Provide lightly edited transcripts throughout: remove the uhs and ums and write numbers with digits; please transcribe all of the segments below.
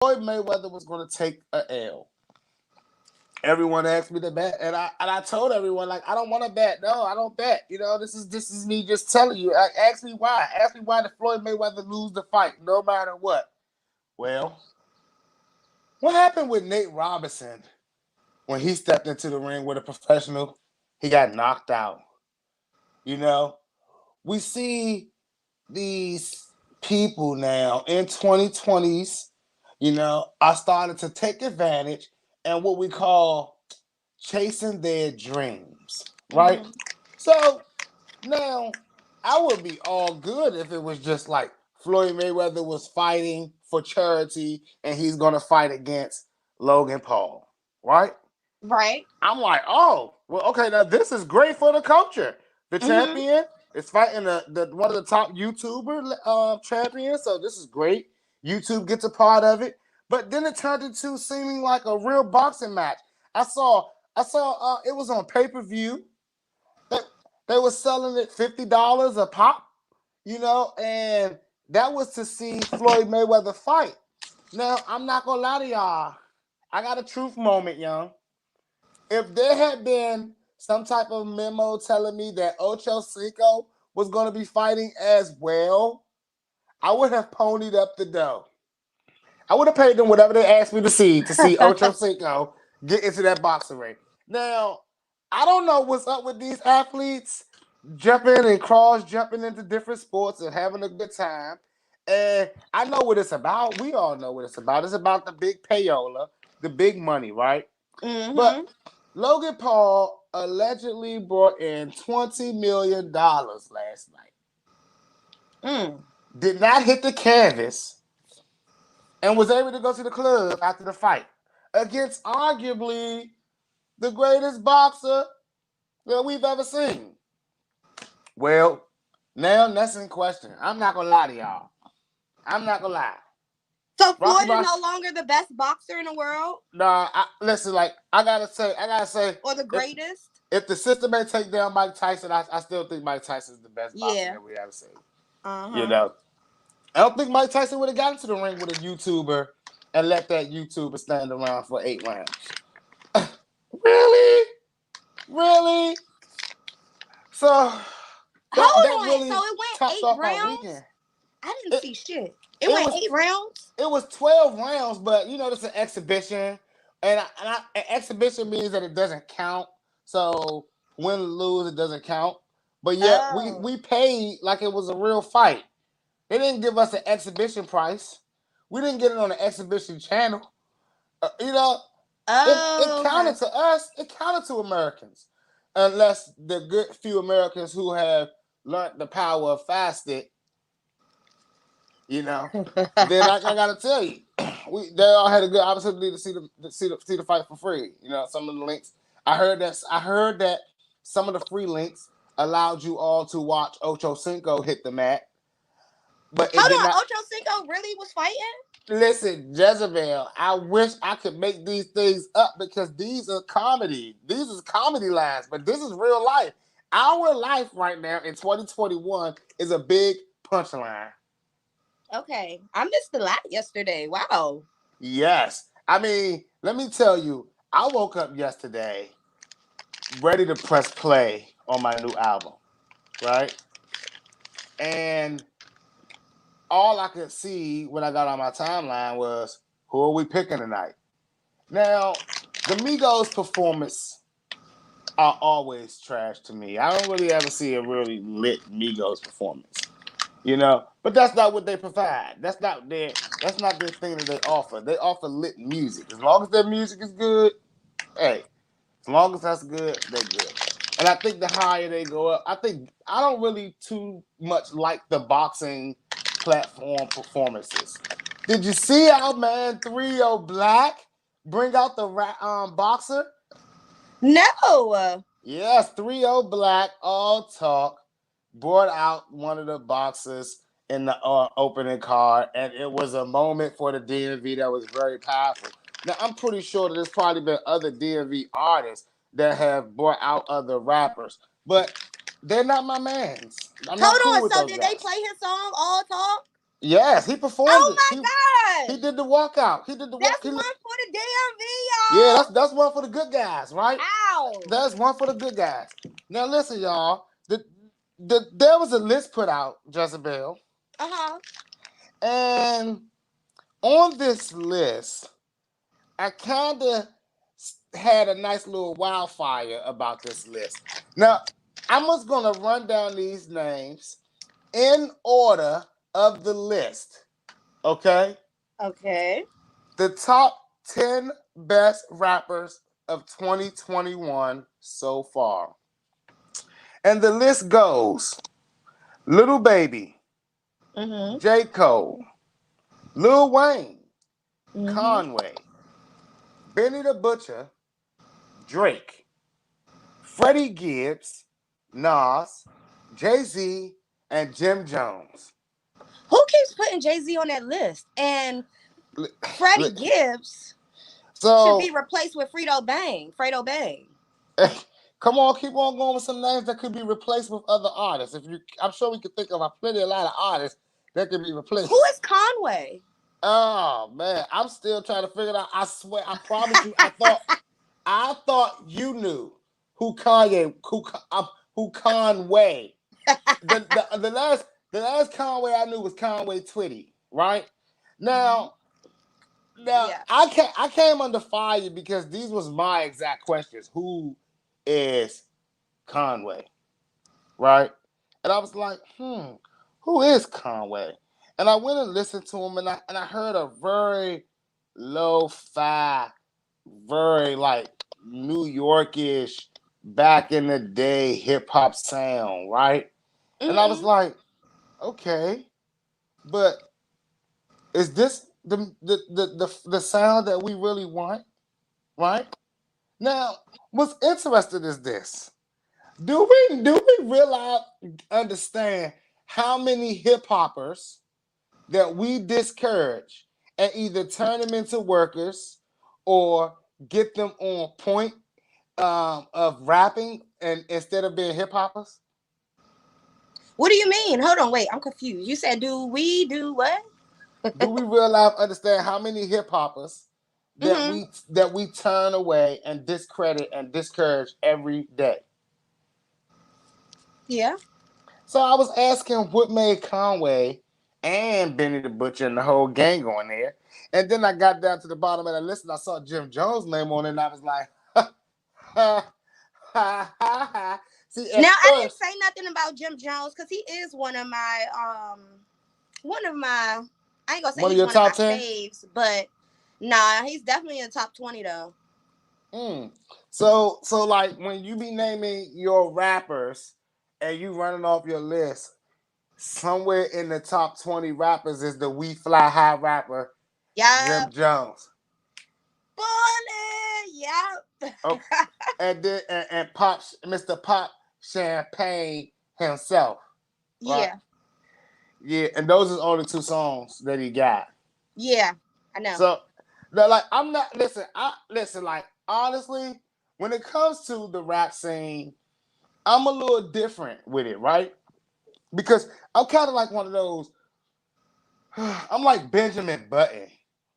Floyd Mayweather was going to take a L. Everyone asked me to bet, and I told everyone like I don't want to bet. No, I don't bet. This is me just telling you. Ask me why. Ask me why did Floyd Mayweather lose the fight, no matter what. Well, what happened with Nate Robinson when he stepped into the ring with a professional? He got knocked out. You know, we see these people now in 2020s, are starting to take advantage and what we call chasing their dreams, right? Mm-hmm. So now I would be all good if it was just like Floyd Mayweather was fighting for charity and he's going to fight against Logan Paul, right? Right. I'm like, oh, well, okay, now this is great for the culture. The Mm-hmm. champion is fighting the one of the top YouTuber champions, so this is great. YouTube gets a part of it, but then it turned into seeming like a real boxing match. I saw it was on pay per view. They, they were selling it $50 a pop, and that was to see Floyd Mayweather fight. Now I'm not gonna lie to y'all, I got a truth moment, young. If there had been some type of memo telling me that Ocho Cinco was going to be fighting as well, I would have ponied up the dough. I would have paid them whatever they asked me to see Ocho Cinco get into that boxing ring. Now, I don't know what's up with these athletes jumping and cross jumping into different sports and having a good time. And I know what it's about. We all know what it's about. It's about the big payola, the big money, right? But Mm-hmm. Logan Paul allegedly brought in $20 million last night. Mm. Did not hit the canvas and was able to go to the club after the fight against arguably the greatest boxer that we've ever seen. Well, now that's in question. I'm not gonna lie to y'all. I'm not gonna lie. So Rocky Floyd is Box. no longer the best boxer in the world Nah, listen. Like I gotta say, or the if greatest? if the system may take down Mike Tyson, I still think Mike Tyson is the best boxer Yeah. that we ever seen. You Uh-huh. know, I don't think Mike Tyson would have gotten to the ring with a YouTuber and let that YouTuber stand around for 8 rounds. Really, really. So that Hold on. So really it went topped eight off our weekend. rounds? I didn't It see shit. It it went was 8 rounds? it was 12 rounds, but it's an exhibition, an exhibition means that it doesn't count. So win or lose, it doesn't count. But yet we Oh. we paid like it was a real fight. They didn't give us an exhibition price. We didn't get it on the exhibition channel. Uh, you know, it Oh, counted okay. to us. It counted to Americans, unless the good few Americans who have learned the power of fasting, you know, then I gotta tell you, they all had a good opportunity to see the fight for free. Some of the links I heard that some of the free links allowed you all to watch Ocho Cinco hit the mat, but it Hold did not. on. Ocho Cinco really was fighting? Listen, Jezebel, I wish I could make these things up because these are comedy. These are comedy lines, but this is real life. Our life right now in 2021 is a big punchline. Okay. I missed the lot yesterday. Wow. Yes. I mean, let me tell you, I woke up yesterday ready to press play on my new album, right? And all I could see when I got on my timeline was who are we picking tonight? Now, the Migos performance are always trash to me. I don't really ever see a really lit Migos performance, But that's not what they provide. That's not their thing that they offer. They offer lit music. As long as their music is good, hey, as long as that's good, they're good. And I think the higher they go up, I don't really too much like the boxing platform performances. Did you see our man 3 Black bring out the boxer? No. Yes, 3 Black, all talk, brought out one of the boxers in the opening card, and it was a moment for the DMV that was very powerful. Now, I'm pretty sure that there's probably been other DMV artists that have brought out other rappers, but they're not my mans. I'm not Hold cool on. with So those did they guys. play his song All Talk? Yes, he performed Oh it. my He gosh. did the walkout. He did the walk. That's one for the DMV, Yeah, y'all. that's one for the good guys, right? Ow. That's one for the good guys. Now listen, y'all. There was a list put out, Jezebel, Uh-huh. and on this list, I kind of had a nice little wildfire about this list. Now, I'm just gonna run down these names in order of the list. Okay, Okay. the top 10 best rappers of 2021 so far. And the list goes Little Baby, Mm-hmm. J. Cole, Lil Wayne, Mm-hmm. Conway, Benny the Butcher, Drake, Freddie Gibbs, Nas, Jay-Z, and Jim Jones. Who keeps putting Jay-Z on that list? And Freddie Gibbs should be So, replaced with Fredo Bang. Fredo Bang. come on, keep on going with some names that could be replaced with other artists. I'm sure we could think of a lot of artists that could be replaced. Who is Conway? Oh man, I'm still trying to figure it out. I swear, I promise you, I thought you knew who Conway. The last Conway I knew was Conway Twitty, right? Now, Yeah. I came under fire because these was my exact questions. Who is Conway, right? And I was like, who is Conway? And I went and listened to him, and I heard a very low-fi, very like New Yorkish, back in the day hip hop sound, right? And I was Mm-hmm. like, okay, but is this the sound that we really want, right? Now, what's interesting is this. Do we realize understand how many hip hoppers that we discourage and either turn them into workers or get them on point of rapping and instead of being hip hoppers? What do you mean? Hold on, wait. I'm confused. You said do we do what? Do we realize understand how many hip hoppers that Mm-hmm. we turn away and discredit and discourage every day? Yeah. So I was asking what made Conway and Benny the Butcher and the whole gang on there. And then I got down to the bottom of the list and I saw Jim Jones' name on it and I was like, ha, ha, ha, ha, ha. See, at Now I didn't first, say nothing about Jim Jones because he is one of my I ain't gonna say one of he's your one of my top 10? faves, but nah, he's definitely in the top 20 though. Mm. So like when you be naming your rappers and you running off your list, somewhere in the top 20 rappers is the We Fly High rapper, Jim Yup. Jones. Bullet. Yup. Oh, and then and Pop, Mr. Pop Champagne himself, right? Yeah. Yeah, and those are only two songs that he got. Yeah. I know. So, like, I'm not listen. I listen. Like, honestly, when it comes to the rap scene, I'm a little different with it, right? Because I'm kind of like one of those. I'm like Benjamin Button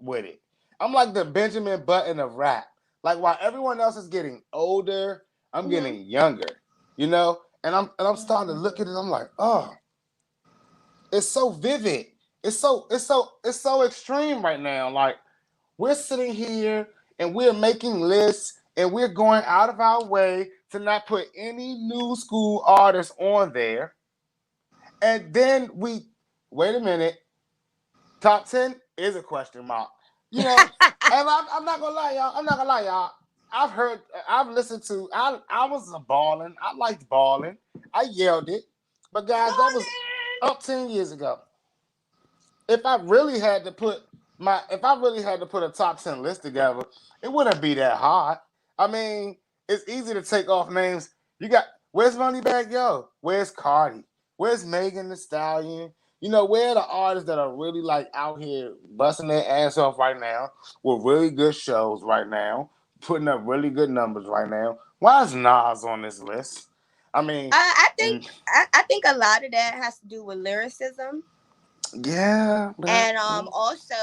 with it. I'm like the Benjamin Button of rap. Like while everyone else is getting older, I'm Mm-hmm. getting younger. You know, and I'm starting to look at it. I'm like, oh, it's so vivid. It's so extreme right now. Like we're sitting here and we're making lists and we're going out of our way to not put any new school artists on there. And then we wait a minute. Top 10 is a question mark. You know, and I'm not gonna lie, y'all. I'm not gonna lie, y'all. I've listened to, I was a balling. I liked balling. I yelled it. But guys, that was Bullet. up 10 years ago. If I really had to put if I really had to put a top 10 list together, it wouldn't be that hard. I mean, it's easy to take off names. You got, where's Moneybagg Yo? Where's Cardi? Where's Megan Thee Stallion? You know, where are the artists that are really like out here busting their ass off right now with really good shows right now, putting up really good numbers right now? Why is Nas on this list? I mean, I think and I think a lot of that has to do with lyricism. Yeah. And also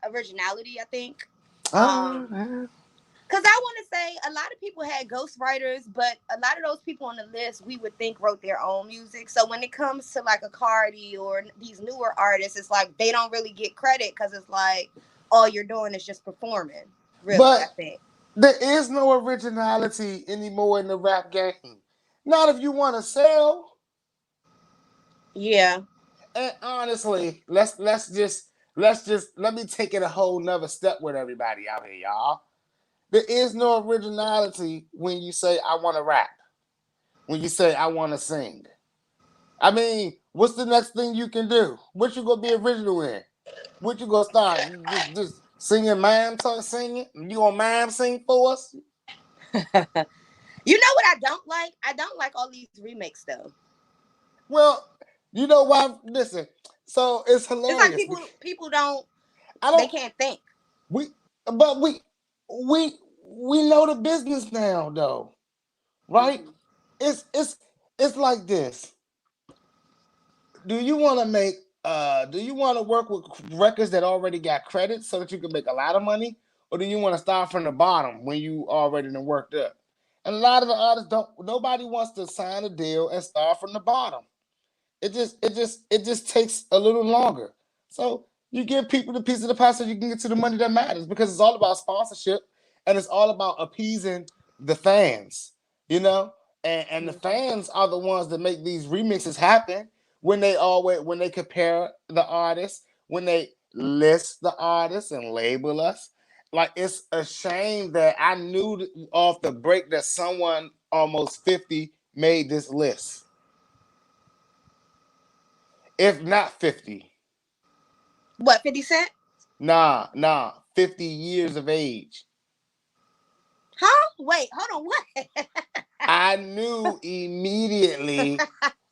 originality, I think. Because I want to say a lot of people had ghostwriters, but a lot of those people on the list we would think wrote their own music. So when it comes to like a Cardi or these newer artists, it's like they don't really get credit because it's like all you're doing is just performing. Really, but I think there is no originality anymore in the rap game. Not if you want to sell. Yeah. And honestly, let me take it a whole nother step with everybody out here, y'all. There is no originality when you say I want to rap. When you say I want to sing. I mean, what's the next thing you can do? What you gonna be original in? What you gonna start just singing mime singing? You gonna mime sing for us? You know what I don't like? I don't like all these remakes though. Well, you know why? Listen, so it's It's like hilarious. people don't. I They don't. can't think. But we know the business now, though, right? Mm-hmm. It's like this. Do you want to make? Do you want to work with records that already got credit so that you can make a lot of money, or do you want to start from the bottom when you already done worked up? And a lot of the artists don't. Nobody wants to sign a deal and start from the bottom. It just takes a little longer. So you give people the piece of the pie so you can get to the money that matters, because it's all about sponsorship and it's all about appeasing the fans, you know? And the fans are the ones that make these remixes happen when they compare the artists, when they list the artists and label us. Like, it's a shame that I knew off the break that someone almost 50 made this list. If not 50. What, 50 Cent? Nah. 50 years of age. Huh? Wait, hold on. What? I knew immediately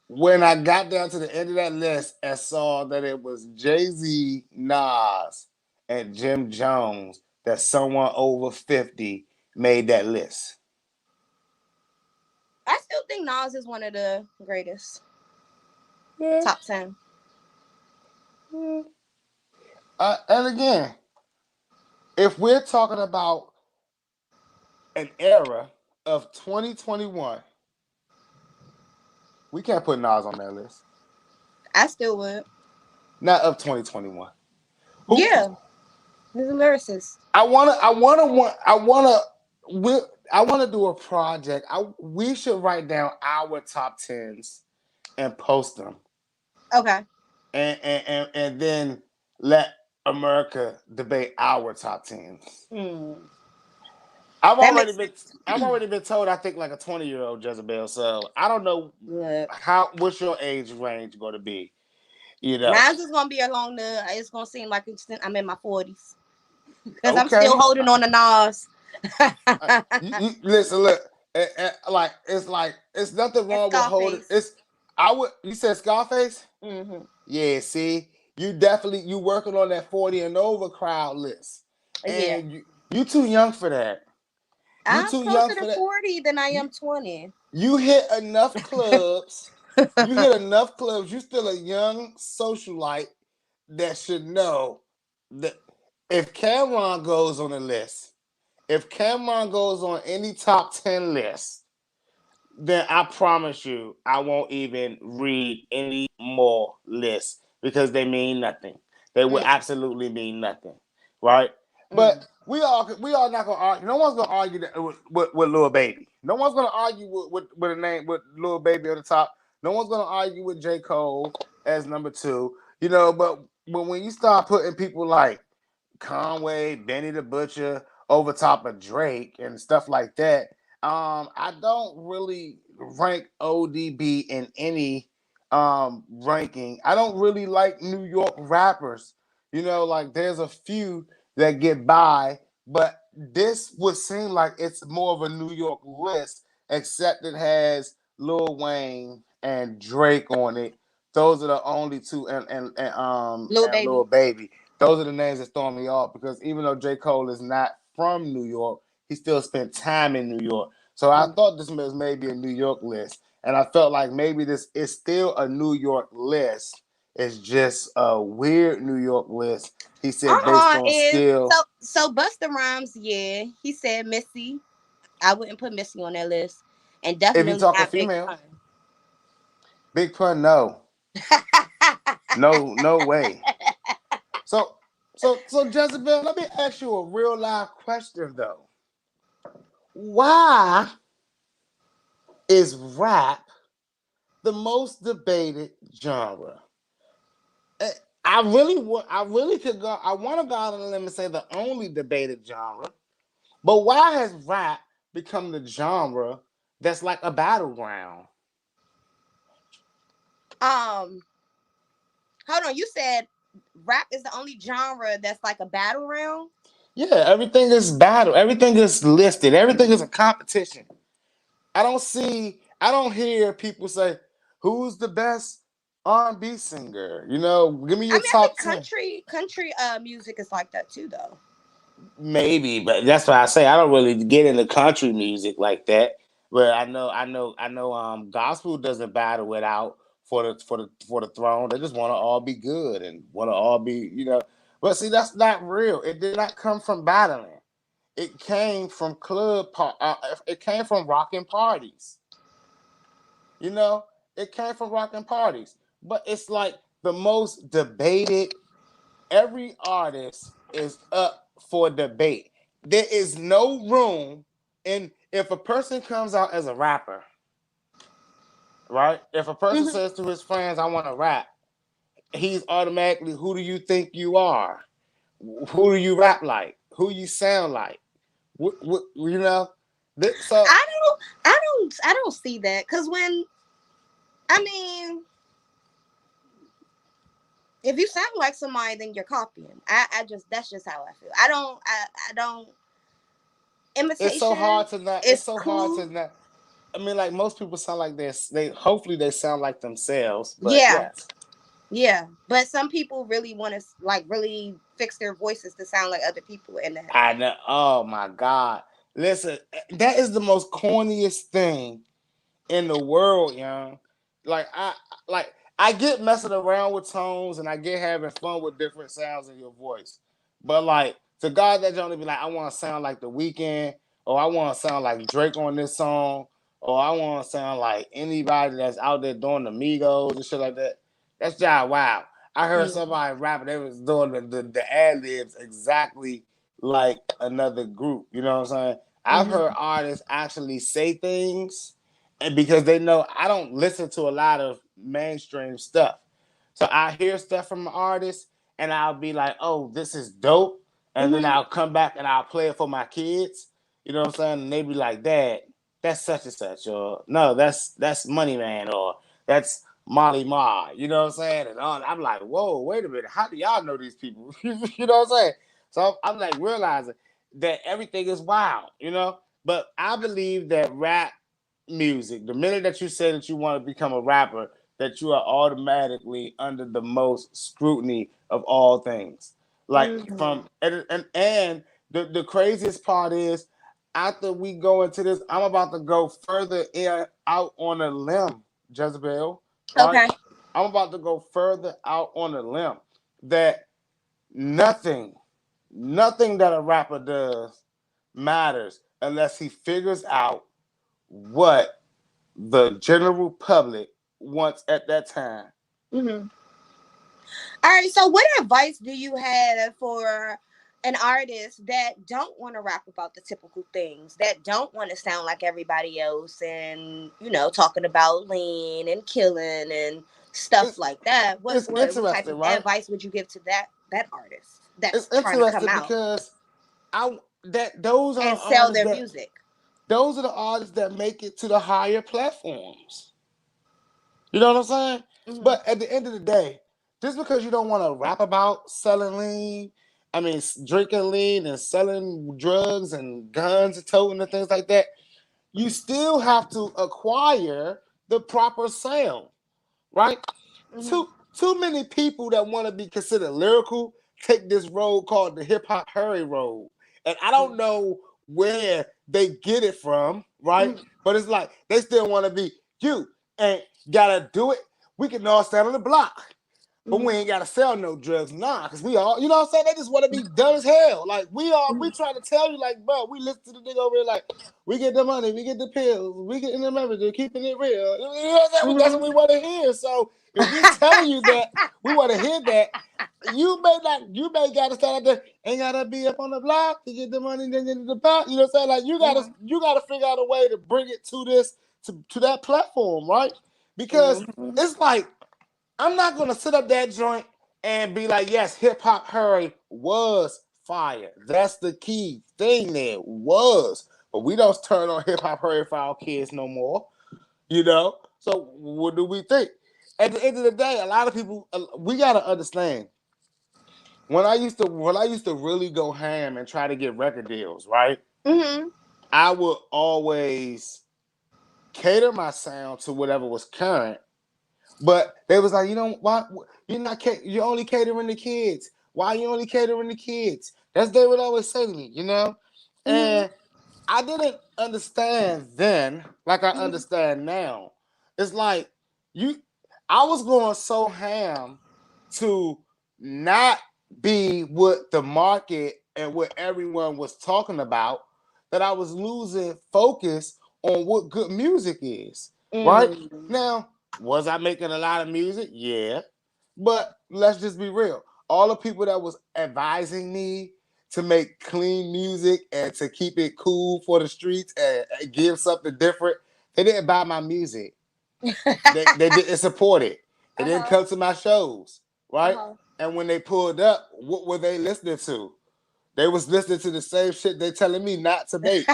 when I got down to the end of that list and saw that it was Jay-Z, Nas, and Jim Jones that someone over 50 made that list. I still think Nas is one of the greatest. Yeah. Top 10. Yeah. And again, if we're talking about an era of 2021, we can't put Nas on that list. I still would. Not of 2021. Yeah. He's a lyricist. I want to do a project. We should write down our top tens and post them. Okay. And then let America debate our top tens. I've already been told I think like a 20-year-old Jezebel, so I don't know what's your age range going to be. You know, mine's is gonna be along the. It's gonna seem like I'm in my 40s because I'm still holding on to Nas. Listen, look, it's nothing wrong with holding. You said Scarface. Mm-hmm. Yeah, see, you working on that 40 and over crowd list, and you too young for that. I'm closer to 40 than I am 20. You hit enough clubs. You still a young socialite that should know that if Cameron goes on the list, if Cameron goes on any top 10 list, then I promise you I won't even read any more lists because they mean nothing. They will absolutely mean nothing, right? But we all not gonna argue. No one's gonna argue that with Lil Baby. No one's gonna argue with a name with Lil Baby on the top. No one's gonna argue with J. Cole as number 2. You know, but when you start putting people like Conway, Benny the Butcher over top of Drake and stuff like that, I don't really rank ODB in any ranking. I don't really like New York rappers. You know, like there's a few that get by, but this would seem like it's more of a New York list, except it has Lil Wayne and Drake on it. Those are the only two, and Lil Baby. Those are the names that throw me off, because even though J. Cole is not from New York, he still spent time in New York. So I thought this was maybe a New York list. And I felt like maybe this is still a New York list, It's just a weird New York list. He said based on Is skill. so Busta Rhymes, yeah. He said Missy. I wouldn't put Missy on that list. And If you definitely talking not Big female, Pun. Big Pun, no, no way. So, so Jezebel, let me ask you a real live question though. Why is rap the most debated genre? Eh, I really could go. I want to go out on a limb and say the only debated genre. But why has rap become the genre that's like a battleground? um, Hold on. You said rap is the only genre that's like a battle round. Yeah, everything is battle. Everything is listed. Everything is a competition. I don't hear people say, who's the best R&B singer? You know, give me I your mean, I think top 10. country music is like that too, though. Maybe, but that's why I say I don't really get into country music like that. But I know. Gospel doesn't battle it out for the throne. They just want to all be good and want to all be, you know. But see, that's not real. It did not come from battling. It came from it came from rocking parties. You know, it came from rocking parties. But it's like the most debated. Every artist is up for debate. There is no room in if a person comes out as a rapper, right? If a person Hmm. says to his friends, "I want to rap," he's automatically, "Who do you think you are? Who do you rap like? Who you sound like? You know?" So I don't see that because I mean, if you sound like somebody, then you're copying. I just that's just how I feel. I don't. it's so hard Imitation to not. It's is so hard to cool. not. I mean, like most people sound like this. They hopefully they sound like themselves, but Yeah, yes. yeah. But some people really want to like really fix their voices to sound like other people, and that. I know. Oh my God. Listen, that is the most corniest thing in the world, young. Like like I get messing around with tones and I get having fun with different sounds in your voice. But like to God that don't be like, I want to sound like The Weeknd, or I want to sound like Drake on this song, or I want to sound like anybody that's out there doing the Migos and shit like that. That's just wow. I heard Yeah. somebody rapping, they was doing the ad libs exactly like another group. You know what I'm saying? I've heard Hmm. artists actually say things and because they know I don't listen to a lot of mainstream stuff. So I hear stuff from an artist and I'll be like, oh, this is dope. And then Hmm. I'll come back and I'll play it for my kids. You know what I'm saying? And they be like, Dad, that's such and such, or no, that's Money Man, or that's Molly Ma. You know what I'm saying? And I'm like, whoa, wait a minute, how do y'all know these people? You know what I'm saying? So I'm like realizing that everything is wild, you know. But I believe that rap music, the minute that you say that you want to become a rapper, that you are automatically under the most scrutiny of all things. Like from Hmm. and the craziest part is after we go into this, I'm about to go further out on a limb, Jezebel, right? Okay. I'm about to go further out on a limb that nothing, nothing that a rapper does matters unless he figures out what the general public wants at that time. Hmm. All right. So, what advice do you have for an artist that don't want to rap about the typical things, that don't want to sound like everybody else, and talking about lean and killing and stuff It's like that? it's What type interesting, of right? advice would you give to that artist It's that's trying to come interesting out because I that those are and the sell artists their that music? those are the artists that make it to the higher platforms. You know what I'm saying? Hmm. But at the end of the day, just because you don't want to rap about selling lean, I mean drinking lean and selling drugs and guns and toting and things like that, you still have to acquire the proper sound, right? Hmm. Too many people that want to be considered lyrical take this road called the hip hop hurry road, and I don't know where they get it from, right? Hmm. But it's like they still want to be you and gotta do it. We can all stand on the block. but we ain't gotta sell no drugs, because we all, you know what I'm saying? They just want to be dumb as hell. Like we trying to tell you, like, bro, we listen to the nigga over here, like, we get the money, we get the pills, we get in the membership, keeping it real. You know what I'm saying? That's what we want to hear. So if we telling you that we want to hear that, you may gotta start out there, ain't gotta be up on the block to get the money, then get the pot. You know what I'm saying? Like you gotta figure out a way to bring it to this to that platform, right? Because it's like, I'm not gonna sit up that joint and be like, yes, Hip Hop Hurry was fire. That's the key thing there, was. But we don't turn on Hip Hop Hurry for our kids no more, you know? So what do we think? At the end of the day, a lot of people, we gotta understand. When I used to really go ham and try to get record deals, right? I would always cater my sound to whatever was current. But they was like, why you're only catering to kids. Why you only catering to kids? That's they would always say to me, And I didn't understand then like I understand now. It's like I was going so ham to not be what the market and what everyone was talking about that I was losing focus on what good music is. Right? Now, was I making a lot of music? Yeah. But let's just be real. All the people that was advising me to make clean music and to keep it cool for the streets and give something different, they didn't buy my music. they didn't support it. They didn't come to my shows, right? And when they pulled up, what were they listening to? They was listening to the same shit they telling me not to make.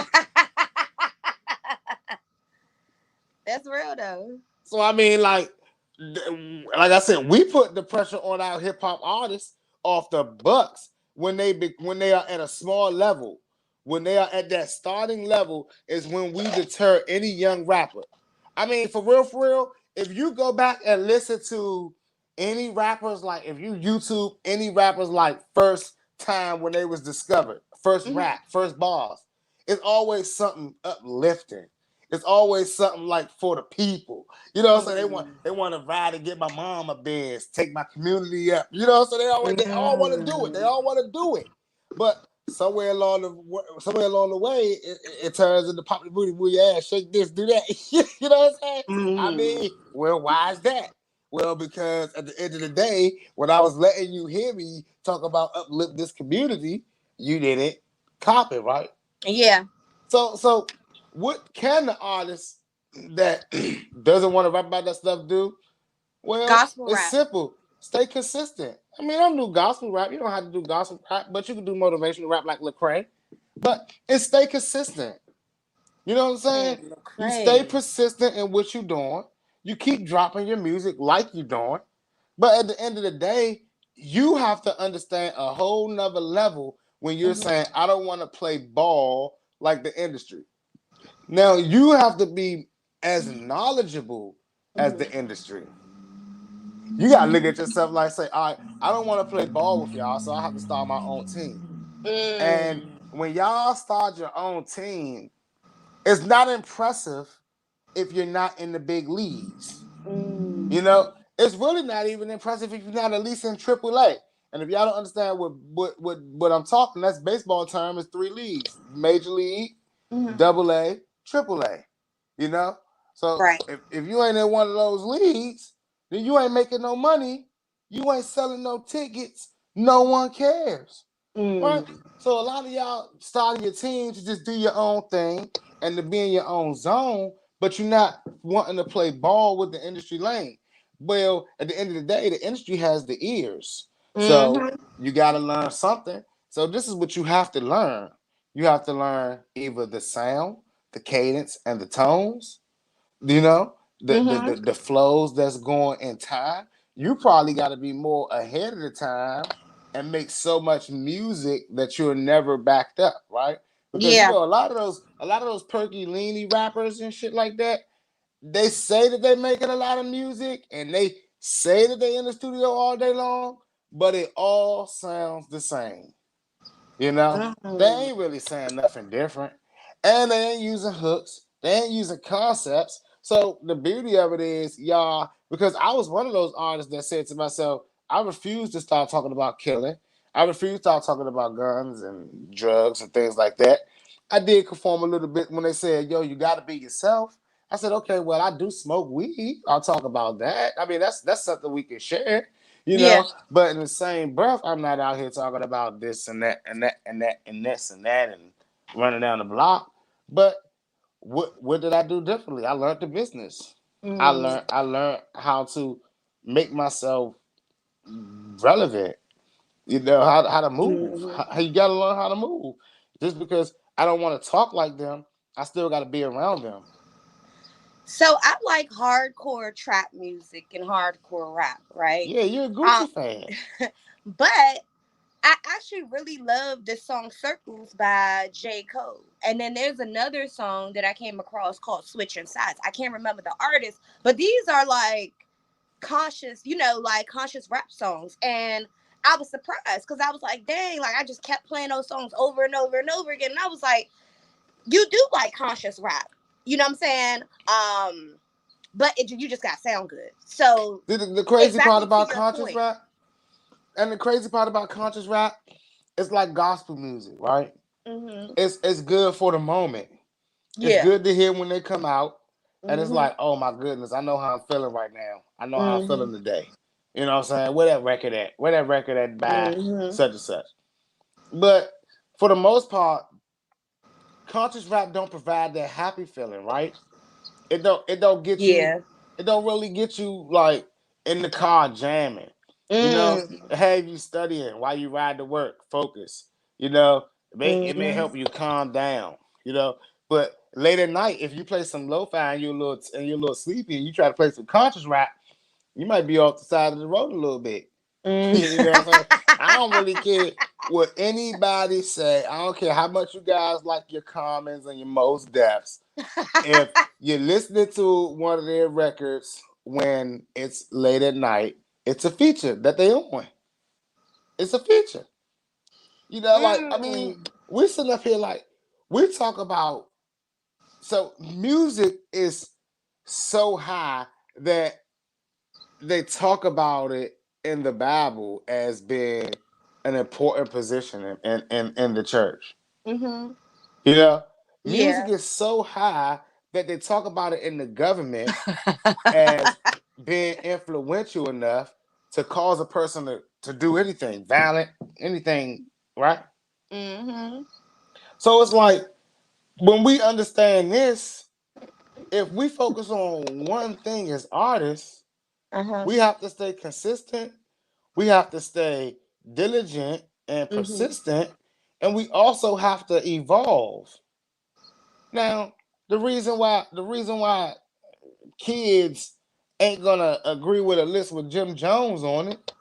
That's real though. So I mean, like I said, we put the pressure on our hip hop artists off the bucks when they are at a small level. When they are at that starting level is when we deter any young rapper. I mean, for real, if you go back and listen to any rappers, like if you YouTube any rappers like first time when they was discovered, first rap, first bars, it's always something uplifting. It's always something like for the people. You know what I'm saying? They want to ride and get my mom a Benz, take my community up. You know what I'm saying? They all want to do it. They all want to do it. But somewhere along the way, it turns into pop the booty, move your ass, shake this, do that. You know what I'm saying? I mean, well, why is that? Well, because at the end of the day, when I was letting you hear me talk about uplift this community, you didn't cop it, right? Yeah. So what can the artist that doesn't want to rap about that stuff do? Well, gospel it's rap. simple. Stay consistent. I mean, I don't do gospel rap. You don't have to do gospel rap, but you can do motivational rap like Lecrae. But it's stay consistent. You know what I'm saying? You stay persistent in what you're doing. You keep dropping your music like you're doing. But at the end of the day, you have to understand a whole nother level when you're saying, I don't want to play ball like the industry. Now, you have to be as knowledgeable as the industry. You got to look at yourself like, say, all right, I don't want to play ball with y'all, so I have to start my own team. And when y'all start your own team, it's not impressive if you're not in the big leagues. You know, it's really not even impressive if you're not at least in AAA. And if y'all don't understand what I'm talking, that's baseball term is 3 leagues: Major League, AA, AAA. You know, so if you ain't in one of those leagues, then you ain't making no money. You ain't selling no tickets. No one cares, right? So a lot of y'all starting your team to just do your own thing and to be in your own zone, but you're not wanting to play ball with the industry lane. Well, at the end of the day, the industry has the ears. So you got to learn something. So this is what you have to learn. You have to learn either the sound, the cadence, and the tones. You know, the flows that's going in time. You probably got to be more ahead of the time and make so much music that you're never backed up, right? Because you know a lot of those perky leany rappers and shit like that, they say that they're making a lot of music and they say that they in the studio all day long, but it all sounds the same. You know, they ain't really saying nothing different, and they ain't using hooks. They ain't using concepts. So the beauty of it is, y'all, because I was one of those artists that said to myself, I refuse to start talking about killing. I refuse to start talking about guns and drugs and things like that. I did conform a little bit when they said, "Yo, you got to be yourself." I said, "Okay, well, I do smoke weed. I'll talk about that. I mean, that's something we can share, you Yeah. know." But in the same breath, I'm not out here talking about this and that and that and that and this and that and running down the block. But what did I do differently? I learned the business. Mm. I learned how to make myself relevant. You know how to move. Hmm. How you got to learn how to move. Just because I don't want to talk like them, I still got to be around them. So I like hardcore trap music and hardcore rap, right? Yeah, you're a Um, Gucci fan. but I actually really love the song Circles by J. Cole. And then there's another song that I came across called Switching Sides. I can't remember the artist, but these are like conscious, like conscious rap songs. And I was surprised because I was like, dang, like I just kept playing those songs over and over and over again. And I was like, you do like conscious rap. You know what I'm saying? But you just got to sound good. So The crazy part exactly to about your conscious point. rap, and the crazy part about conscious rap, it's like gospel music, right? Hmm. It's good for the moment. It's Yeah. good to hear when they come out, and it's Hmm. like, oh my goodness, I know how I'm feeling right now. I know how I'm Hmm. feeling today. You know what I'm saying? Where that record at? Where that record at by Hmm. such and such. But for the most part, conscious rap don't provide that happy feeling, right? It don't get you Yeah. it don't really get you like in the car jamming. You know, Mm. have you studying while you ride to work, focus. You know, it may Hmm. help you calm down, you know. But late at night, if you play some lo-fi and you're a little sleepy and you try to play some conscious rap, you might be off the side of the road a little bit. Mm. You know what I'm saying? I don't really care what anybody say. I don't care how much you guys like your Commons and your most deaths. If you're listening to one of their records when it's late at night, it's a feature that they on. It's a feature. You know, like I mean, Mm. we're sitting up here like we talk about so music is so high that they talk about it in the Bible as being an important position in the church. Hmm. You know, music Yeah. is so high that they talk about it in the government as being influential enough to cause a person to do anything violent, anything, right? Hmm. So it's like when we understand this, if we focus on one thing as artists, Uh-huh. we have to stay consistent, we have to stay diligent and Hmm. persistent, and we also have to evolve. Now, the reason why kids ain't gonna agree with a list with Jim Jones on it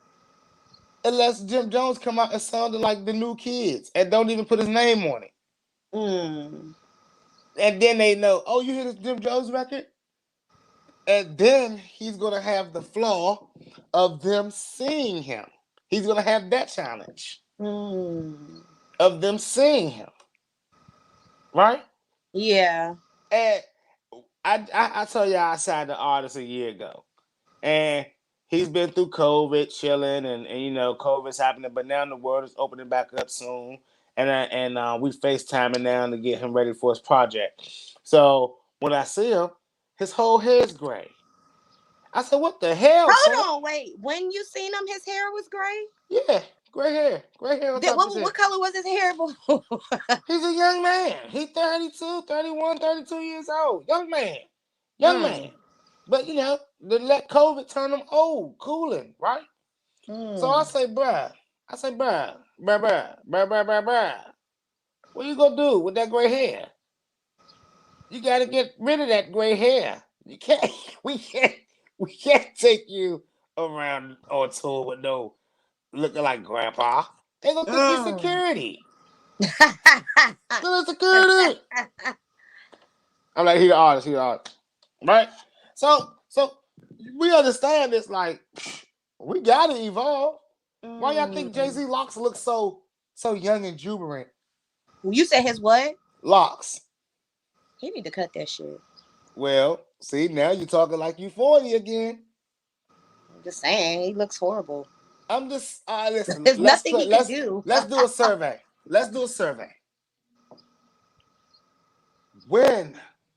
unless Jim Jones come out and sounded like the new kids and don't even put his name on it. Mm. And then they know, oh, you hear this Jim Jones record? And then he's gonna have the flaw of them seeing him. He's gonna have that challenge Mm. of them seeing him, right? Yeah. And I told you I signed the artist a year ago. And he's been through COVID, chilling, and COVID's happening, but now the world is opening back up soon, and we FaceTiming now to get him ready for his project. So when I see him, his whole head's gray. I said, "What the hell, son?" Hold on, wait. When you seen him, his hair was gray. Yeah, gray hair on That top of his head. what color was his hair before? He's a young man. He's 32, 31, 32 years old. Young man. Mm. But they let COVID turn him old, cooling, right? So I Mm. say, bruh. I say, bruh. What you gonna do with that gray hair? You gotta get rid of that gray hair. You can't. We can't. We can't take you around on tour with no looking like grandpa. They gonna think you Mm. security. Good security. I'm like, he the artist. He the artist. Right. So we understand this. Like, we gotta evolve. Why y'all think Jay Mm. Z locks look so young and jubilant? You said his what? Locks. He need to cut that shit. Well, see, now you're talking like you 40 again. I'm just saying, he looks horrible. I'm just listen. There's nothing he can do. Let's do a survey. Let's do a survey. When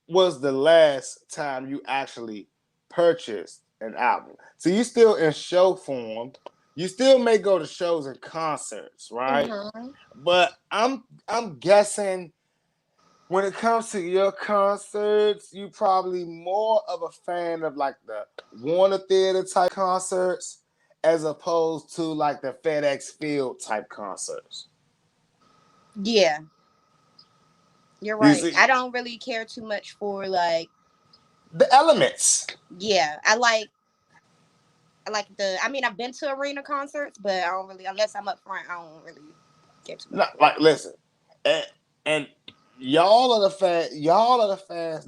was the last time you actually purchased an album? So you still in show form. You still may go to shows and concerts, right? Mm-hmm. But I'm guessing when it comes to your concerts, you probably more of a fan of like the Warner Theater type concerts as opposed to like the FedEx Field type concerts. Yeah, you're You right. see I don't really care too much for like. the elements. Yeah, I like the. I mean, I've been to arena concerts, but I don't really, unless I'm up front, I don't really care too much Not for like listen, and y'all are the fans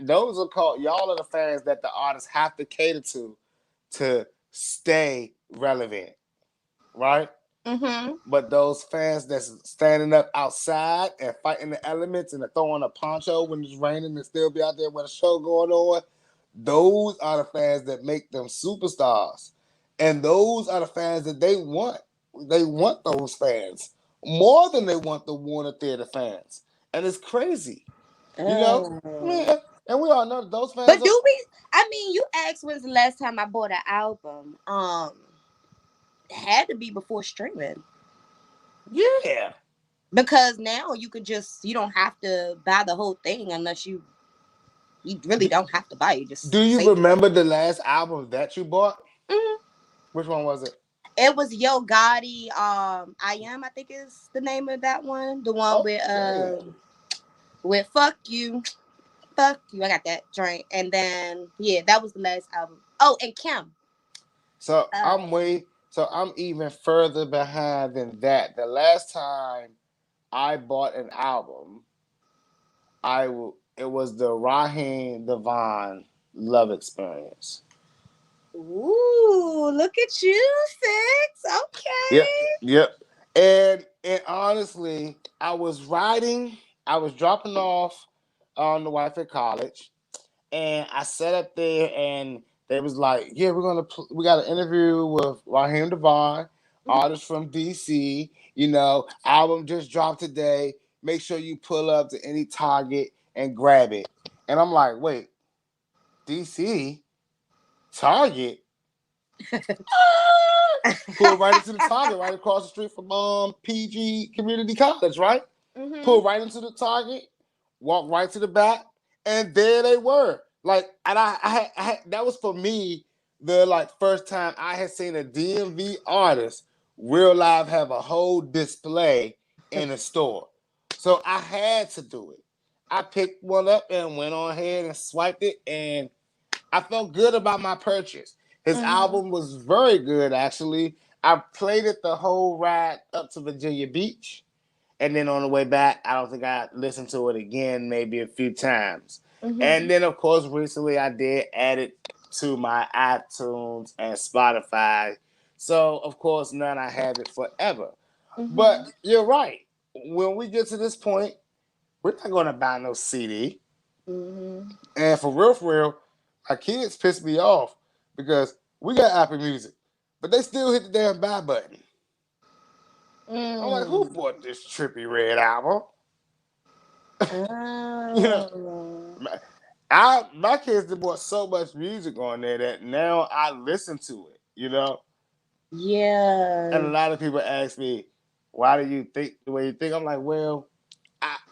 those are called y'all are the fans that the artists have to cater to stay relevant, right? that. Mm-hmm. But those fans that's standing up outside and fighting the elements and throwing a poncho when it's raining and still be out there with a show going on, those are the fans that make them superstars. And those are the fans that they want. They want those fans more than they want the Warner Theater fans. And it's crazy. You know? I Oh. mean, and we all know that those fans But are. do we? I mean, you asked when's the last time I bought an album. It had to be before streaming Yeah. because now you don't have to buy the whole thing unless you really Do, don't have to buy it. You do just you save it. remember the last album that you bought? Mhm. Which one was it? It was Yo Gotti. I think is the name of that one. The one Okay. with fuck you. I got that joint, and then yeah, that was the last album. Oh, and Kim. So Uh, I'm even further behind than that. The last time I bought an album, it was the Raheem Devon Love Experience. Ooh, look at you, Six. Yep, Okay. yep. And honestly, I was dropping off on the wife at college, and I sat up there, and they was like, "Yeah, we got an interview with Raheem Devon, artist from DC. You know, album just dropped today. Make sure you pull up to any Target and grab it." And I'm like, "Wait, DC Target?" Pull right into the Target, right across the street from PG Community College, right? Mm-hmm. Pull right into the Target, walk right to the back, and there they were. Like, and that was for me the like first time I had seen a DMV artist real live have a whole display in a store. So I had to do it. I picked one up and went on ahead and swiped it, and I felt good about my purchase. His Mm-hmm. album was very good, actually. I played it the whole ride up to Virginia Beach. And then on the way back, I don't think I listened to it again, maybe a few times. Mm-hmm. And then, of course, recently I did add it to my iTunes and Spotify. So, of course, now I have it forever. But Mm-hmm. you're right. When we get to this point, we're not going to buy no CD. Mm-hmm. And for real, my kids piss me off because we got Apple Music, but they still hit the damn buy button. I'm like, who Mm. bought this trippy red album? You know, Oh. my kids have bought so much music on there that now I listen to it. And a Yeah. lot of people ask me, why do you think the way you think? I'm like, well,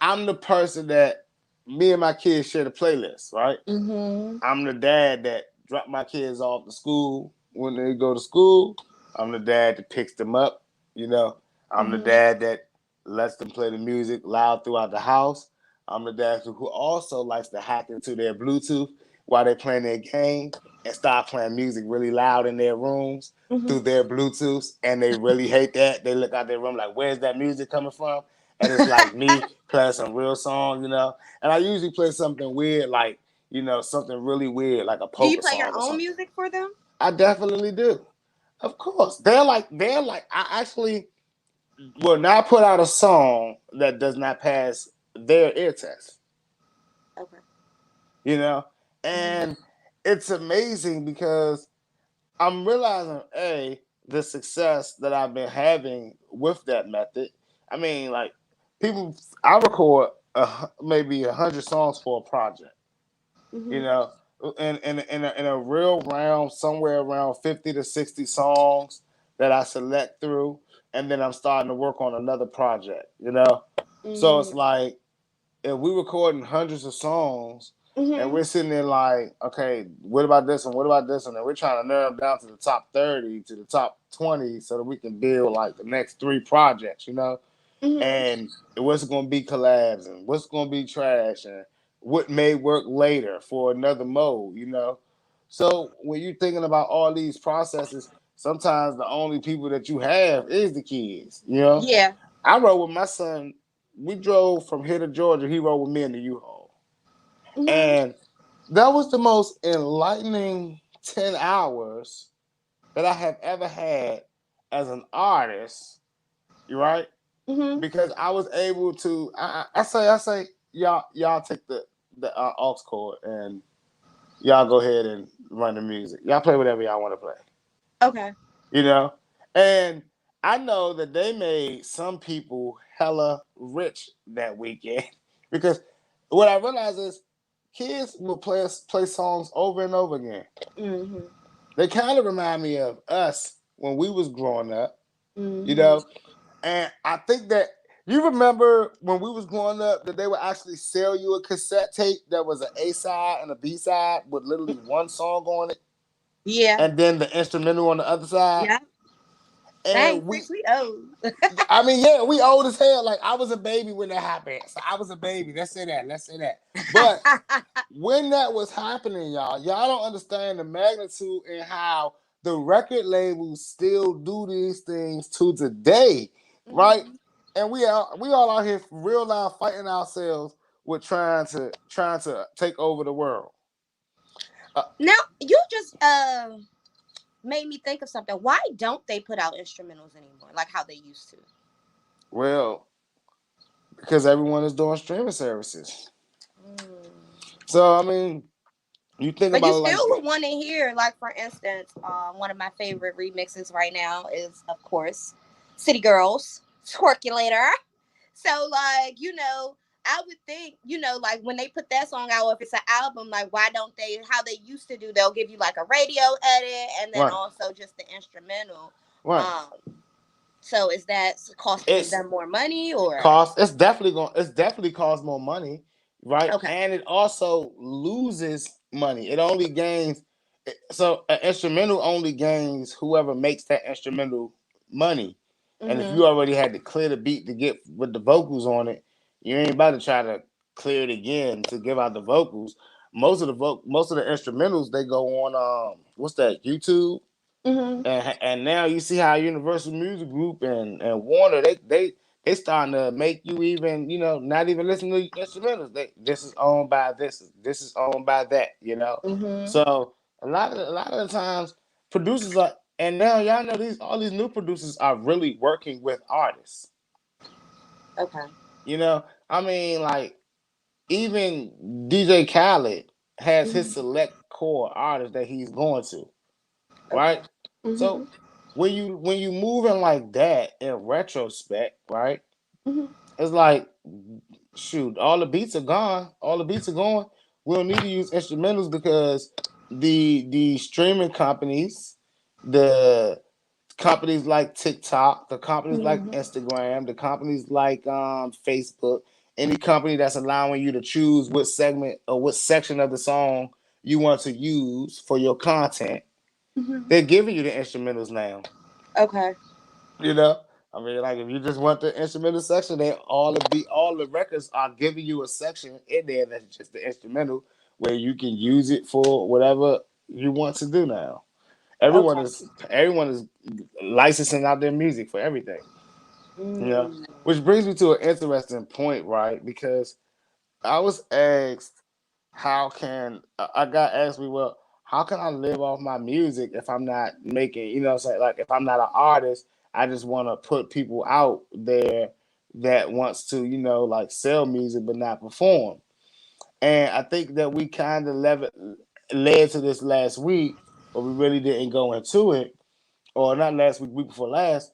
I'm the person that me and my kids share the playlist, right? Mm-hmm. I'm the dad that drop my kids off to school when they go to school. I'm the dad that picks them up. You know, I'm the Mm-hmm. dad that lets them play the music loud throughout the house. I'm the dad who also likes to hack into their Bluetooth while they're playing their game and start playing music really loud in their rooms through Mm-hmm. their Bluetooths. And they really hate that. They look out their room like, where's that music coming from? And it's like me playing some real song. And I usually play something weird like, something really weird like a Do you polka play your song or own something. music for them? I definitely do. Of course. They're like I actually will not put out a song that does not pass their ear test. Okay. You know? Mm-hmm. And it's amazing because I'm realizing the success that I've been having with that method. I mean, like people, I record maybe 100 songs for a project. You Mhm. know, in a real round, somewhere around 50 to 60 songs that I select through, and then I'm starting to work on another project. So it's Mhm. like if we recording hundreds of songs and Mhm. we're sitting there like, okay, what about this one? What about this one? And we're trying to narrow them down to the top 30, to the top 20, so that we can build like the next three projects. Mhm. And what's going to be collabs and what's going to be trash and what may work later for another mode. So when you're thinking about all these processes, sometimes the only people that you have is the kids. Yeah. I rode with my son. We drove from here to Georgia. He rode with me in the U-Haul. Mhm. And that was the most enlightening 10 hours that I have ever had as an artist, you right? Mhm. Because I was able to I say y'all take the aux cord and y'all go ahead and run the music. Y'all play whatever y'all want to play. Okay. You know? And I know that they made some people hella rich that weekend because what I realized is kids will play songs over and over again. Mhm. They kind of remind me of us when we was growing up, you Mhm. know. And I think that you remember when we was growing up that they would actually sell you a cassette tape that was an A side and a B side with literally one song on it, Yeah. and then the instrumental on the other side. Yeah. Dang, And Chris, we old. I mean, yeah, we old as hell. Like I was a baby when that happened. So I was a baby. Let's say that. Let's say that. But when that was happening, y'all don't understand the magnitude and how the record labels still do these things to today, right? Mhm. And we all out here real life fighting ourselves with trying to take over the world. Uh, Now you just made me think of something. Why don't they put out instrumentals anymore, like how they used to? well, because everyone is doing streaming services. Mm. So I mean, you think But you about it still like would want to hear, like for instance, one of my favorite remixes right now is, of course, City Girls, Twerkulator. So, like, I would think, like when they put that song out, or if it's an album, like, why don't they, how they used to do, they'll give you like a radio edit and then right, also just the instrumental. right. Um, so is that costing It's them more money or? cost. It's definitely cost more money, right? Okay. And it also loses money. It only gains. So an instrumental only gains whoever makes that instrumental money. And if Mm-hmm. you already had to clear the beat to get with the vocals on it, you ain't about to try to clear it again to give out the vocals. Most of the instrumentals they go on what's that, YouTube. Mm-hmm. And now you see how Universal Music Group and Warner they starting to make you even not even listen to instrumentals. This is owned by this is owned by that. Mm-hmm. So a lot of the times producers are, and now y'all know these all these new producers are really working with artists. Okay. I mean, like even DJ Khaled has his Mm-hmm. select core artists that he's going to, Okay. right? Mm-hmm. So when you moving like that in retrospect, right? Mm-hmm. It's like, shoot, all the beats are gone. All the beats are gone. We don't need to use instrumentals because the streaming companies, the companies like TikTok, the companies like Mm-hmm. Instagram, the companies like Facebook, any company that's allowing you to choose what segment or what section of the song you want to use for your content, Mm-hmm. they're giving you the instrumentals now. Okay. You know, I mean, like if you just want the instrumental section, they all the records are giving you a section in there that's just the instrumental where you can use it for whatever you want to do now. Everyone Okay. is everyone is licensing out their music for everything. Mm. Which brings me to an interesting point, right? Because I was asked, how can I got asked me, well, how can I live off my music if I'm not making, what I'm saying, like if I'm not an artist, I just want to put people out there that wants to, like sell music but not perform. And I think that we kind of led to this last week, but we really didn't go into it or not last week, week before last.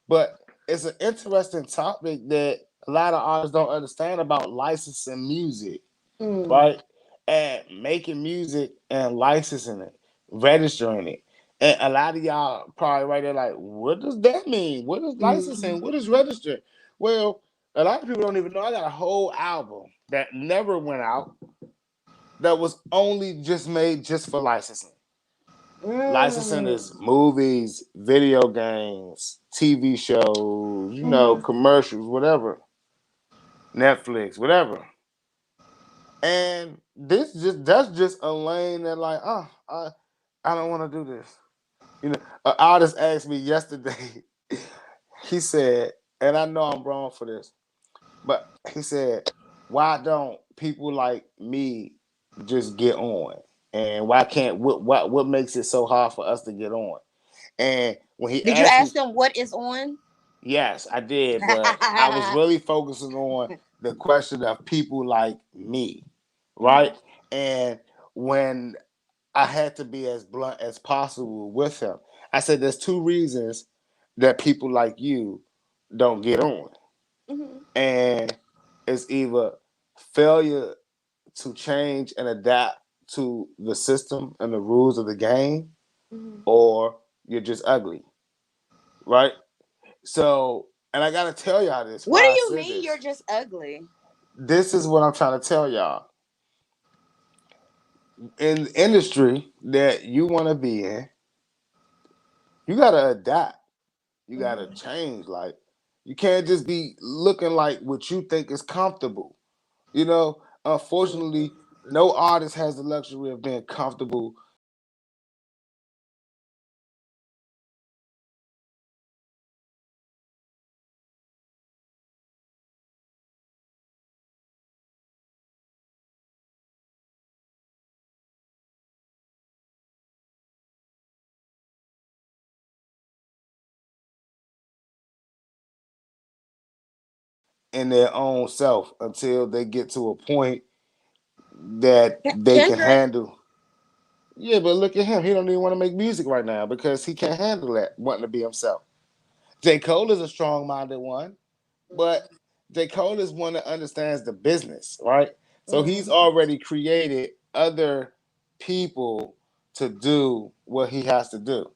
But it's an interesting topic that a lot of artists don't understand about licensing music, Mm. right? And making music and licensing it, registering it. And a lot of y'all probably right there like, what does that mean? What is Mhm. licensing? What is registering? Well, a lot of people don't even know I got a whole album that never went out that was only just made just for licensing. Licensing Mm. is movies, video games, TV shows, Mhm. commercials, whatever, Netflix, whatever. And that's just a lane that like, I don't want to do this. An artist asked me yesterday. He said, and I know I'm wrong for this, but he said, why don't people like me just get on? And why can't what makes it so hard for us to get on? And when he Did you asked me, ask them what is on? yes, I did, but I was really focusing on the question of people like me, right? And when I had to be as blunt as possible with him, I said, there's two reasons that people like you don't get on. Mhm. And it's either failure to change and adapt to the system and the rules of the game, Mhm. or you're just ugly, right? So, and I gotta tell y'all this. What do Why I you said mean you're this. just ugly? This is what I'm trying to tell y'all. In the industry that you want to be in, you gotta adapt. You gotta Mhm. change. Like, you can't just be looking like what you think is comfortable. Unfortunately, no artist has the luxury of being comfortable in their own self until they get to a point that they can Kendrick. handle. Yeah, but look at him. He don't even want to make music right now because he can't handle that, wanting to be himself. J. Cole is a strong minded one, but J. Cole is one that understands the business, right? So he's Mhm. already created other people to do what he has to do,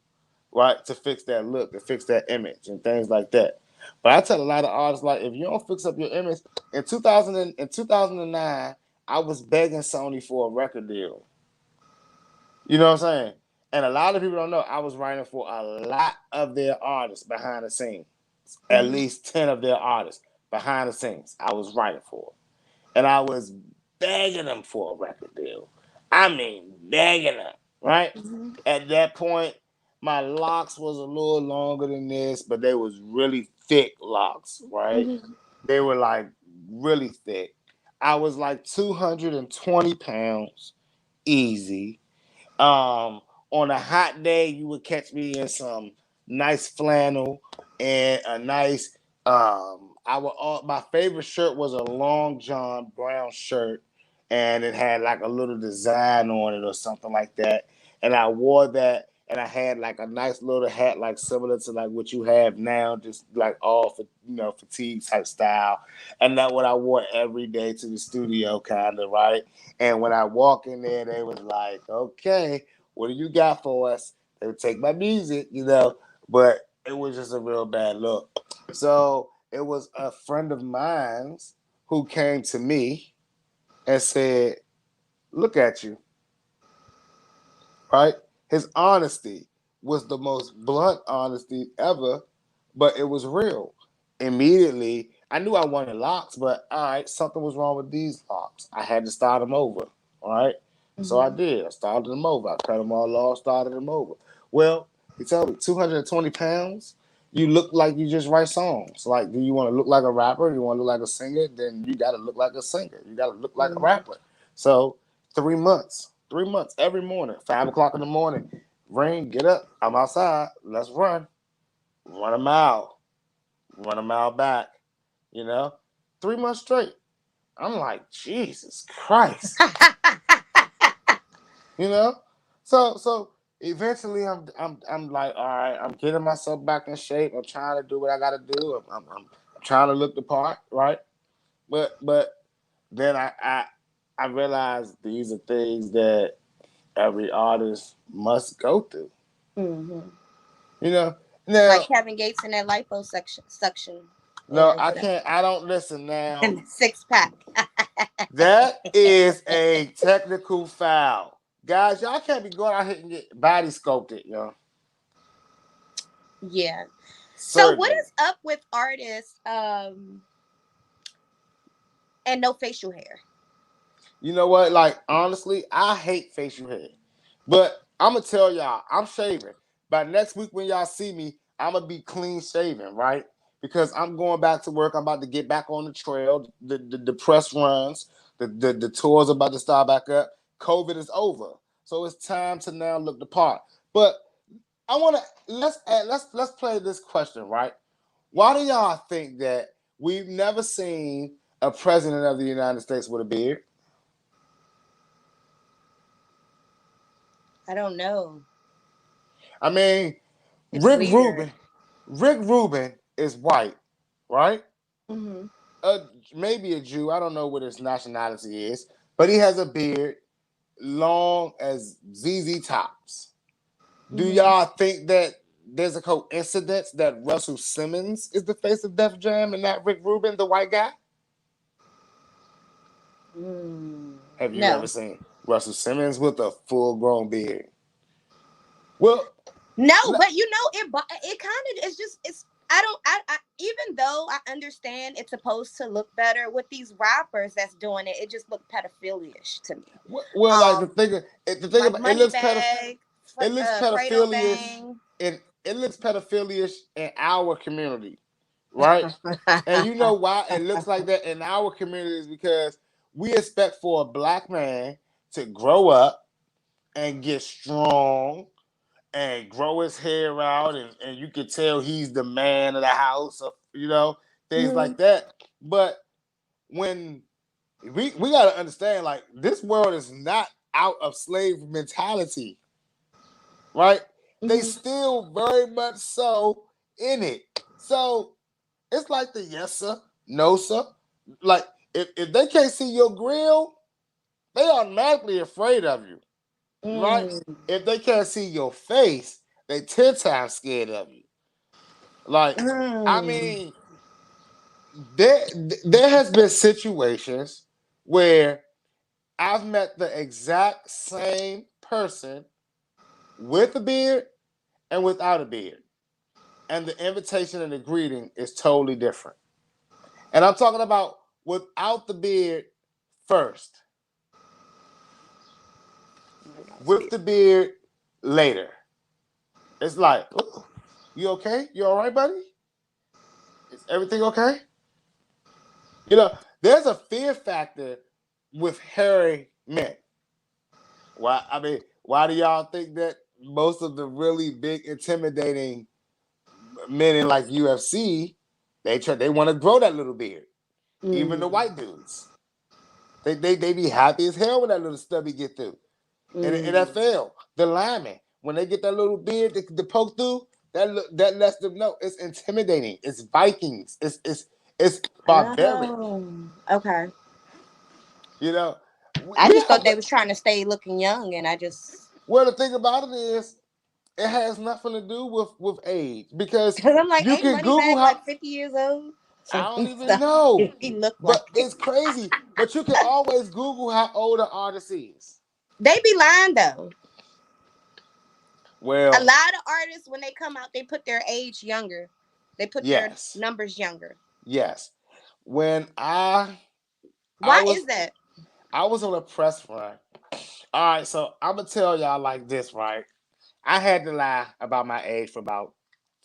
right? To fix that look, to fix that image and things like that. But I tell a lot of artists, like, if you don't fix up your image, in 2009, I was begging Sony for a record deal. You know what I'm saying? And a lot of people don't know I was writing for a lot of their artists behind the scenes. At Mhm. least 10 of their artists behind the scenes I was writing for. And I was begging them for a record deal. I mean, begging them, right? Mhm. At that point, my locks was a little longer than this, but they was really thick locks, right? Mhm. They were like really thick. I was like 220 pounds, easy. On a hot day, you would catch me in some nice flannel and a nice. I would. My favorite shirt was a long john brown shirt, and it had like a little design on it or something like that. And I wore that, and I had like a nice little hat, like similar to like what you have now, just like all for fatigue type style. And that what I wore every day to the studio, kind of right. And when I walk in there, they was like, okay, what do you got for us? They would take my music, but it was just a real bad look. So it was a friend of mine's who came to me and said, look at you, right? His honesty was the most blunt honesty ever, but it was real. Immediately, I knew I wanted locks, but all right, something was wrong with these locks. I had to start them over, all right? So I Mhm. did. I started them over. I cut them all off, started them over. Well, he told me 220 pounds, you look like you just write songs. Like, do you want to look like a rapper? Do you want to look like a singer? Then you got to look like a singer. You got to look like a Mhm. rapper. So 3 months, 3 months, every morning, 5 o'clock in the morning, Rain, get up. I'm outside. Let's run a mile, run a mile back. You know, 3 months straight. I'm like, Jesus Christ. You know, so eventually I'm like, all right, I'm getting myself back in shape. I'm trying to do what I got to do. I'm trying to look the part, right? But then I realized these are things that every artist must go through. Mm-hmm. You know. Now, Like Kevin Gates in that liposuction no, or I whatever, can't. I don't listen now. and the 6 pack. That is a technical foul, guys. Y'all can't be going out here and get body sculpted, yo. Yeah. So what Surgery. is up with artists and no facial hair? You know what? Like honestly, I hate facial hair, but I'm gonna tell y'all, I'm shaving. By next week when y'all see me, I'm gonna be clean shaven, right? Because I'm going back to work. I'm about to get back on the trail. The press runs, the tours about to start back up. COVID is over, so it's time to now look the part. But I want to let's play this question, right? Why do y'all think that we've never seen a president of the United States with a beard? I don't know. I mean, It's Rick weird. Rubin, Rick Rubin is white, right? Mm-hmm. Uh, Maybe a Jew. I don't know what his nationality is, but he has a beard long as ZZ Tops. Do Mm-hmm. y'all think that there's a coincidence that Russell Simmons is the face of Def Jam and not Rick Rubin, the white guy? Have you ever No. seen Russell Simmons with a full grown beard? Well, No, le- but it kind of it's just it's I don't I even though I understand it's supposed to look better with these rappers that's doing it, it just looked pedophilish to me. well, like Um, the thing like about it looks Moneybag, it looks Fredo pedophilish Bang. in it looks pedophilish in our community, right? And you know why it looks like that in our community is because we expect for a black man to grow up and get strong and grow his hair out and you can tell he's the man of the house or things Mhm. like that. But when we gotta understand, like, this world is not out of slave mentality, right? They Mhm. still very much so in it. So it's like the yes sir, no sir. Like if they can't see your grill, they automatically afraid of you, right? Mm. If they can't see your face, they 10 times scared of you. Like, I Mm. mean, there there has been situations where I've met the exact same person with a beard and without a beard. And the invitation and the greeting is totally different. And I'm talking about without the beard first, with the beard later. It's like, "Ooh, you okay? You all right, buddy? Is everything okay?" You know, there's a fear factor with hairy men. Why? I mean, why do y'all think that most of the really big, intimidating men in like UFC, they want to grow that little beard? Even the Mm. white dudes, they be happy as hell when that little stubby get through. And Mm. NFL, the linemen, when they get that little beard to poke through, that lets them know it's intimidating. It's Vikings. It's barbaric. Oh, okay. You know, I we just thought have. they was trying to stay looking young, and I just Well, the thing about it is, it has nothing to do with age because because I'm like, you ain't can Google Moneybag how. like 50 years old? I So, don't so even know, he looked but like it's crazy. But you can always Google how old an artist is. they be lying though. A Well, lot of artists when they come out, they put their age younger. They put their yes, numbers younger. yes. When I Why was is that? I was on a press run. All right, so I'm gonna tell y'all like this, right? I had to lie about my age for about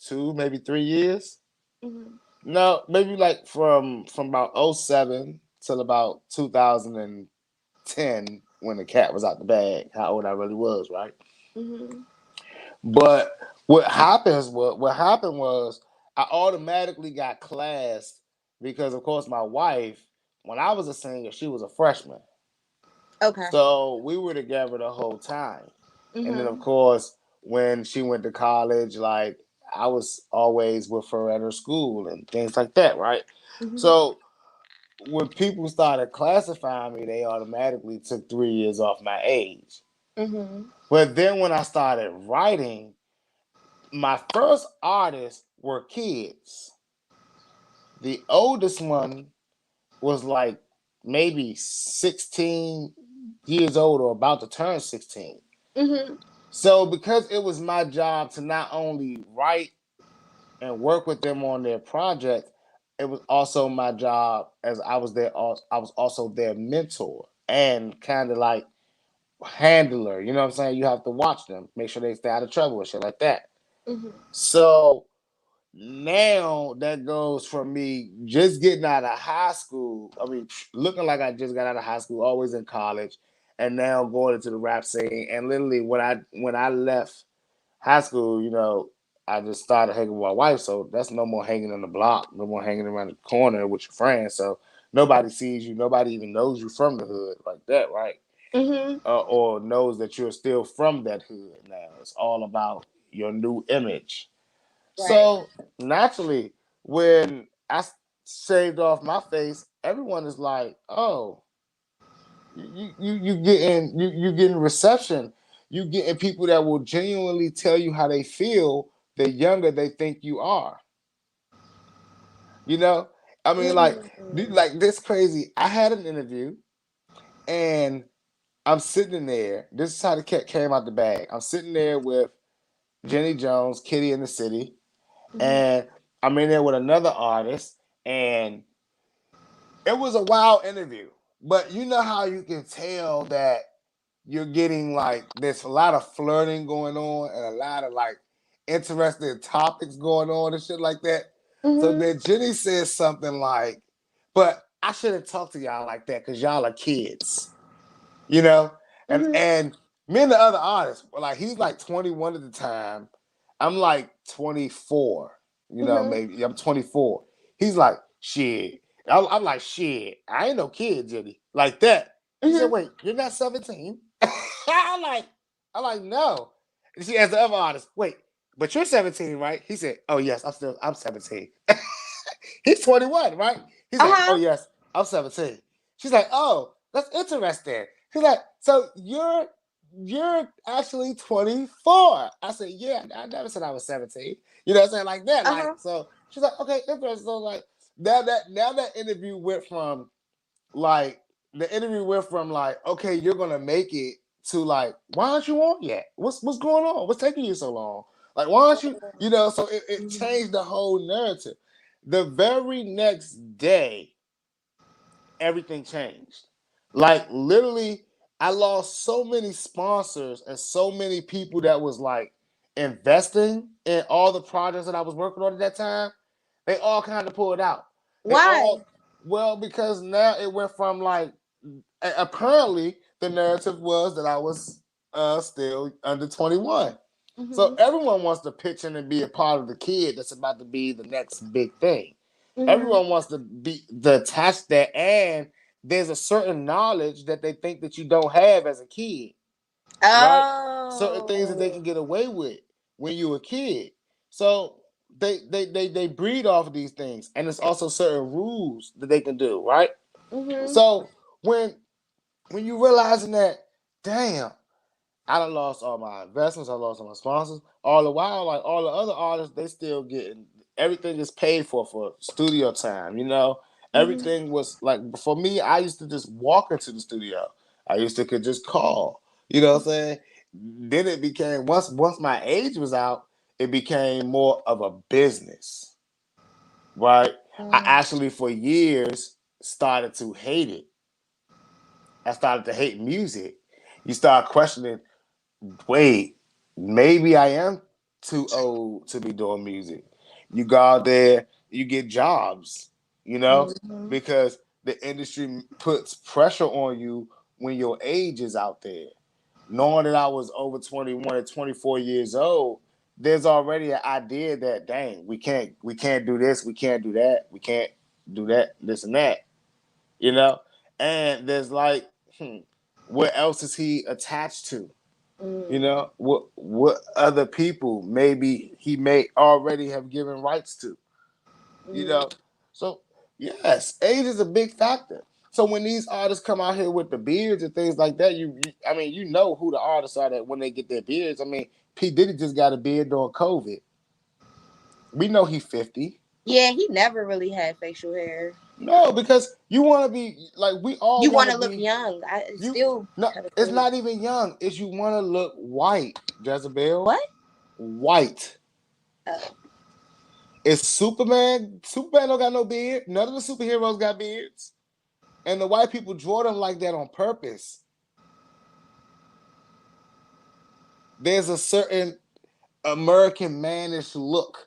2, maybe 3 years. Hmm. No, maybe like from about '07 till about 2010 when the cat was out the bag. How old I really was, right? Hmm. But what happened was I automatically got classed because of course my wife, when I was a senior, she was a freshman. Okay. So we were together the whole time. And then of Hmm. course when she went to college, like I was always with her at her school and things like that, right? Mhm. So when people started classifying me, they automatically took 3 years off my age. Mhm. But then when I started writing, my first artists were kids. The oldest one was like maybe 16 years old or about to turn 16. Mhm. So because it was my job to not only write and work with them on their project, it was also my job as I was also their mentor and kind of like handler. You know what I'm saying? You have to watch them, make sure they stay out of trouble and shit like that. Mhm. So now that goes from me just getting out of high school. I mean, looking like I just got out of high school, always in college, and now going into the rap scene. And literally, when I left high school, I just started hanging with my wife. So that's no more hanging on the block, no more hanging around the corner with your friends. So nobody sees you, nobody even knows you from the hood like that, right? Mhm. Or knows that you're still from that hood now. It's all about your new image. Right. So naturally, when I shaved off my face, everyone is like, "Oh, you getting reception. You getting people that will genuinely tell you how they feel. The younger they think you are, you know. I mean, Mhm. like this crazy. I had an interview, and I'm sitting there. This is how the cat came out the bag. I'm sitting there with Jenny Jones, Kitty in the City, Mhm. and I'm in there with another artist, and it was a wild interview. But you know how you can tell that you're getting like there's a lot of flirting going on and a lot of like interesting topics going on and shit like that. So Mhm. then Jenny says something like, "But I shouldn't talk to y'all like that because y'all are kids." you know. And Mhm. and me and the other artist were like, he's like 21 at the time. I'm like 24. Mhm. Maybe I'm 24. He's like, shit. I'm like, shit. I ain't no kid, Jenny. Like that. She said, Mhm. wait, you're not 17? I'm like, no. And she asked the other artist, wait, but you're 17, right? He said, oh yes, I'm 17. He's 21, right? He's Uh like, oh huh. yes, I'm 17. She's like, oh, that's interesting. She's like, so you're actually 24. I said, yeah, I never said I was 17. You know what I'm saying? Like that. Uh Like, huh. so she's like, okay, interesting. So like now that interview went from like okay, you're gonna make it to like, why aren't you on yet? What's going on? What's taking you so long? Like, why aren't you, so it Mhm. changed the whole narrative. The very next day, everything changed. Like literally, I lost so many sponsors and so many people that was like investing in all the projects that I was working on at that time. They all kind of pulled out. They Why? all well because now it went from like apparently the narrative was that I was still under 21. So Mhm. everyone wants to pitch in and be a part of the kid that's about to be the next big thing. Mhm. Everyone wants to be the attached there, and there's a certain knowledge that they think that you don't have as a kid, right? Certain things that they Oh. can get away with when you're a kid. So they breed off of these things, and it's also certain rules that they can do, right? Mhm. So when you realizing that, damn, I done lost all my investments. I lost all my sponsors. All the while, like all the other artists, they still getting everything is paid for studio time. Mhm. Everything was like for me. I used to just walk into the studio. I used to could just call. You know what I'm saying? Then it became once my age was out, it became more of a business, right? I Mhm. actually for years started to hate it. I started to hate music. You start questioning, wait, maybe I am too old to be doing music. You go out there, you get jobs, Mhm. because the industry puts pressure on you when your age is out there. Knowing that I was over 21 and 24 years old, there's already an idea that dang, we can't do this, we can't do that, we can't do that, this and that, you know? And there's like, what else is he attached to? You know, what other people maybe he may already have given rights to. You know, so yes, age is a big factor. So when these artists come out here with the beards and things like that, I mean, you know who the artists are that when they get their beards. I mean, P Diddy just got a beard during COVID. We know he's 50. Yeah, he never really had facial hair. No, because you want to be like we all You want want to to look be. young. I You still no, kind of it's crazy. not even young. It's you want to look white, Jezebel. What? White. Oh. It's Superman. Superman don't got no beard. None of the superheroes got beards. And the white people draw them like that on purpose. There's a certain American mannish look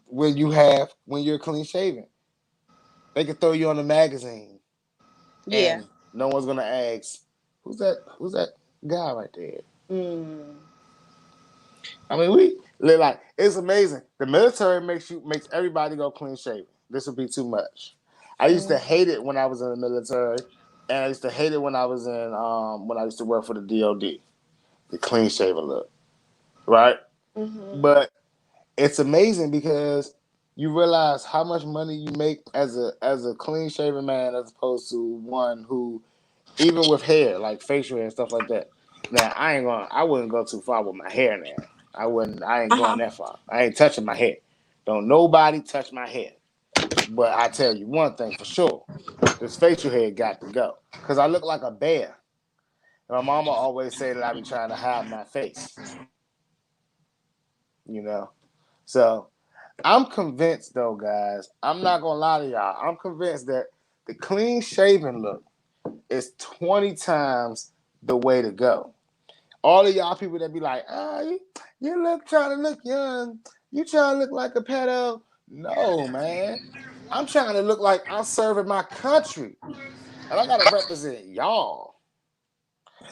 when you're clean shaven. They can throw you on a magazine Yeah. and no one's gonna ask, who's that guy right there? Mm. I mean, like it's amazing. The military makes everybody go clean shaven. This would be too much. I used to hate it when I was in the military, and I used to hate it when I was in when I used to work for the DOD. The clean shaven look, right? Mm-hmm. But it's amazing because you realize how much money you make as a clean shaven man as opposed to one who even with hair, like facial hair and stuff like that. Now I wouldn't go too far with my hair now. I ain't Uh-huh. going that far. I ain't touching my hair. Don't nobody touch my hair. But I tell you one thing for sure. This facial hair got to go. Cause I look like a bear. And my mama always say that I be trying to hide my face. You know? So I'm convinced though, guys. I'm not gonna lie to y'all. I'm convinced that the clean shaven look is 20 times the way to go. All of y'all people that be like, you look trying to look young. You trying to look like a pedo. No, man. I'm trying to look like I'm serving my country. And I gotta represent y'all.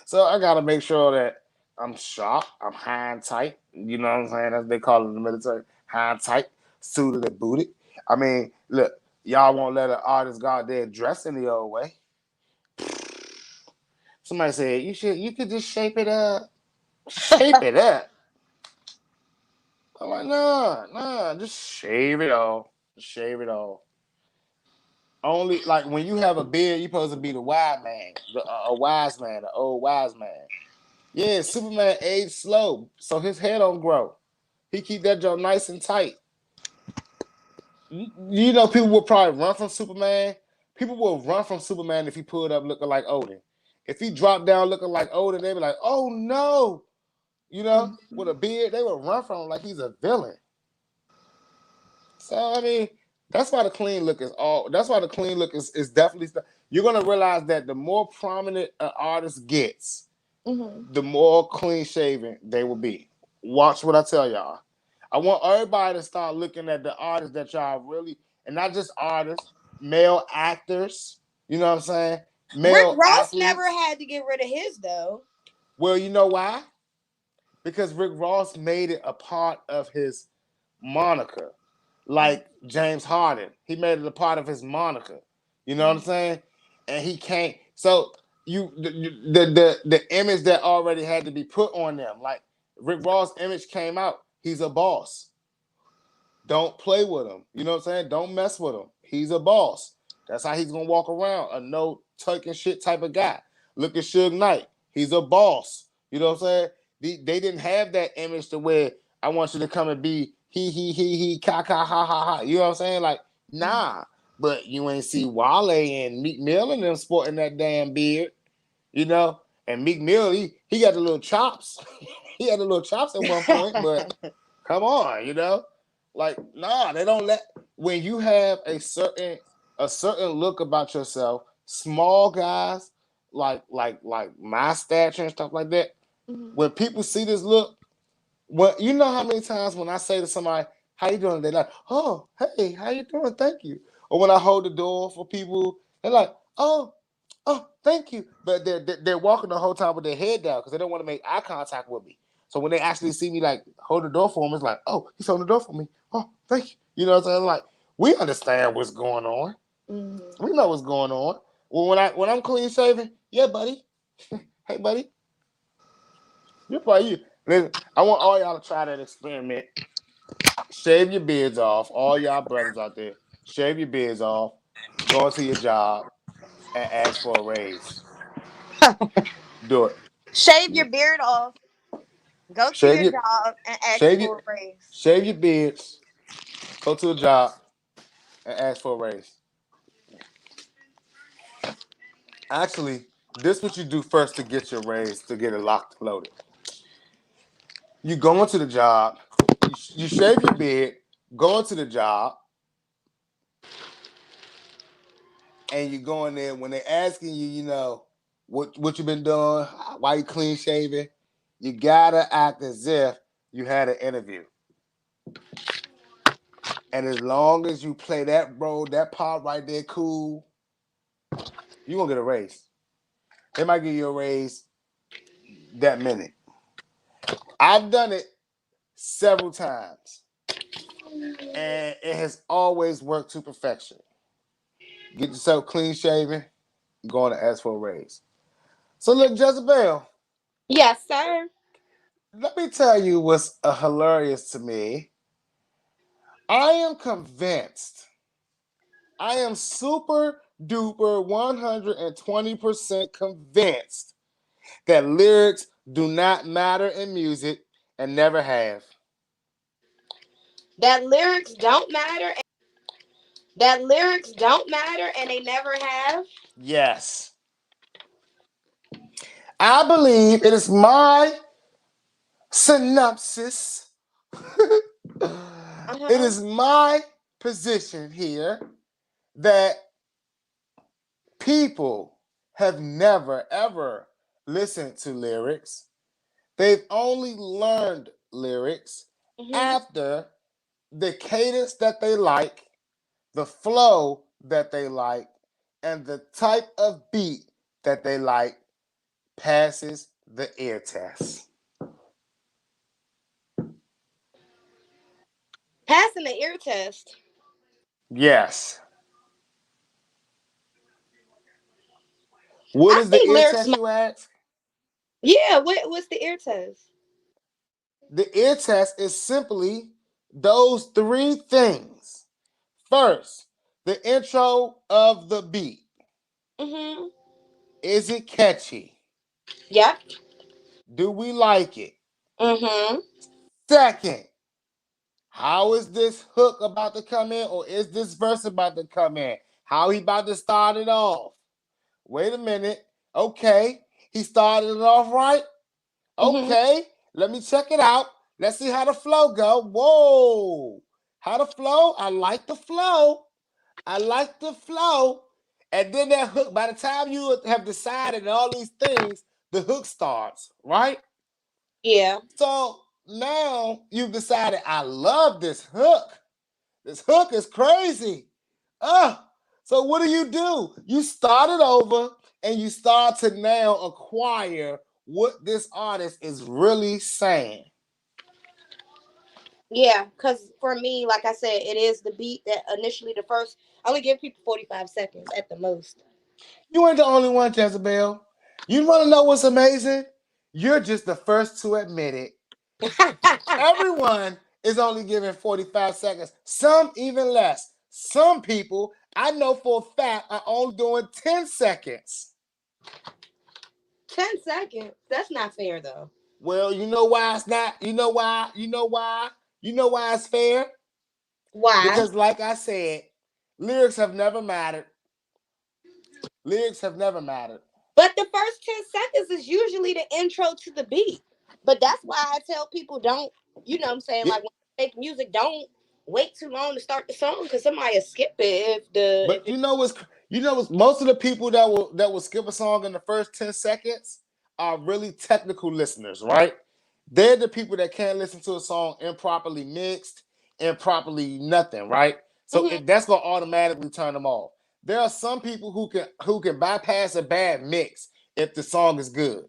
So I gotta make sure that I'm sharp, I'm high and tight. You know what I'm saying? As they call it in the military. High and tight, suited and booted. I mean, look, y'all won't let an artist go out there dressed in the old way. Somebody said you could just shape it up. Shape it up. I'm like, nah, just shave it all. Shave it all. Only like when you have a beard, you're supposed to be the wise man, a wise man, the old wise man. Yeah, Superman aged slow, so his hair don't grow. He keep that joint nice and tight. You know, people will probably run from Superman. People will run from Superman if he pulled up looking like Odin. If he dropped down looking like Odin, they'd be like, "Oh no!" You know, with a beard, they would run from him like he's a villain. So I mean, that's why the clean look is all. That's why the clean look is definitely. You're gonna realize that the more prominent an artist gets, the more clean shaven they will be. Watch what I tell y'all. I want everybody to start looking at the artists that y'all really, and not just artists, male actors. You know what I'm saying? Rick Male Ross never athletes. had to get rid of his though. Well, you know why? Because Rick Ross made it a part of his moniker, like James Harden. He made it a part of his moniker. You know what I'm saying? And he can't. So the image that already had to be put on them, like Rick Ross' image came out. He's a boss. Don't play with him. You know what I'm saying? Don't mess with him. He's a boss. That's how he's gonna walk around. A no tucking shit type of guy. Look at Suge Knight. He's a boss. You know what I'm saying? They didn't have that image to where I want you to come and be he ka ka ha ha ha. You know what I'm saying? Like, nah. But you ain't see Wale and Meek Mill and them sporting that damn beard. You know? And Meek Mill, he got the little chops. He had the little chops at one point, but come on, you know? Like, nah, they don't let when you have a certain look about yourself, small guys, like my stature and stuff like that, when people see this look, what you know how many times when I say to somebody, "How you doing?" They're like, "Oh, hey, how you doing? Thank you." Or when I hold the door for people, they're like, "Oh, thank you." But they're walking the whole time with their head down because they don't want to make eye contact with me. So when they actually see me like hold the door for them, it's like, "Oh, he's holding the door for me. Oh, thank you." You know what I'm saying? Like we understand what's going on. We know what's going on. Well, when I'm clean shaven, yeah, buddy. Hey, buddy. You probably you. Listen, I want all y'all to try that experiment. Shave your beards off. All y'all brothers out there, shave your beards off. Go into your job and ask for a raise. Do it. Shave your beard off. Go to Shave your your job and ask shave your for a raise. shave your beards. Go to a job and ask for a raise. Actually, this what you do first to get your raise, to get it locked and loaded. You go into the job, you shave your beard, go into the job, and you go in there when they're asking you, what you been doing, why you clean shaving, you gotta act as if you had an interview. And as long as you play that role, that part right there, cool, you gonna get a raise. They might give you a raise that minute. I've done it several times, and it has always worked to perfection. Get yourself clean shaven, you're going to ask for a raise. So look, Jezebel, Yes, sir. let me tell you what's hilarious to me. I am convinced, I am super duper 120% convinced that lyrics do not matter in music and never have. That lyrics don't matter. That lyrics don't matter and they never have. Yes. I believe it is my synopsis. It Uh-huh. is my position here that people have never ever listened to lyrics. They've only learned lyrics Hmm. after the cadence that they like, the flow that they like, and the type of beat that they like passes the ear test. Passing the ear test. Yes. What I is the think ear lyrics. test, you ask? Yeah. What's the ear test? The ear test is simply those three things. First, the intro of the beat. Hmm. Is it catchy? Yep. Do we like it? Hmm. Second, how is this hook about to come in, or is this verse about to come in? How he about to start it off? Wait a minute. Okay, he started it off right. Hmm. Okay, let me check it out. Let's see how the flow go. Whoa, how the flow? I like the flow. I like the flow. And then that hook, by the time you have decided all these things, the hook starts, right? Yeah. So now you've decided, I love this hook. This hook is crazy. Uh, so what do? You start it over and you start to now acquire what this artist is really saying. Yeah. Because for me, like I said, it is the beat that initially the first. I only give people 45 seconds at the most. You ain't the only one, Jezebel. You want to know what's amazing? You're just the first to admit it. Everyone is only given 45 seconds, some even less. Some people I know for a fact are only doing 10 seconds. 10 seconds. That's not fair though. Well, you know why it's not? You know why? You know why? You know why it's fair? Why? Because, like I said, lyrics have never mattered. Lyrics have never mattered. But the first 10 seconds is usually the intro to the beat. But that's why I tell people don't. You know what I'm saying? Yeah, Like when you make music, don't wait too long to start the song because somebody will skip it if the if but it. what's most of the people that will skip a song in the first 10 seconds are really technical listeners, right? They're the people that can't listen to a song improperly mixed, improperly nothing, right? So Mhm. that's gonna automatically turn them off. There are some people who can bypass a bad mix if the song is good.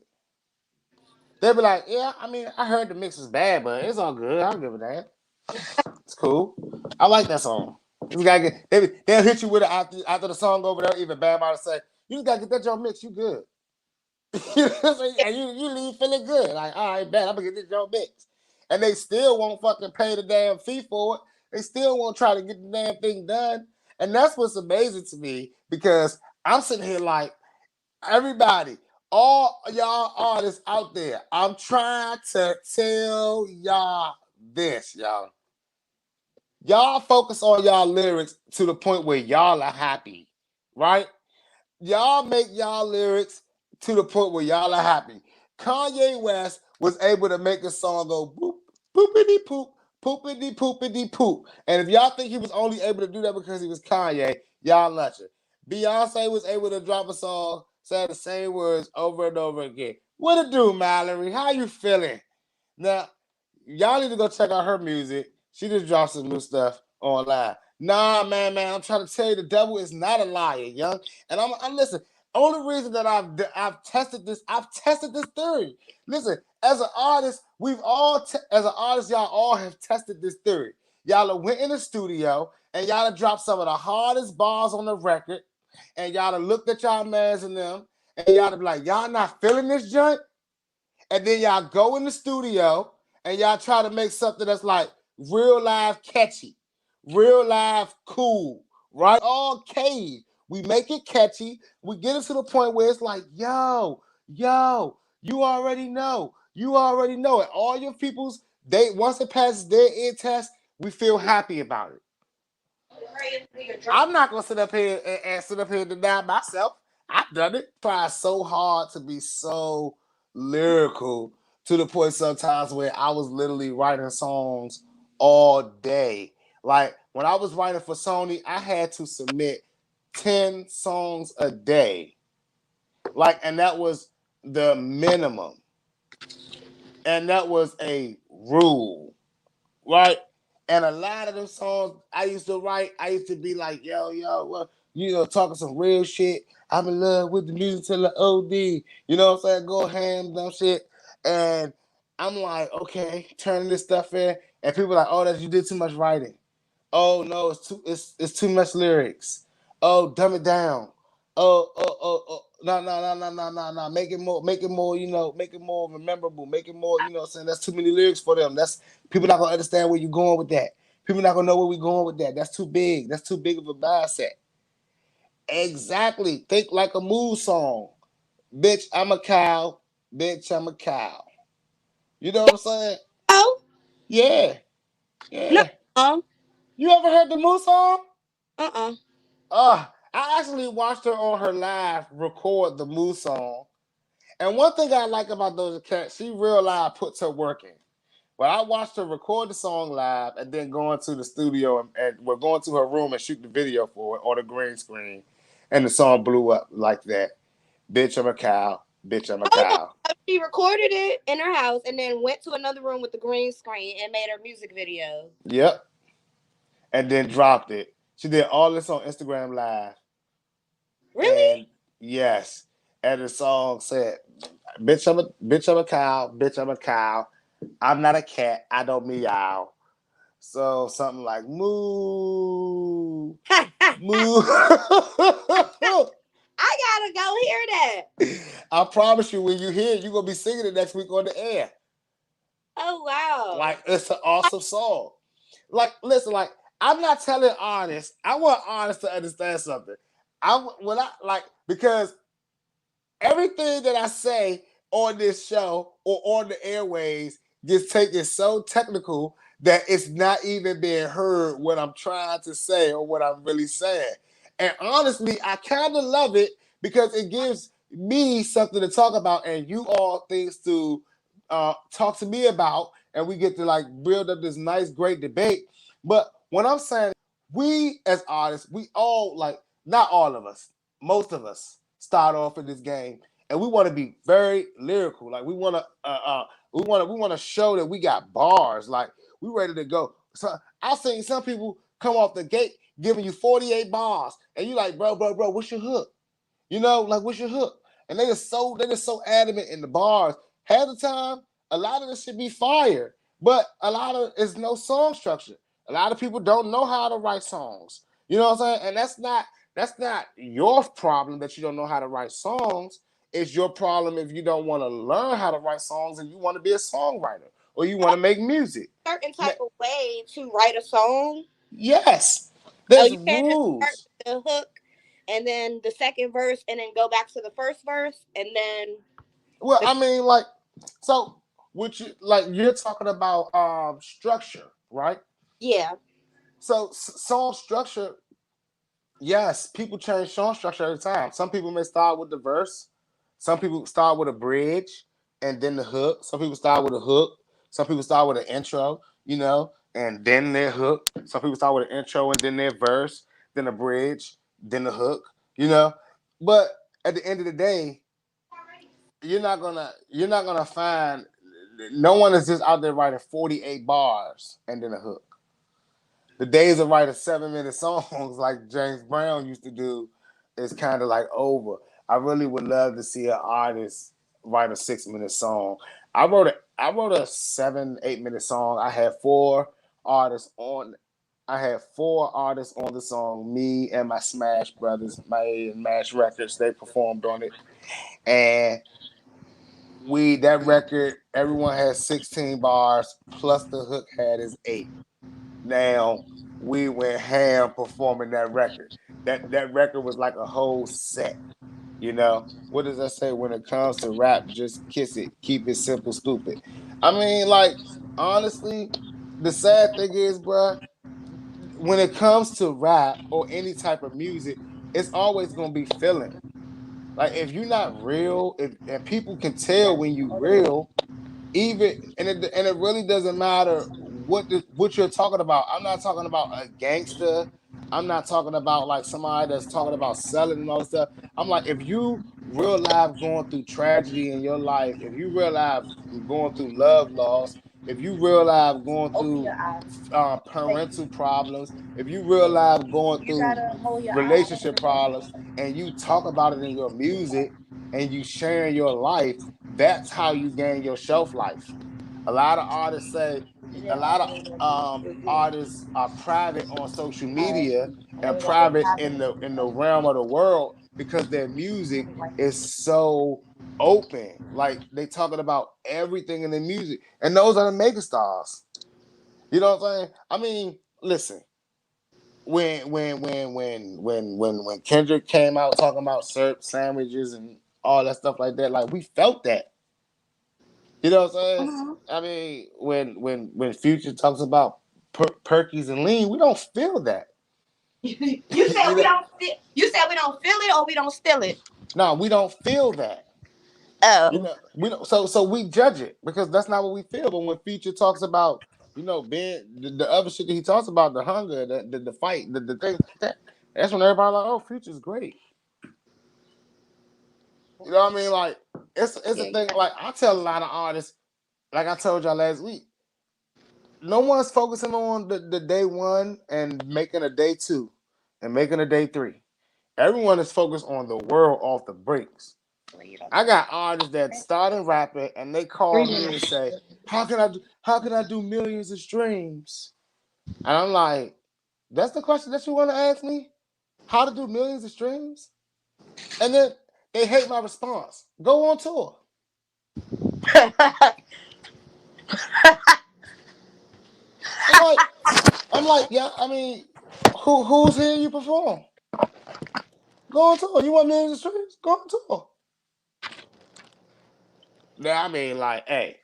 They'll be like, yeah, I mean, I heard the mix is bad, but it's all good. I'll give it that. It's cool. I like that song. You gotta they'll hit you with it after the song over there, even bad about to say, you just gotta get that joint mix, you good. You know what I'm saying? And you leave feeling good. Like, all right, bet I'm gonna get this joint mixed. And they still won't fucking pay the damn fee for it. They still won't try to get the damn thing done. And that's what's amazing to me because I'm sitting here like, everybody, all y'all artists out there, I'm trying to tell y'all this, y'all. Y'all focus on y'all lyrics to the point where y'all are happy, right? Y'all make y'all lyrics to the point where y'all are happy. Kanye West was able to make a song go boop, boopity poop, poopity poopity poop. And if y'all think he was only able to do that because he was Kanye, y'all lucky. Beyonce was able to drop a song, say the same words over and over again. What it do, Mallory? How you feeling? Now, y'all need to go check out her music. She just dropped some new stuff online. Nah, man, I'm trying to tell you, the devil is not a liar, young. And I'm listen. Only reason that I've tested this theory. Listen, as an artist, as an artist, y'all all have tested this theory. Y'all have went in the studio and y'all have dropped some of the hardest bars on the record, and y'all have looked at y'all mans and them, and y'all have be like, y'all not feeling this joint, and then y'all go in the studio and y'all try to make something that's like real live catchy, real live cool, right? All cave. We make it catchy. We get it to the point where it's like, yo, you already know. You already know it. All your peoples, they once it passes their ear test, we feel happy about it. I'm not gonna sit up here and sit up here and deny myself. I've done it. Try so hard to be so lyrical to the point sometimes where I was literally writing songs all day. Like when I was writing for Sony, I had to submit 10 songs a day. Like, and that was the minimum. And that was a rule, right? And a lot of them songs I used to write, I used to be like, yo, well, talking some real shit. I'm in love with the music till the OD. You know what I'm saying? Go ham, dumb shit. And I'm like, okay, turning this stuff in. And people are like, oh, that you did too much writing. Oh no, it's too much lyrics. Oh, dumb it down. Oh, no. Make it more, make it more memorable, make it more, saying that's too many lyrics for them. That's people not gonna understand where you're going with that. People not gonna know where we're going with that. That's too big. That's too big of a mindset. Exactly. Think like a mood song. Bitch, I'm a cow. Bitch, I'm a cow. You know what I'm saying? Oh Yeah. no. Yeah. You ever heard the mood song? Uh. I actually watched her on her live record the Moose song. And one thing I like about Doja Cat, she real live puts her work in. But I watched her record the song live and then go into the studio and we're going to her room and shoot the video for it on the green screen. And the song blew up like that. Bitch, I'm a cow. Bitch, I'm a Hold cow. on. She recorded it in her house and then went to another room with the green screen and made her music video. Yep. And then dropped it. She did all this on Instagram Live. Really? And yes. And the song said, bitch, I'm a cow, bitch, I'm a cow. I'm not a cat, I don't meow. So something like moo, moo. I gotta go hear that. I promise you, when you hear it, you're gonna be singing it next week on the air. Oh wow. Like it's an awesome song. Like, listen, like I'm not telling artists. I want artists to understand something. Because everything that I say on this show or on the airways gets taken so technical that it's not even being heard what I'm trying to say or what I'm really saying. And honestly, I kind of love it because it gives me something to talk about and you all things to talk to me about, and we get to like build up this nice, great debate. But what I'm saying, we as artists, we all like, not all of us, most of us start off in this game, and we want to be very lyrical. Like we want to show that we got bars. Like we ready to go. So I've seen some people come off the gate giving you 48 bars, and you like, bro, what's your hook? Like what's your hook? And they just so adamant in the bars. Half the time, a lot of this should be fire, but a lot of it's no song structure. A lot of people don't know how to write songs. You know what I'm saying? And that's not your problem that you don't know how to write songs. It's your problem if you don't want to learn how to write songs and you want to be a songwriter or you want to make music. Certain type of way to write a song. Yes, Oh, there's you can't just start rules. with the hook and then the second verse and then go back to the first verse and then Well, the I mean, like, so what you like? You're talking about structure, right? yeah. So song structure, yes, people change song structure every time. Some people may start with the verse. Some people start with a bridge and then the hook. Some people start with a hook. Some people start with an intro, and then their hook. Some people start with an intro and then their verse, then a bridge, then the hook, you know. But at the end of the day, you're not gonna find no one is just out there writing 48 bars and then a hook. The days of writing 7-minute songs like James Brown used to do is kind of like over. I really would love to see an artist write a 6-minute song. I wrote a 7, 8 minute song. Artists on I had 4 artists on the song. Me and my Smash brothers, my Mash Records, they performed on it. And that record, everyone has 16 bars plus the hook had is 8. Now we went ham performing that record. That record was like a whole set. What does that say when it comes to rap? Just kiss it, keep it simple, stupid. I mean, like, honestly, the sad thing is, bruh, when it comes to rap or any type of music, it's always gonna be feeling. Like, if you're not real, if and people can tell when you real, even and it really doesn't matter what you're talking about. I'm not talking about a gangster. I'm not talking about like somebody that's talking about selling and all this stuff. I'm like, if you real life going through tragedy in your life, if you real life going through love loss, if you real life going Open through your eyes. Thank you. parental problems, if you real life going You through gotta hold your eyes. relationship problems, and you talk about it in your music and you sharing your life, that's how you gain your shelf life. A lot of artists say And a then lot all of the way down. You're good. artists are private on social All right. media And then and we're gonna put private tabs in in it. the realm of the world because their music Right. is so open. Like, they talking about everything in the music, and those are the mega stars. You know what I'm saying? I mean, listen. When Kendrick came out talking about syrup sandwiches and all that stuff like that, like, we felt that. You know what I'm saying? Mm-hmm. I mean, when Future talks about Perkies and lean, we don't feel that. You said you we know, don't feel. You said we don't feel it or we don't steal it. no, we don't feel that. Oh. We don't. So we judge it because that's not what we feel. But when Future talks about, being the other shit that he talks about, the hunger, the fight, the things like that, that's when everybody like, oh, Future's great. You know what I mean? Like, it's a Yeah. thing. Like, I tell a lot of artists, like I told y'all last week, no one's focusing on the day one and making a day two and making a day three. Everyone is focused on the world off the breaks. I got artists that started rapping and they call me and say, how can I do millions of streams? And I'm like, that's the question that you want to ask me? How to do millions of streams? And then they hate my response. Go on tour. I'm like, yeah, I mean, who's here you perform? Go on tour. You want millions of streams? Go on tour. Yeah, I mean, like, hey,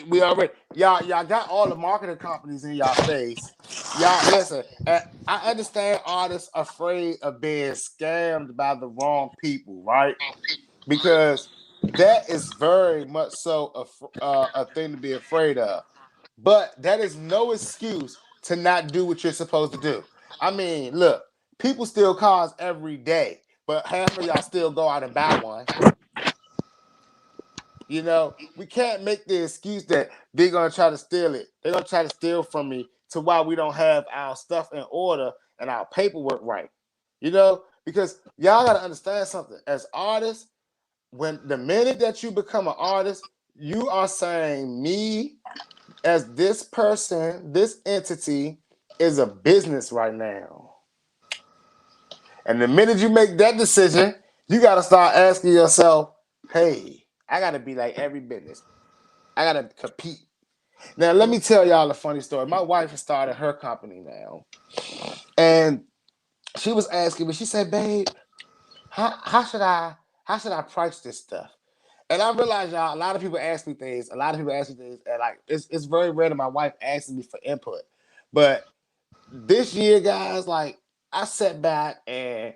we already y'all got all the marketing companies in y'all face. Y'all listen. I understand artists afraid of being scammed by the wrong people, right? Because that is very much so a thing to be afraid of. But that is no excuse to not do what you're supposed to do. I mean, look, people steal cars every day, but half of y'all still go out and buy one. We can't make the excuse that they're gonna try to steal it. They're gonna try to steal from me to why we don't have our stuff in order and our paperwork right. Because y'all gotta understand something. As artists, when the minute that you become an artist, you are saying me as this person, this entity is a business right now. And the minute you make that decision, you gotta start asking yourself, Hey, I gotta be like every business. I gotta compete. Now, let me tell y'all a funny story. My wife has started her company now, and she was asking me. She said, "Babe, how should I price this stuff?" And I realize, y'all, a lot of people ask me things. A lot of people ask me things, and like it's very rare that my wife asks me for input. But this year, guys, like I sat back and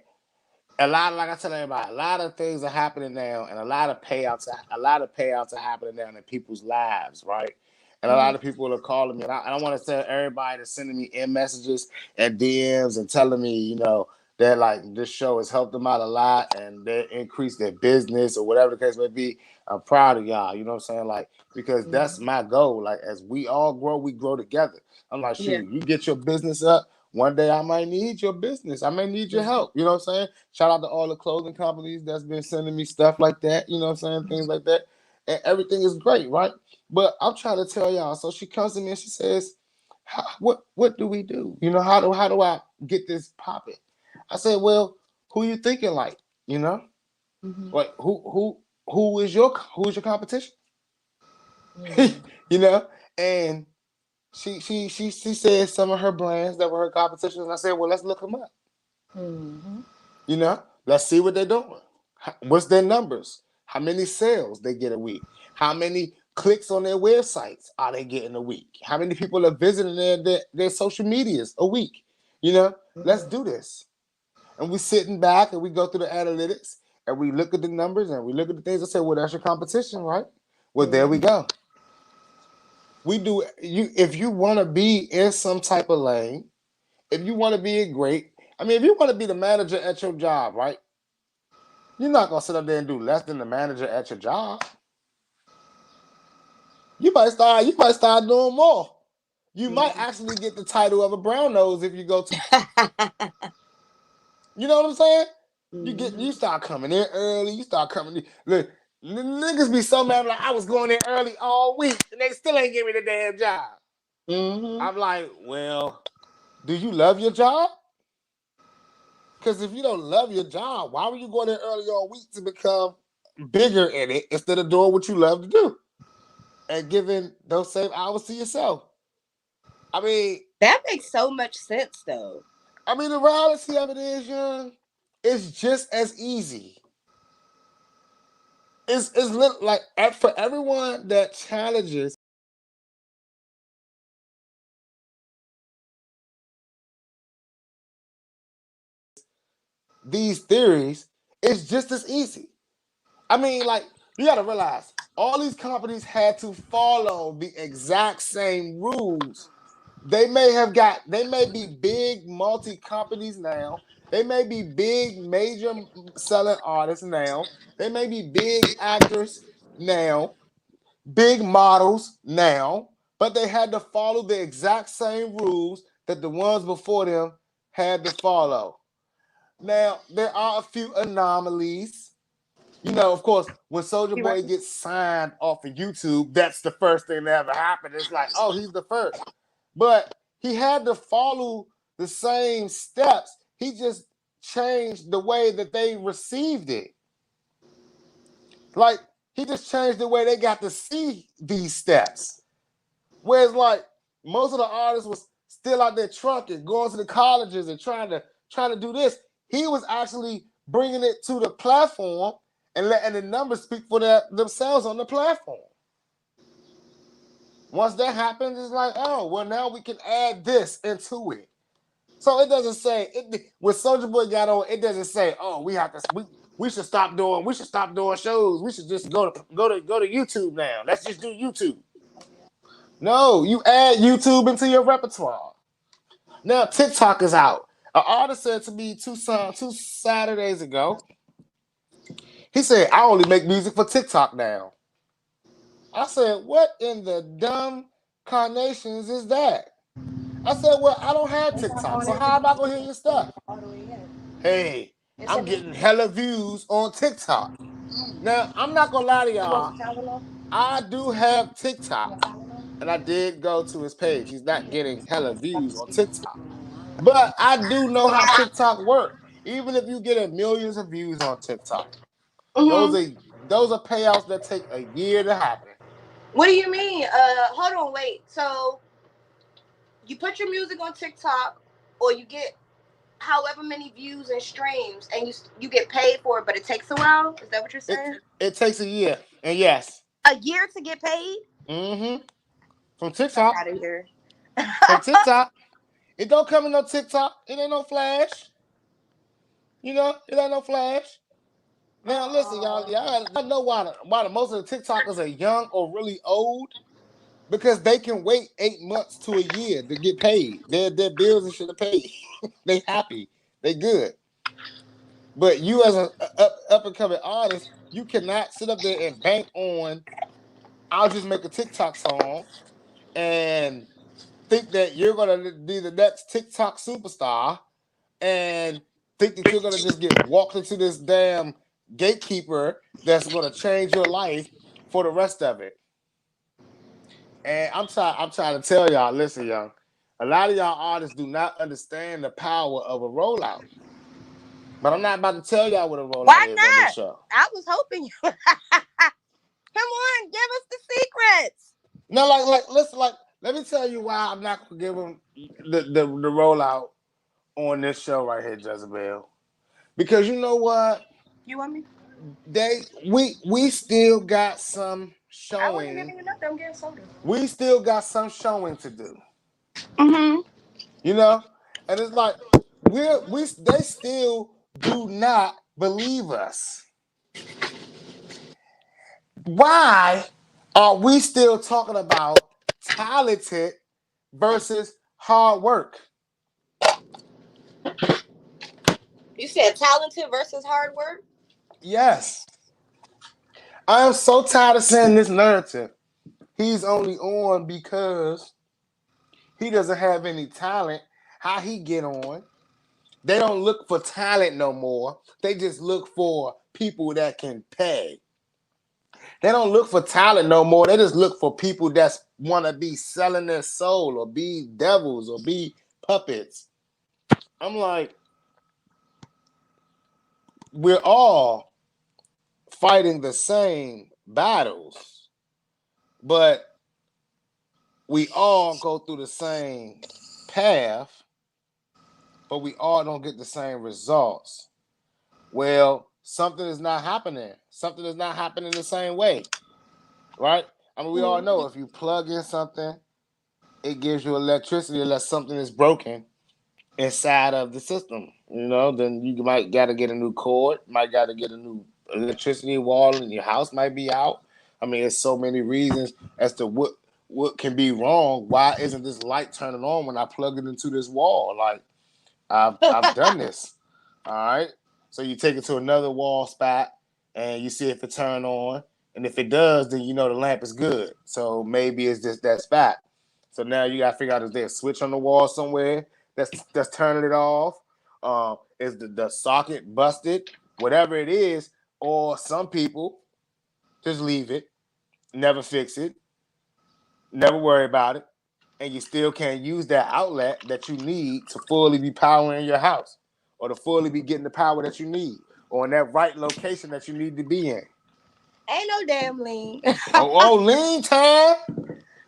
a lot of, like I tell everybody, a lot of things are happening now, and a lot of payouts are happening now in people's lives, right? And a lot of people are calling me, and I don't want to tell everybody that's sending me in messages and DMs and telling me, that like this show has helped them out a lot and they increased their business or whatever the case may be. I'm proud of y'all, you know what I'm saying? Like, because that's my goal. Like, as we all grow, we grow together. I'm like, Yeah. shoot, you get your business up. One day I might need your business. I may need your help. You know what I'm saying? Shout out to all the clothing companies that's been sending me stuff like that. You know what I'm saying? Things like that. And everything is great, right? But I'm trying to tell y'all. So she comes to me and she says, what do we do? How do I get this popping? I said, well, who you thinking like? You know? Mm-hmm. Like who is your competition? you know? And she said some of her brands that were her competition, and I said, well, let's look them up. Mm-hmm. Let's see what they're doing. What's their numbers? How many sales they get a week? How many clicks on their websites are they getting a week? How many people are visiting their social medias a week? Let's do this. And we sitting back and we go through the analytics and we look at the numbers and we look at the things. I say, well, that's your competition, right? Well, there we go. We do you if you want to be in some type of lane, if you want to be a great, if you want to be the manager at your job, right? You're not gonna sit up there and do less than the manager at your job. You might start doing more. You might actually get the title of a brown nose if you go to. You know what I'm saying? You start coming in early. You start coming in. Look, niggas be so mad like I was going in early all week and they still ain't give me the damn job. Mm-hmm. I'm like, well, do you love your job? Because if you don't love your job, why were you going in early all week to become bigger in it instead of doing what you love to do and giving those same hours to yourself? I mean, That makes so much sense, though. the reality of it is, young, it's just as easy. Like for everyone that challenges these theories, it's just as easy. Like, you got to realize all these companies had to follow the exact same rules. They may be big multi companies now. They may be big major selling artists now. They may be big actors now, big models now, but they had to follow the exact same rules that the ones before them had to follow. Now, there are a few anomalies. Of course, when Soldier You right. Boy gets signed off of YouTube, that's the first thing that ever happened. It's like, oh, he's the first. But he had to follow the same steps. He just changed the way that they received it. Like, he just changed the way they got to see these steps. Whereas, like, most of the artists was still out there trunking, going to the colleges and trying to do this. He was actually bringing it to the platform and letting the numbers speak for themselves on the platform. Once that happens, it's like, oh, well, now we can add this into it. So it doesn't say when Soldier Boy got on. It doesn't say, oh, we should stop doing shows. We should just go to YouTube now. Let's just do YouTube. No, you add YouTube into your repertoire. Now TikTok is out. An artist said to me two Saturdays ago, he said, I only make music for TikTok now. I said, what in the dumb carnations is that? I said, well, I don't have TikTok, so how am I going to hear your stuff? Hey, I'm getting hella views on TikTok. Now, I'm not going to lie to y'all. I do have TikTok, and I did go to his page. He's not getting hella views on TikTok. But I do know how TikTok works. Even if you get millions of views on TikTok, those Mm-hmm. are Those are payouts that take a year to happen. What do you mean? Hold on, wait. So you put your music on TikTok, or you get however many views and streams, and you get paid for it, but it takes a while. Is that what you're saying? It takes a year, and yes, A year to get paid? mm-hmm. From Fuck TikTok, out of here. from TikTok, it don't come in no TikTok. It ain't no flash. You know, it ain't no flash. Now listen, y'all know why the most of the TikTokers are young or really old because they can wait 8 months to a year to get paid. Their bills and shit are paid. They happy. They good. But you as a up and coming artist, you cannot sit up there and bank on. I'll just make a TikTok song and think that you're gonna be the next TikTok superstar and think that you're gonna just get walked into this damn gatekeeper that's gonna change your life for the rest of it. And I'm trying to tell y'all, listen, y'all, a lot of y'all artists do not understand the power of a rollout. But I'm not about to tell y'all what a rollout Why is on this not? show. I was hoping you. Come on, give us the secrets. No, listen, let me tell you why I'm not gonna give them the rollout on this show right here, Jezebel. Because you know what? You want me? We still got some I wasn't showing. giving you nothing. I'm getting soda. We still got some showing to do. Mm-hmm. You know? And it's like they still do not believe us. Why are we still talking about talented versus hard work? You said talented versus hard work? Yes. I am so tired of saying this narrative. He's only on because he doesn't have any talent. How he get on? They don't look for talent no more. They just look for people that can pay. They don't look for talent no more. They just look for people that want to be selling their soul or be devils or be puppets. I'm like, we're all fighting the same battles, but we all go through the same path, but we all don't get the same results. Well, something is not happening. Something is not happening the same way, right? I mean, we all know if you plug in something, it gives you electricity unless something is broken inside of the system. You know, then you might got to get a new cord, might got to get a new electricity wall, and your house might be out. I mean, there's so many reasons as to what can be wrong. Why isn't this light turning on when I plug it into this wall? Like I've done this. All right. So you take it to another wall spot and you see if it turn on. And if it does, then you know the lamp is good. So maybe it's just that spot. So now you gotta figure out is there a switch on the wall somewhere that's turning it off? Is the socket busted? Whatever it is, or some people just leave it, never fix it, never worry about it, and you still can't use that outlet that you need to fully be powering your house or to fully be getting the power that you need or in that right location that you need to be in. Ain't no damn lean. Oh, lean time.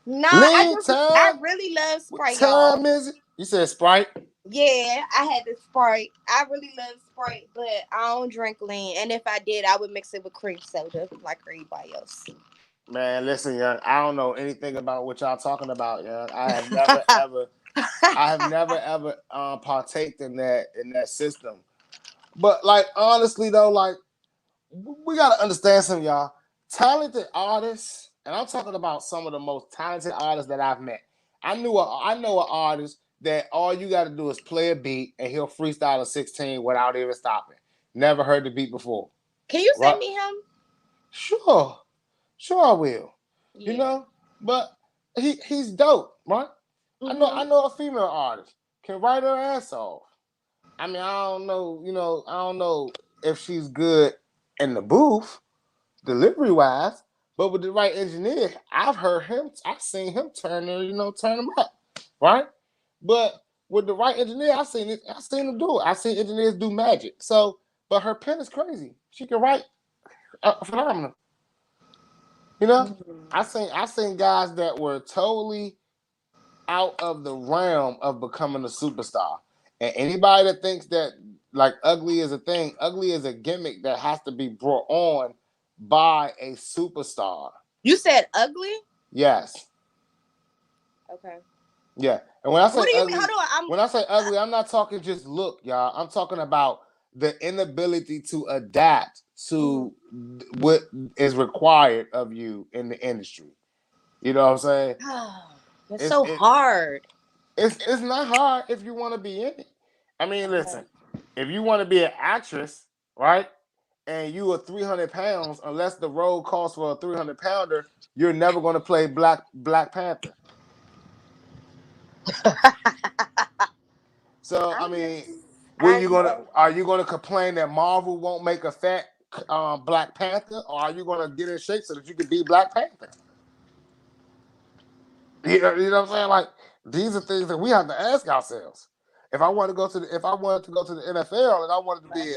Nah, Lean I time. really love What Sprite, y'all. time is it? You said Sprite. Yeah, I had the Sprite. I really love Sprite, but I don't drink lean. And if I did, I would mix it with cream soda like everybody else. Man, listen, young. I don't know anything about what y'all talking about, young. I have never ever partaked in that system. But like honestly though, like we gotta understand something, y'all. Talented artists, and I'm talking about some of the most talented artists that I've met. I know an artist that all you got to do is play a beat and he'll freestyle a 16 without even stopping. Never heard the beat before. Can you Right? send me him? Sure, sure I will. You Yeah. know, but he's dope, right? I Mm-hmm. know a female artist can write her ass off. I mean, I don't know, I don't know if she's good in the booth, delivery wise, but with the right engineer, I've seen him turn them up, right? But with the right engineer, I seen him do it. I seen engineers do magic. So, but her pen is crazy. She can write phenomenal. You know, Mm. I seen guys that were totally out of the realm of becoming a superstar. And anybody that thinks that like ugly is a thing, ugly is a gimmick that has to be brought on by a superstar. You said ugly? Yes. Okay. Yeah. And when I What say do you mean? How ugly, do I? I'm not talking just look, y'all. I'm talking about the inability to adapt Mhm. to what is required of you in the industry. You know what I'm saying? It's It's so it, hard. it's not hard if you want to be in it. I mean, Okay. listen, if you want to be an actress, right, and you are 300 pounds, unless the role calls for a 300 pounder, you're never going to play Black Panther. So I I know. mean, I know. are you gonna complain that Marvel won't make a fat Black Panther, or are you gonna get in shape so that you can be Black Panther? You know what I'm saying? Like these are things that we have to ask ourselves. If I wanted to go to the NFL and I wanted to be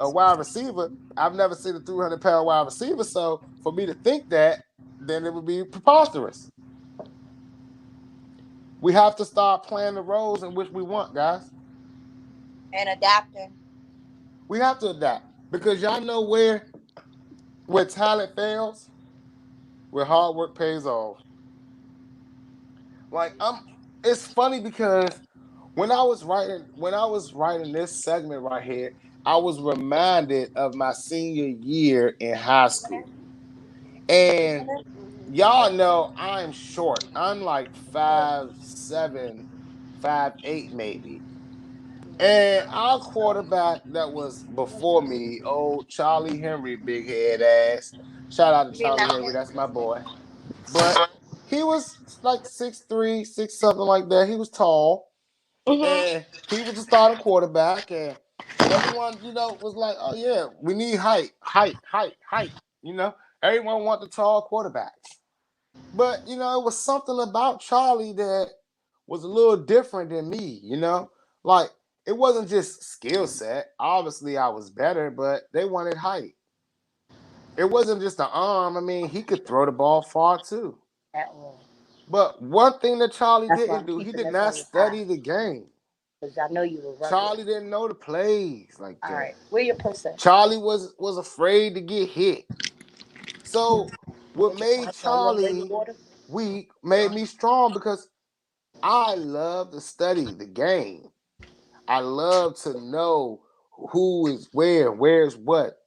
a wide receiver, I've never seen a 300-pound wide receiver. So for me to think that, then it would be preposterous. We have to start playing the roles in which we want, guys. And adapting. We have to adapt because y'all know where talent fails, where hard work pays off. Like it's funny because when I was writing this segment right here, I was reminded of my senior year in high school. And y'all know I'm short. I'm like 5'7", 5'8" maybe. And our quarterback that was before me, old Charlie Henry, big head ass. Shout out to Be Charlie Henry, nothing. that's my boy. But he was like 6'3", 6 something like that. He was tall, Mhm. and he was the starting quarterback. And everyone, was like, "Oh yeah, we need height, height, height, height." You know, everyone want the tall quarterbacks. But it was something about Charlie that was a little different than me. Like it wasn't just skill set. Obviously, I was better, but they wanted height. It wasn't just the arm. I mean, he could throw the ball far too. At all. But one thing that Charlie That's why didn't I'm do, he keeping did this not on you high. study the game. Because I know you will rub it. Charlie didn't know the plays like All that. right. Where your puss at? Charlie was afraid to get hit. So what What you made want? You want to bring the Charlie water? weak made me strong because I love to study the game. I love to know who is where's what.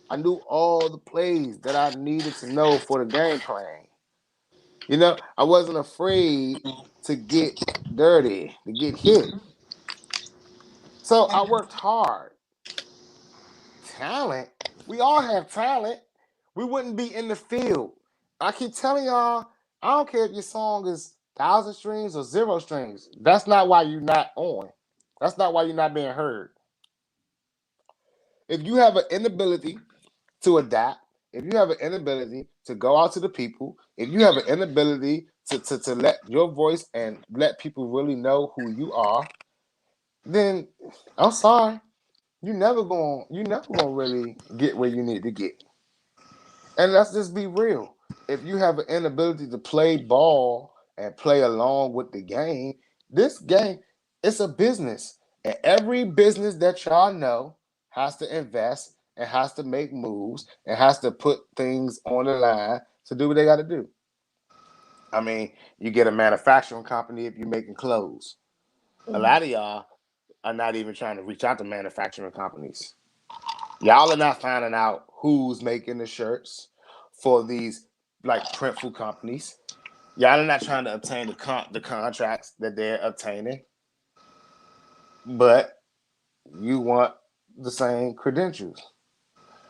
I knew all the plays that I needed to know for the game plan. I wasn't afraid to get dirty, to get hit. So I worked hard. Talent. We all have talent. We wouldn't be in the field. I keep telling y'all, I don't care if your song is 1,000 streams or 0 streams. That's not why you're not on. That's not why you're not being heard. If you have an inability to adapt, if you have an inability to go out to the people, if you have an inability to let your voice and let people really know who you are, then I'm sorry. You never gonna really get where you need to get. And let's just be real. If you have an inability to play ball and play along with the game, this game, it's a business. And every business that y'all know has to invest and has to make moves and has to put things on the line to do what they got to do. I mean, you get a manufacturing company if you're making clothes. A Mhm. lot of y'all are not even trying to reach out to manufacturing companies. Y'all are not finding out who's making the shirts for these like printful companies. Y'all are not trying to obtain the contracts that they're obtaining, but you want the same credentials.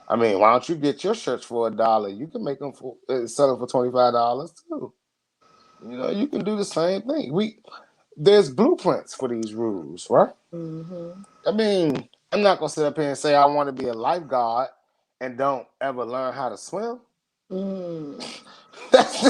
I mean, why don't you get your shirts for $1? You can make them sell them for $25 too. You can do the same thing. There's blueprints for these rules, right? Mhm. I mean, I'm not gonna sit up here and say I want to be a lifeguard and don't ever learn how to swim. Mm. That's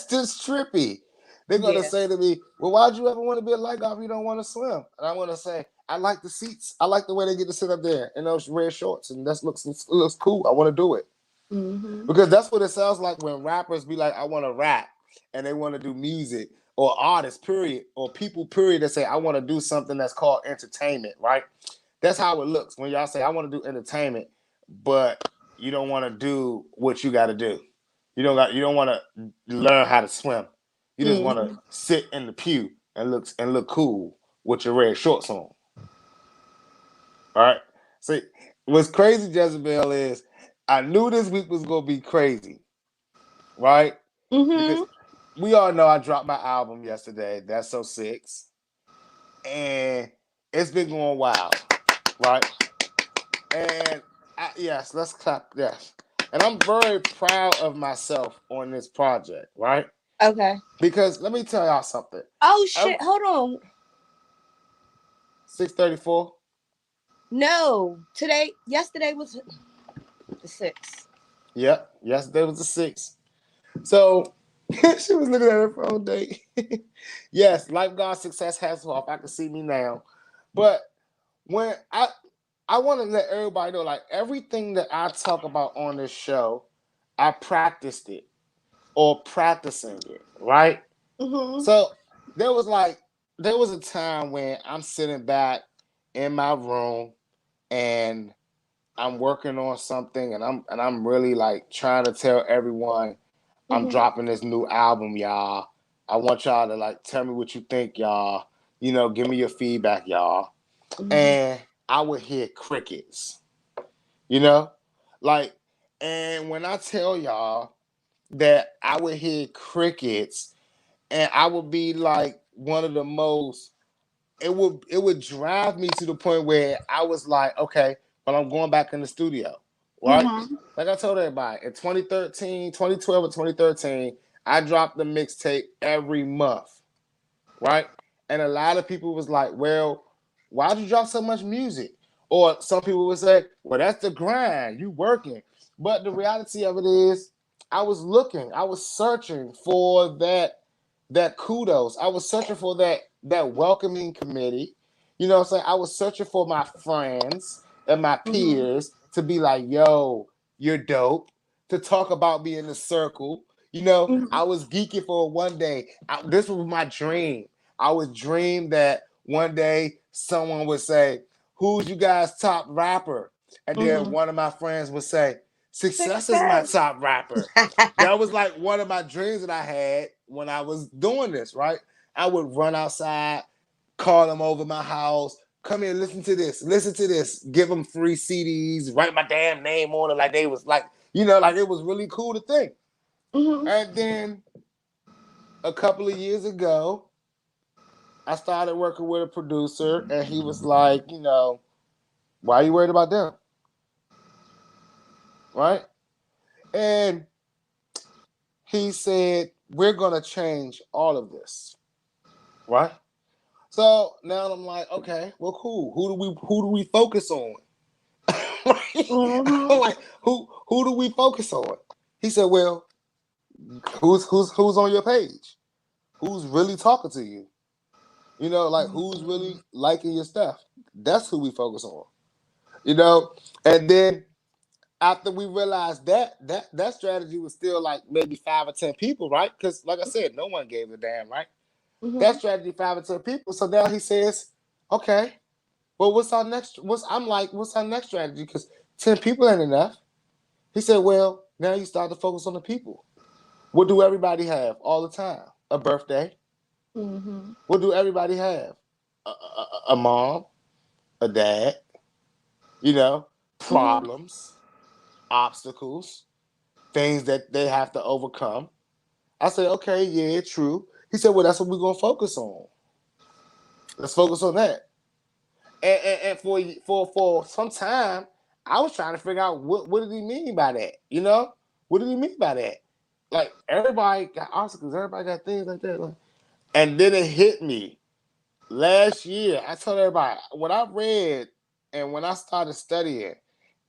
just trippy. They're gonna Yeah. say to me, "Well, why'd you ever want to be a lifeguard if you don't want to swim?" And I'm gonna say, "I like the seats. I like the way they get to sit up there in those red shorts, and that looks cool. I want to do it." Mm-hmm. Because that's what it sounds like when rappers be like, I want to rap, and they want to do music, or artists, period, or people, period, that say, I want to do something that's called entertainment, right? That's how it looks when y'all say, I want to do entertainment, but you don't want to do what you got to do. You don't want to learn how to swim. You just want to Mm-hmm. sit in the pew and look cool with your red shorts on. All right. See, what's crazy, Jezebel, is I knew this week was gonna be crazy, right? Because Mm-hmm. we all know I dropped my album yesterday. That's so six, and it's been going wild, right? And yes, let's clap. Yes, and I'm very proud of myself on this project, right? Okay. Because let me tell y'all something. Oh shit! Hold on. 6:34. No, yesterday was the 6th. Yep, yesterday was the 6th. So she was looking at her phone date. Yes, lifeguard success has off. I can see me now. But when I want to let everybody know, like everything that I talk about on this show, I practiced it or practicing it, right? Mm-hmm. So there was a time when I'm sitting back in my room and I'm working on something and I'm really like trying to tell everyone I'm Mm-hmm. dropping this new album, y'all. I want y'all to like tell me what you think, y'all. Give me your feedback, y'all. Mm-hmm. And I would hear crickets, you know? Like, and when I tell y'all that I would hear crickets and I would be like one of the most it would drive me to the point where I was like, okay, but I'm going back in the studio, right? Mm-hmm. Like I told everybody, in 2013, 2012 or 2013, I dropped the mixtape every month, right? And a lot of people was like, well, why'd you drop so much music? Or some people would say, well, that's the grind, you working. But the reality of it is, I was looking, I was searching for that kudos. I was searching for that welcoming committee. You know what I'm saying? I was searching for my friends and my Mm-hmm. peers to be like, yo, you're dope. To talk about me in the circle. I was geeking for one day. This was my dream. I would dream that one day someone would say, who's you guys' top rapper? And then Mm-hmm. one of my friends would say, Success is my Success. top rapper. That was like one of my dreams that I had when I was doing this, right? I would run outside, call them over my house, come here, listen to this, give them free CDs, write my damn name on it like they was like it was really cool to think. Mm-hmm. And then a couple of years ago, I started working with a producer, and he was like, why are you worried about them? Right? And he said, we're going to change all of this. Right? So now I'm like, okay, well, cool. Who do we focus on? I'm Mm-hmm. like, who do we focus on? He said, well, who's on your page? Who's really talking to you? Like who's really liking your stuff? That's who we focus on. You know, and then after we realized that strategy was still like maybe 5 or 10 people, right? Because like I said, no one gave a damn, right? That Mm-hmm. strategy 5 or 10 people. So now he says, okay, well, what's our next strategy? Because 10 people ain't enough. He said, well, now you start to focus on the people. What do everybody have all the time? A birthday. Mm-hmm. What do everybody have? A mom, a dad, Mm-hmm. problems, obstacles, things that they have to overcome. I said, okay, yeah, true. He said, well, that's what we're going to focus on. Let's focus on that. And for some time, I was trying to figure out what did he mean by that? What did he mean by that? Like everybody got obstacles, everybody got things like that. And then it hit me last year. I told everybody when I read and when I started studying,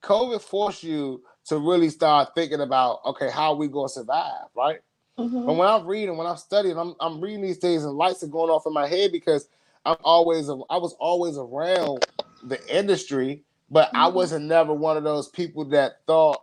COVID forced you to really start thinking about, okay, how are we gonna survive, right? But Mm-hmm. when I'm reading, when I'm studying, I'm reading these things and lights are going off in my head because I was always around the industry, but I Mm-hmm. wasn't never one of those people that thought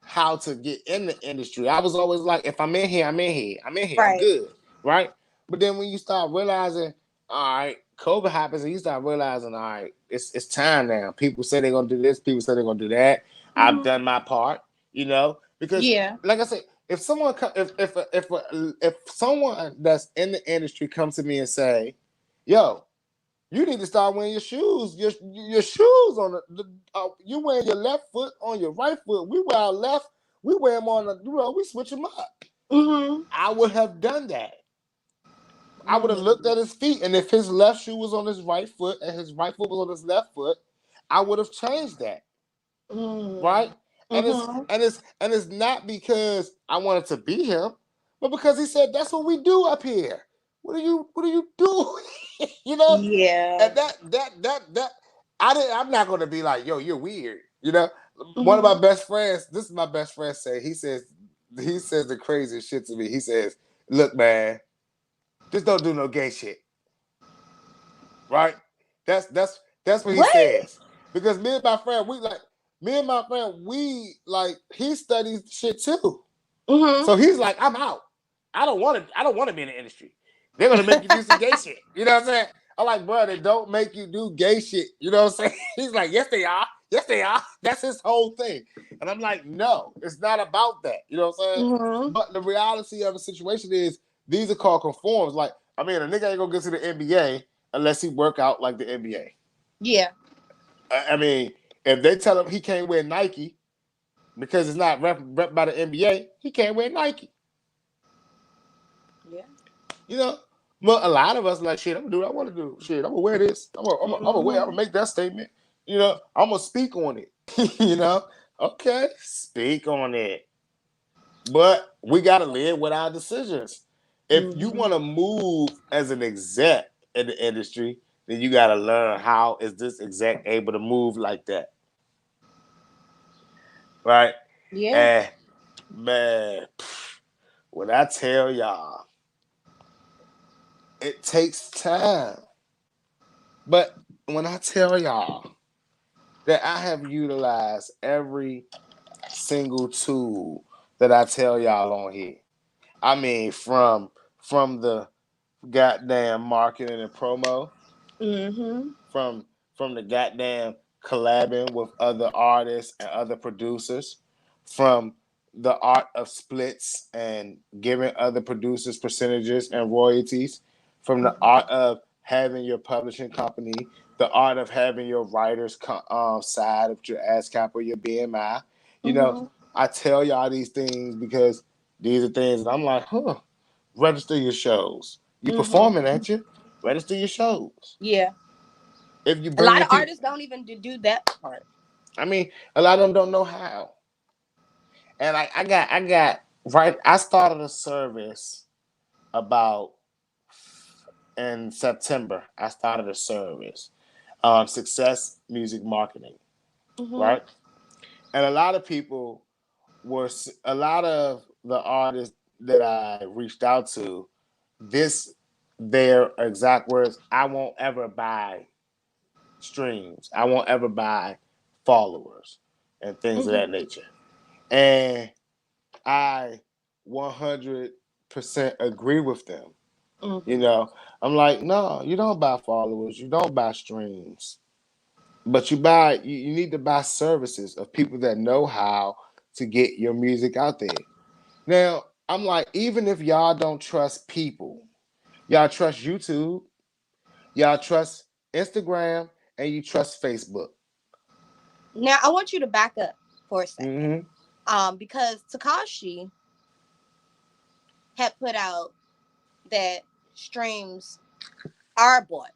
how to get in the industry. I was always like, if I'm in here, I'm in here. I'm in here. I'm Right. good. Right. But then when you start realizing, all right, COVID happens and you start realizing, all right, it's time now. People say they're gonna do this, people say they're gonna do that. I've Mm-hmm. done my part, because Yeah. like I said, if someone if someone that's in the industry comes to me and say, yo, you need to start wearing your shoes. Your shoes on you wearing your left foot on your right foot. We wear our left. We wear them on the. We switch them up. Mm-hmm. I would have done that. I would have looked Mm-hmm. at his feet, and if his left shoe was on his right foot and his right foot was on his left foot, I would have changed that. Right? And it's Mm-hmm. and it's and it's not because I wanted to be him, but because he said that's what we do up here. What do you do? you know? Yeah. And that I'm not gonna be like, yo, you're weird. One of my Mm-hmm. best friends, this is my best friend say, he says the craziest shit to me. He says, look, man, just don't do no gay shit. Right? That's what he What? says. Because me and my friend, he studies shit too. Mm-hmm. So he's like, I'm out. I don't want to be in the industry. They're gonna make you do some gay shit. You know what I'm saying? I'm like, bro, they don't make you do gay shit. You know what I'm saying? He's like, yes, they are. Yes, they are. That's his whole thing. And I'm like, no, it's not about that. You know what I'm saying? Mm-hmm. But the reality of the situation is these are called conforms. Like, I mean, a nigga ain't gonna get to the NBA unless he work out like the NBA. Yeah. I mean, if they tell him he can't wear Nike because it's not rep by the NBA, he can't wear Nike. Yeah. You know, but a lot of us like shit. I'm gonna do what I want to do. Shit, I'm gonna wear this. I'm gonna wear. I'm Mm-hmm. gonna make that statement. I'm gonna speak on it. Okay, speak on it. But we gotta live with our decisions. If you Mm-hmm. want to move as an exec in the industry, then you gotta learn how is this exec able to move like that, right? Yeah. And man, when I tell y'all, it takes time. But when I tell y'all that I have utilized every single tool that I tell y'all on here, I mean from the goddamn marketing and promo, Mm-hmm. from the goddamn collabing with other artists and other producers, from the art of splits and giving other producers percentages and royalties, from the art of having your publishing company, the art of having your writers side of your ASCAP or your BMI. You know, Mm-hmm. I tell y'all these things because these are things that I'm like, register your shows. You performing, Mm-hmm. ain't you? Register your shows. Yeah. If you A bring lot your of people, artists don't even do that part. I mean, a lot of them don't know how. And I got right. I started a service about in September. I started a service, Success Music Marketing, Mm-hmm. right? And a lot of the artists that I reached out to, this their exact words. I won't ever buy streams. I won't ever buy followers and things of that Mm-hmm. nature. And I 100% agree with them. You Mm-hmm. know, I'm like, no, you don't buy followers, you don't buy streams, but you need to buy services of people that know how to get your music out there. Now, I'm like, even if y'all don't trust people, y'all trust YouTube, y'all trust Instagram, and you trust Facebook. Now I want you to back up for a second. Mm-hmm. Because Takashi had put out that streams are bought.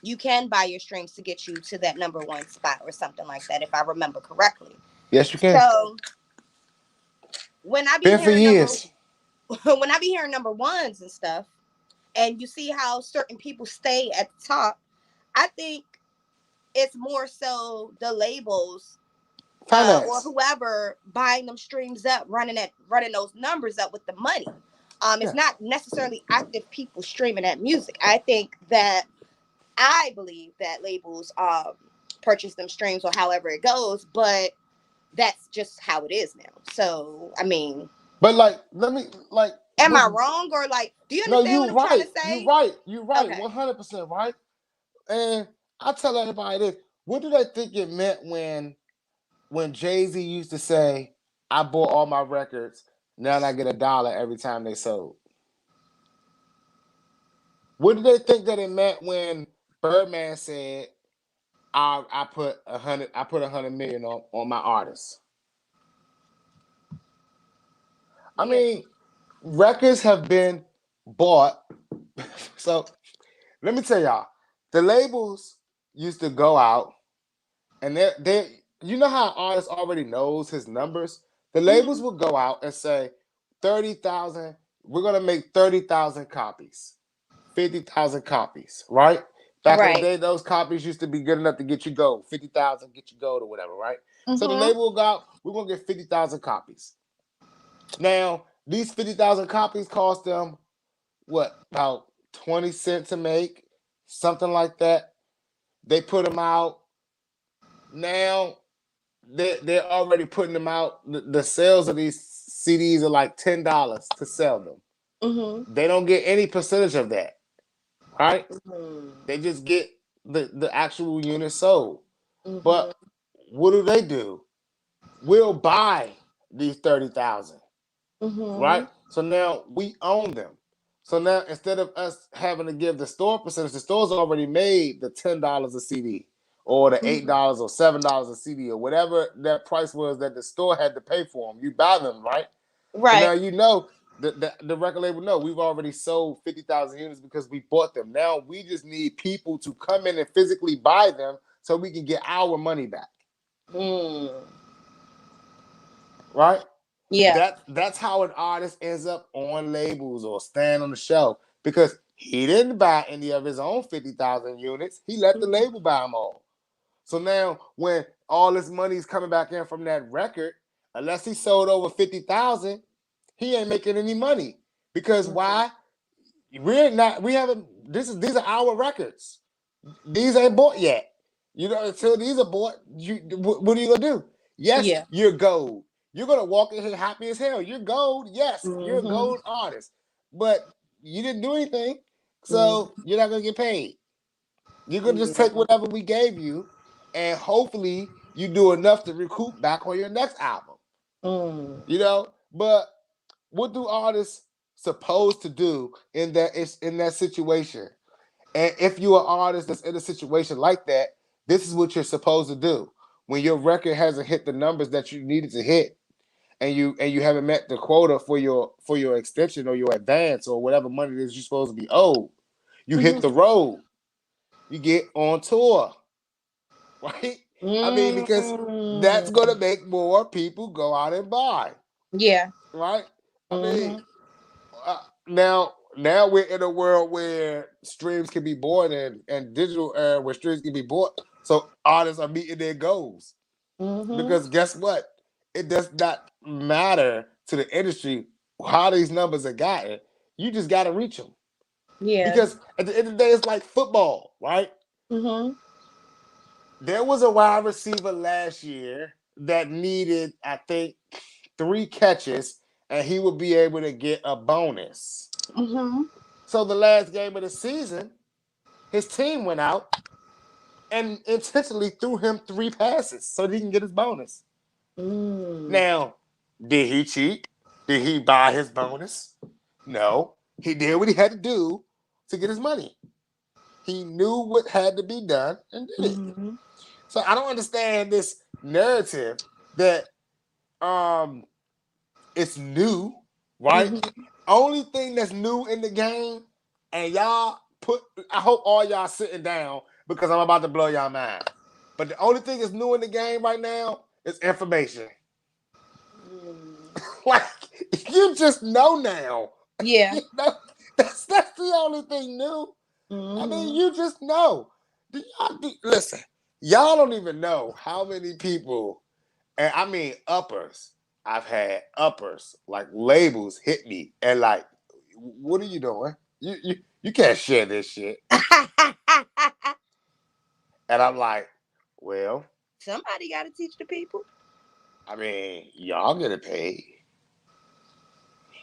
You can buy your streams to get you to that number one spot or something like that, if I remember correctly. Yes, you can. So when I be Been for hearing number years. when I be hearing number ones and stuff, and you see how certain people stay at the top, I think it's more so the labels or Finance. whoever buying them streams up, running those numbers up with the money. It's Yeah. not necessarily active people streaming that music. I believe that labels purchase them streams or however it goes, but that's just how it is now. So I mean, But like, let me like am I this. wrong, or like, do you No, understand you what I'm trying to right. You say? right. You right. Okay. 100% right. And I tell everybody this. What do they think it meant when Jay-Z used to say, "I bought all my records. Now I get $1 every time they sold"? What do they think that it meant when Birdman said, I put 100 million on my artists"? I Yeah. mean, records have been bought. So let me tell y'all, the labels used to go out and they you know how an artist already knows his numbers? The labels Mhm. will go out and say 30,000, we're gonna make 30,000 copies, 50,000 copies, right? Back in the Right. day, those copies used to be good enough to get you gold, 50,000 get you gold or whatever, right? So the Mhm. label will go out, we're gonna get 50,000 copies. Now, these 50,000 copies cost them what, about 20 cents to make, something like that. They put them out. Now they're already putting them out. The sales of these CDs are like $10 to sell them. Mhm. They don't get any percentage of that, right? Mhm. They just get the actual unit sold. But Mhm. what do? We'll buy these 30,000, right? Mhm. So now we own them. So now instead of us having to give the store percentage, the store's already made the $10 a CD or the Mhm. $8 or $7 a CD or whatever that price was that the store had to pay for them. You buy them, right? So now Right. you know the record label know we've already sold 50,000 units because we bought them. Now we just need people to come in and physically buy them so we can get our money back, Mm. right? Yeah. That's how an artist ends up on labels or stand on the shelf because he didn't buy any of his own 50,000 units. He let the Mhm. label buy them all. So now when all this money is coming back in from that record, unless he sold over 50,000, he ain't making any money. Because Mhm. why? We haven't these are our records. These ain't bought yet. You know, until these are bought, what are you gonna do? Yes, Yeah. you're gold. You're gonna walk in here happy as hell. You're gold. Yes, you're a Mhm. gold artist, but you didn't do anything, Mhm. so you're not gonna get paid. You're gonna just take Yeah. whatever we gave you, and hopefully you do enough to recoup back on your next album. Mm. You know, but what do artists supposed to do in that situation? And if you're an artist that's in a situation like that, this is what you're supposed to do. When your record hasn't hit the numbers that you needed to hit, and you haven't met the quota for your extension or your advance or whatever money it is you're supposed to be owed, you hit Mhm. the road. You get on tour, right? I mean, because that's gonna Mm. make more people go out and buy, Yeah. right? I mean, Mhm. now we're in a world where streams can be bought and digital era where streams can be bought. So artists are meeting their goals Mhm. because guess what? It does not matter to the industry how these numbers are gotten. You just got to reach them Yeah. because at the end of the day, it's like football, right? Mhm. There was a wide receiver last year that needed, I think, 3 catches, and he would be able to get a bonus. Mhm. So the last game of the season, his team went out and intentionally threw him 3 passes so that he can get his bonus. Mm. Now, did he cheat? Did he buy his bonus? No. He did what he had to do to get his money. He knew what had to be done and did it. Mhm. So I don't understand this narrative that um it's new, right? Mhm. Only thing that's new in the game, and y'all put I hope all y'all sitting down because I'm about to blow y'all mind. But the only thing that's new in the game right now is information. Mm. Like you just know now. Yeah. You know, that's the only thing new. I mean, Mhm. you just know. Listen, y'all don't even know how many people, and I mean uppers. I've had uppers like labels hit me and like, what are you doing? You can't share this shit. And I'm like, well, Somebody got to teach the people. I mean, y'all get it paid.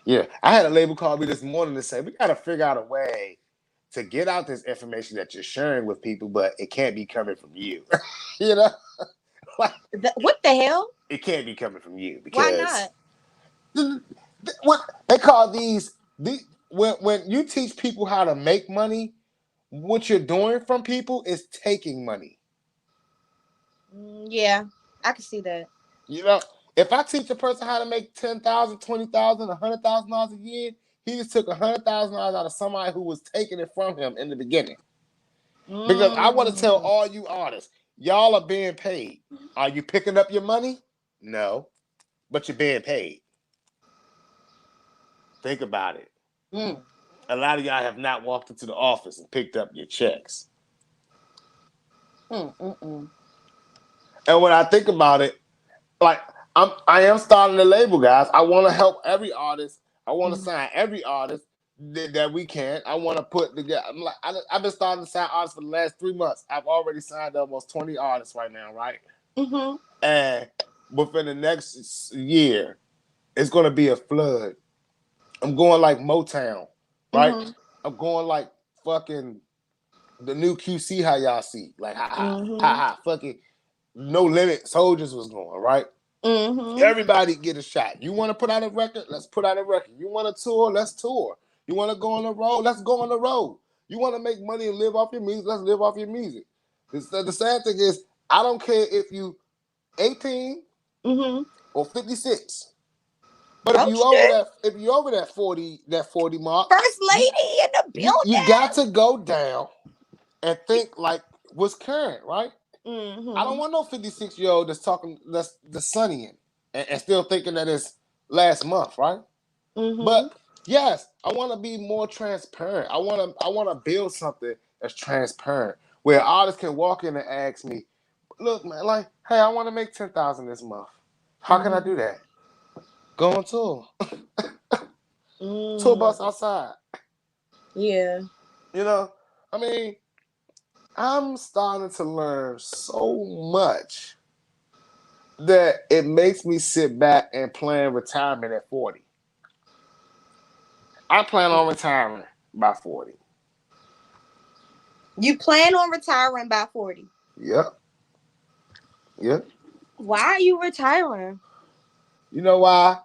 Yeah, I had a label call me this morning to say we got to figure out a way to get out this information that you're sharing with people, but it can't be coming from you. You know, like What the hell? it can't be coming from you Why because not? what they call these when you teach people how to make money, what you're doing from people is taking money. Yeah, I can see that. You know, if I teach a person how to make 10,000, 20,000, $100,000 a year, he just took $100,000 out of somebody who was taking it from him in the beginning. Because I want to tell Mm. all you artists, y'all are being paid. Are you picking up your money? No, but you're being paid. Think about it. Mm. A lot of y'all have not walked into the office and picked up your checks. Mm. Mm. Mm. And when I think about it, like I am starting a label, guys. I want to help every artist. I want to Mm. sign every artist that we can. I want to put together. I've been starting to sign artists for the last 3 months. I've already signed almost 20 artists right now, right? Mhm. And within the next year, it's going to be a flood. I'm going like Motown, right? Mhm. I'm going like fucking the new QC. How y'all see? Like Mhm. fucking No Limit Soldiers was going, right? Mhm. Everybody get a shot. You want to put out a record? Let's put out a record. You want to tour? Let's tour. You want to go on the road? Let's go on the road. You want to make money and live off your music? Let's live off your music. The sad thing is, I don't care if you 18 Mhm. or 56. But Oh shit! if you over that 40 mark, First you lady in the you got building. to go down and think like what's current, right? I don't Mhm. want no 56-year-old that's talking that's sunnying and still thinking that it's last month, right? Mhm. But yes, I want to be more transparent. I want to build something that's transparent where artists can walk in and ask me, "Look, man, like, hey, I want to make 10,000 this month. How can I Mhm. do that? Go on tour, tour bus Mm. outside. Yeah. You know, I mean, I'm starting to learn so much that it makes me sit back and plan retirement at 40. I plan on retiring by 40. You plan on retiring by 40. Yep, yep. Why are you retiring? You know why?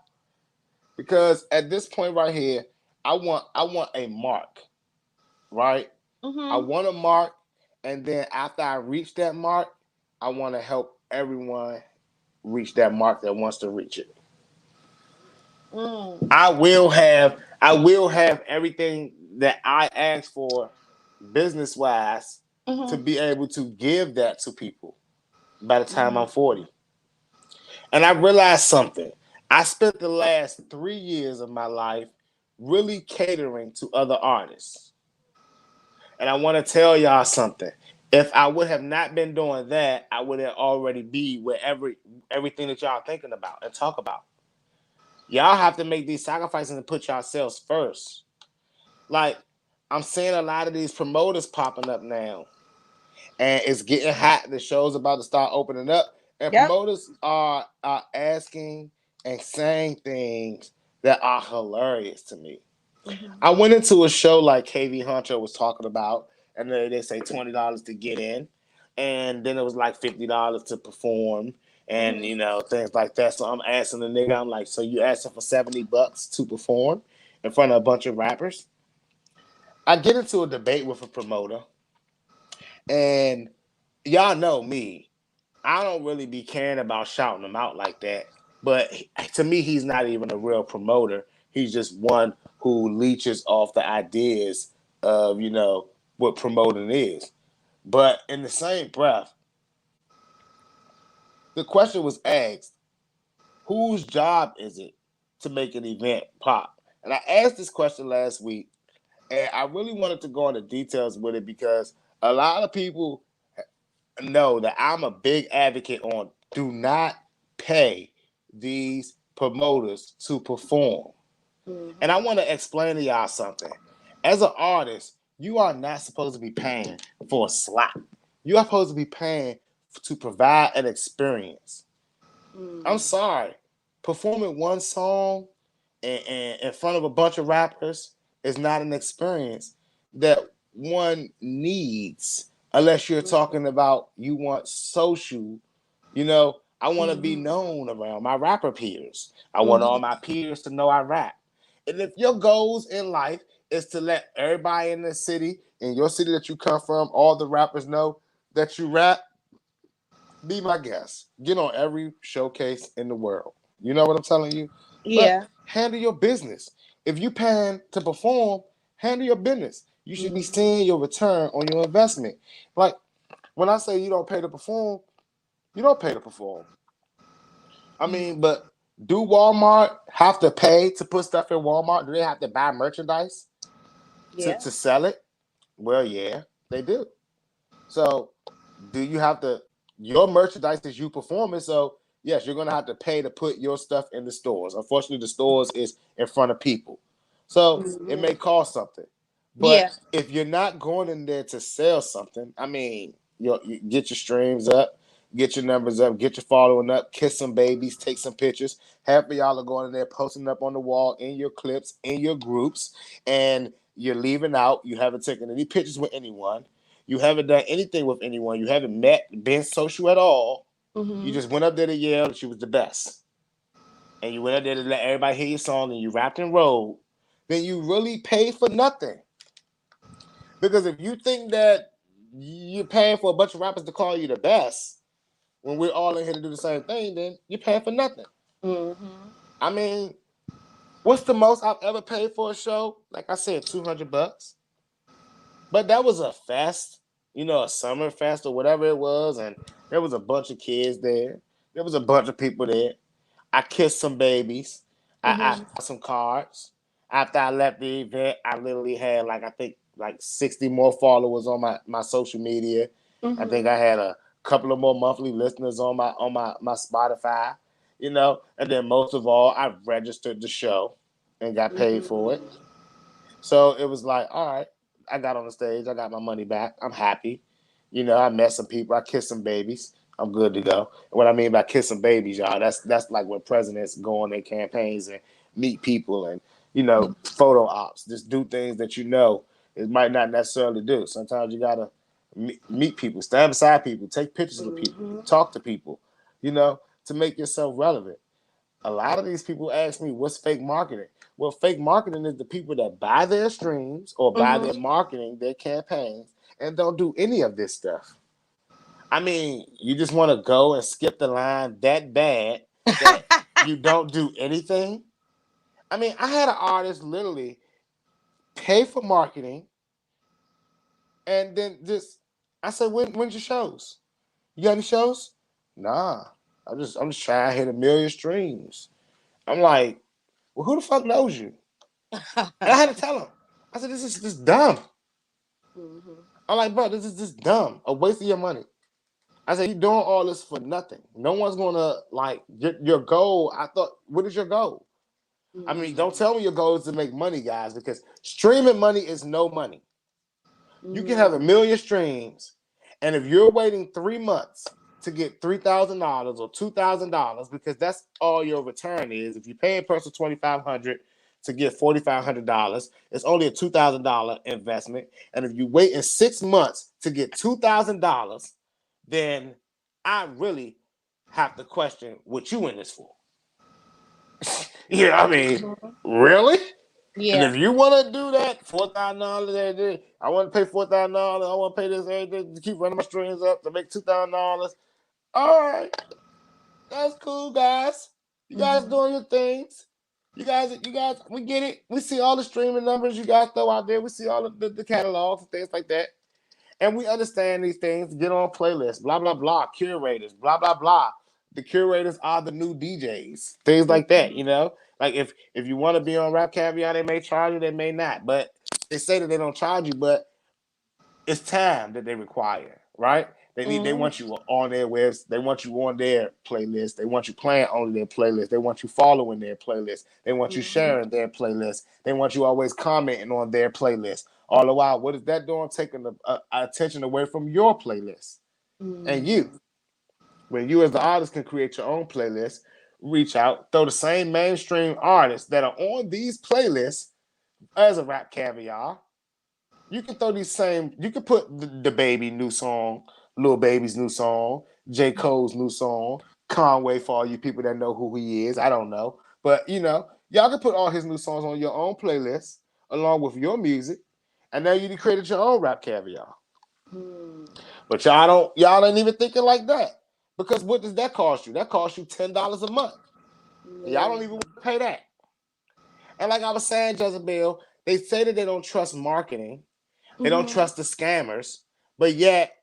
Because at this point right here, I want a mark, right? I Mhm. want a mark, and then after I reach that mark, I want to help everyone reach that mark that wants to reach it. Mm. I will have everything that I asked for business wise to Mhm. be able to give that to people by the time Mm. I'm 40. And I realized something. I spent the last 3 years of my life really catering to other artists. And I want to tell y'all something. If I would have not been doing that, I would have already be wherever everything that y'all thinking about and talk about. Y'all have to make these sacrifices and put yourselves first. Like I'm seeing a lot of these promoters popping up now, and it's getting hot. The show's about to start opening up, and Yep. promoters are asking and saying things that are hilarious to me. Mhm. I went into a show like KV Hunter was talking about, and they say $20 to get in, and then it was like $50 to perform, and Mhm. things like that. So I'm asking the nigga, I'm like, so you asking for $70 to perform in front of a bunch of rappers? I get into a debate with a promoter, and y'all know me. I don't really be caring about shouting them out like that. But to me, he's not even a real promoter. He's just one who leeches off the ideas of, what promoting is. But in the same breath, the question was asked, whose job is it to make an event pop? And I asked this question last week, and I really wanted to go into details with it because a lot of people know that I'm a big advocate on do not pay these promoters to perform. And I Mhm. want to explain to y'all something. As an artist, you are not supposed to be paying for a slot. You are supposed to be paying to provide an experience. I'm sorry. Performing one song and in front of a bunch of rappers is not an experience that one needs unless you're talking about you want social. I want to be known around my rapper peers. I want all my peers to know I rap. And if your goals in life is to let everybody in the city, in your city that you come from, all the rappers know that you rap, be my guest. Get on every showcase in the world. You know what I'm telling you? But Yeah. handle your business. If you paying to perform, handle your business. You should be seeing your return on your investment. Like when I say you don't pay to perform, you don't pay to perform. I mean, but do Walmart have to pay to put stuff in Walmart? Do they have to buy merchandise Yeah. to sell it? Well, yeah, they do. So, do you have to? Your merchandise is you performing. So, yes, you're gonna have to pay to put your stuff in the stores. Unfortunately, the stores is in front of people, so it may cost something. But Yeah. if you're not going in there to sell something, I mean, you get your streams up, get your numbers up, get your following up, kiss some babies, take some pictures. Half of y'all are going in there posting up on the wall in your clips, in your groups, and you're leaving out. You haven't taken any pictures with anyone. You haven't done anything with anyone. You haven't met, been social at all. You just went up there to yell that you was the best. And you went up there to let everybody hear your song and you rapped and rolled. Then you really paid for nothing. Because if you think that you're paying for a bunch of rappers to call you the best when we're all in here to do the same thing, then you're paying for nothing. I mean, what's the most I've ever paid for a show? Like I said, $200. But that was a fest, a summer fest or whatever it was, and there was a bunch of kids there. There was a bunch of people there. I kissed some babies. I some cards. After I left the event, I literally had like I think like 60 more followers on my social media. I think I had a couple of more monthly listeners on my Spotify, and then most of all, I registered the show and got paid for it. So it was like, all right, I got on the stage, I got my money back. I'm happy. I met some people, I kissed some babies. I'm good to go. And what I mean by kissing babies, y'all, that's like when presidents go on their campaigns and meet people and, photo ops. Just do things that it might not necessarily do. Sometimes you gotta meet people, stand beside people, take pictures with people, talk to people, to make yourself relevant. A lot of these people ask me, what's fake marketing? Well, fake marketing is the people that buy their streams or buy their marketing, their campaigns, and don't do any of this stuff. I mean, you just want to go and skip the line that bad that you don't do anything. I mean, I had an artist literally pay for marketing and then I said, when's your shows? You got any shows? Nah. I'm just trying to hit 1 million streams. I'm like, well, who the fuck knows you? And I had to tell him. I said, this is just dumb. I'm like, bro, this is just dumb. A waste of your money. I said, you doing all this for nothing. No one's gonna like your goal. I thought, what is your goal? I mean, don't tell me your goal is to make money, guys, because streaming money is no money. You can have 1 million streams, and if you're waiting 3 months to get $3,000 or $2,000, because that's all your return is. If you pay a person $2,500 to get $4,500, it's only a $2,000 investment. And if you wait in 6 months to get $2,000, then I really have to question what you in this for. Yeah, I mean, really? And Yeah. if you want to do that, $4,000, I want to pay $4,000. I want to pay this everything to keep running my strings up to make $2,000. All right, that's cool, guys. You guys doing your things. You guys, we get it. We see all the streaming numbers you guys throw out there. We see all the catalogs and things like that. And we understand these things. Get on playlists, blah, blah, blah, curators, blah, blah, blah. The curators are the new DJs. Things like that. Like if you want to be on Rap Caviar, they may charge you, they may not. But they say that they don't charge you, but it's time that they require, right? They want you on their webs. They want you on their playlist. They want you playing on their playlist. They want you following their playlist. They want you sharing their playlist. They want you always commenting on their playlist. All the while, what is that doing? Taking the attention away from your playlist and you. When you as the artist can create your own playlist, reach out, throw the same mainstream artists that are on these playlists as a rap caviar. You can throw these same. You can put the baby new song, Lil Baby's new song, J. Cole's new song, Conway for all you people that know who he is. I don't know, but y'all can put all his new songs on your own playlist along with your music, and now you created your own rap caviar. Mm. But y'all ain't even thinking like that, because what does that cost you? That costs you $10 a month. Y'all Yeah. don't even want to pay that. And like I was saying, Jezebel, they say that they don't trust marketing. They don't Mm-hmm. trust the scammers, but yet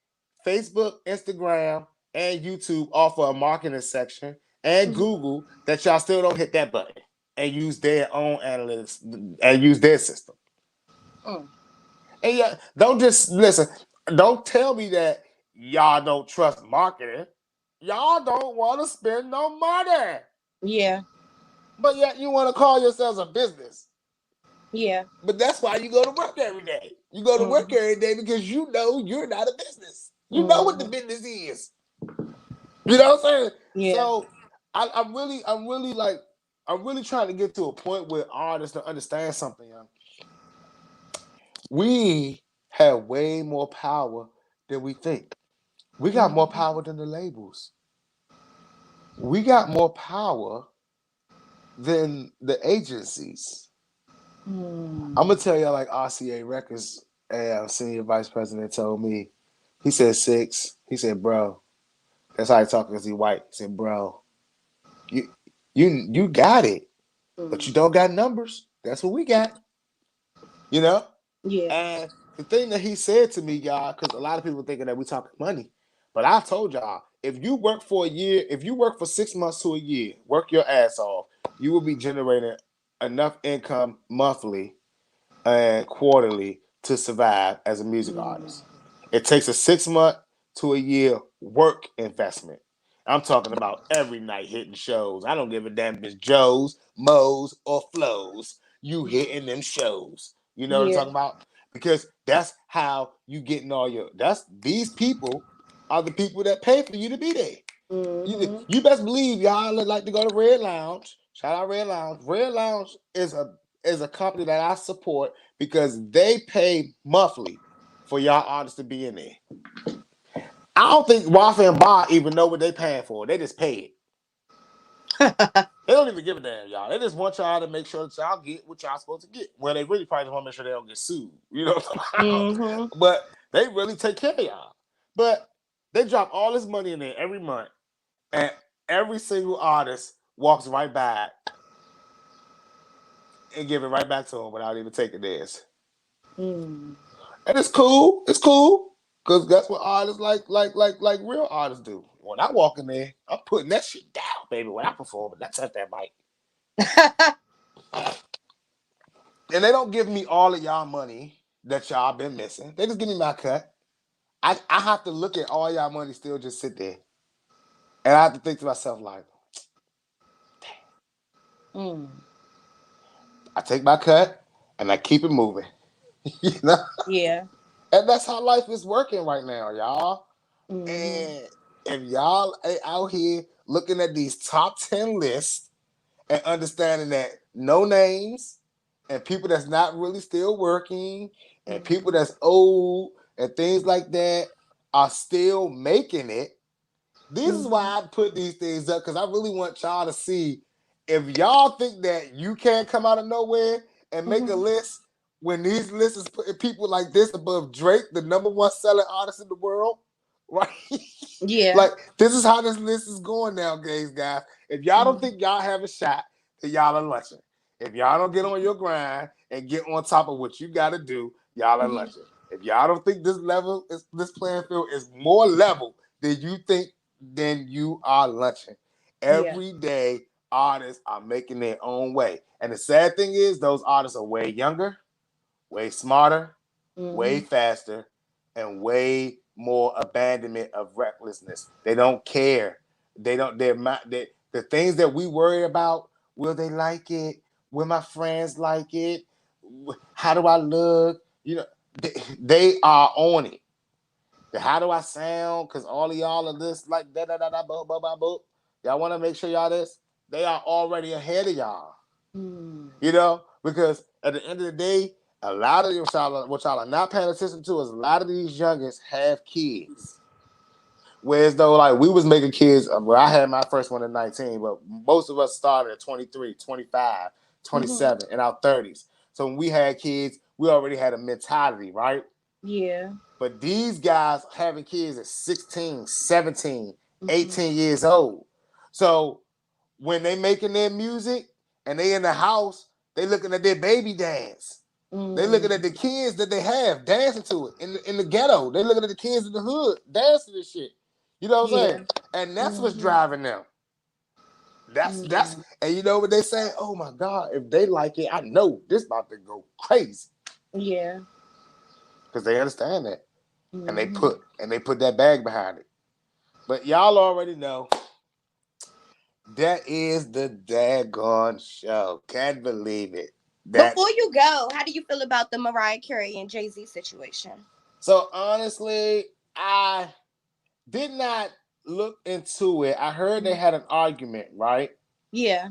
Facebook, Instagram, and YouTube offer a marketing section, and Mm-hmm. Google, that y'all still don't hit that button and use their own analytics and use their system. Mm. And yeah, don't just listen. Don't tell me that y'all don't trust marketing. Y'all don't want to spend no money, Yeah. but yet you want to call yourselves a business. Yeah. But that's why you go to work every day. You go to work Mm-hmm. every day because you know you're not a business. You know what the Mm-hmm. business is. You know what I'm saying? Yeah. So I'm really trying to get to a point where artists to understand something, young. We have way more power than we think. We got more Mm-hmm. power than the labels. We got more power than the agencies. I'm Mm. gonna tell y'all like RCA Records, senior vice president told me. He said, Six. He said, bro. That's how he talk because he white. He said, bro, you you got it, but you Mm. don't got numbers. That's what we got. You know? Yeah. And the thing that he said to me, y'all, because a lot of people thinking that we talking money. But I told y'all, if you work for a year, if you work for 6 months to a year, work your ass off, you will be generating enough income monthly and quarterly to survive as a music Mm. artist. It takes a 6 month to a year work investment. I'm talking about every night hitting shows. I don't give a damn if it's Joe's, Mo's, or Flo's. You hitting them shows. You know what I'm Yeah. talking about? Because that's how you getting all your. That's these people are the people that pay for you to be there. Mm-hmm. You best believe y'all like to go to Red Lounge. Shout out Red Lounge. Red Lounge is a company that I support because they pay monthly for y'all artists to be in there. I don't think Wafa and Bar even know what they paying for. They just pay it. They don't even give a damn, y'all. They just want y'all to make sure that y'all get what y'all supposed to get. Well, they really probably just want to make sure they don't get sued. You know what I'm talking about? Mm-hmm. But they really take care of y'all. But they drop all this money in there every month, and every single artist walks right by it and give it right back to them without even taking theirs. Mm. And it's cool. It's cool. Cause that's what artists like real artists do. When I walk in there, I'm putting that shit down, baby. When I perform, and I touch that mic. And they don't give me all of y'all money that y'all been missing. They just give me my cut. I have to look at all y'all money still just sit there. And I have to think to myself, like, Mm. I take my cut and I keep it moving. you know? Yeah. And that's how life is working right now, y'all. Mm-hmm. And if y'all ain't out here looking at these top 10 lists and understanding that no names and people that's not really still working and people Mm-hmm. that's old and things like that are still making it. This is Mm-hmm. why I put these things up, because I really want y'all to see, if y'all think that you can't come out of nowhere and make a Mm-hmm. list when these lists is putting people like this above Drake, the number one selling artist in the world, right? Yeah. Like, this is how this list is going nowadays, guys. If y'all don't Mm-hmm. think y'all have a shot, then y'all are lunching. If y'all don't get on your grind and get on top of what you got to do, y'all are Mm-hmm. lunching. If y'all don't think this playing field is more level than you think, then you are lunching. Yeah. Every day, artists are making their own way. And the sad thing is, those artists are way younger, way smarter, way Mm-hmm. faster, and way more abandonment of recklessness. They don't care. They don't. The things that we worry about. Will they like it? Will my friends like it? How do I look? You know, they are on it. the how do I sound? Because all of y'all are this like da da da da bo bo bo bo. Y'all want to make sure y'all this. They are already ahead of y'all. You know, because at the end of the day, a lot of what y'all are not paying attention to is a lot of these youngins have kids. Whereas though, like we was making kids, well, I had my first one at 19, but most of us started at 23, 25, 27, in our 30s. So when we had kids, we already had a mentality, right? Yeah. But these guys having kids at 16, 17, 18 years old. So when they making their music and they in the house, they looking at their baby dance. They looking at the kids that they have dancing to it in the ghetto. They looking at the kids in the hood dancing to this shit. You know what I'm saying? And that's what's driving them. That's and you know what they say? Oh my God, if they like it, I know this about to go crazy. Yeah. Because they understand that. And they put that bag behind it. But y'all already know that is the daggone show. Can't believe it. Before you go, how do you feel about the Mariah Carey and Jay-Z situation? So honestly, I did not look into it. I heard they had an argument, right? Yeah.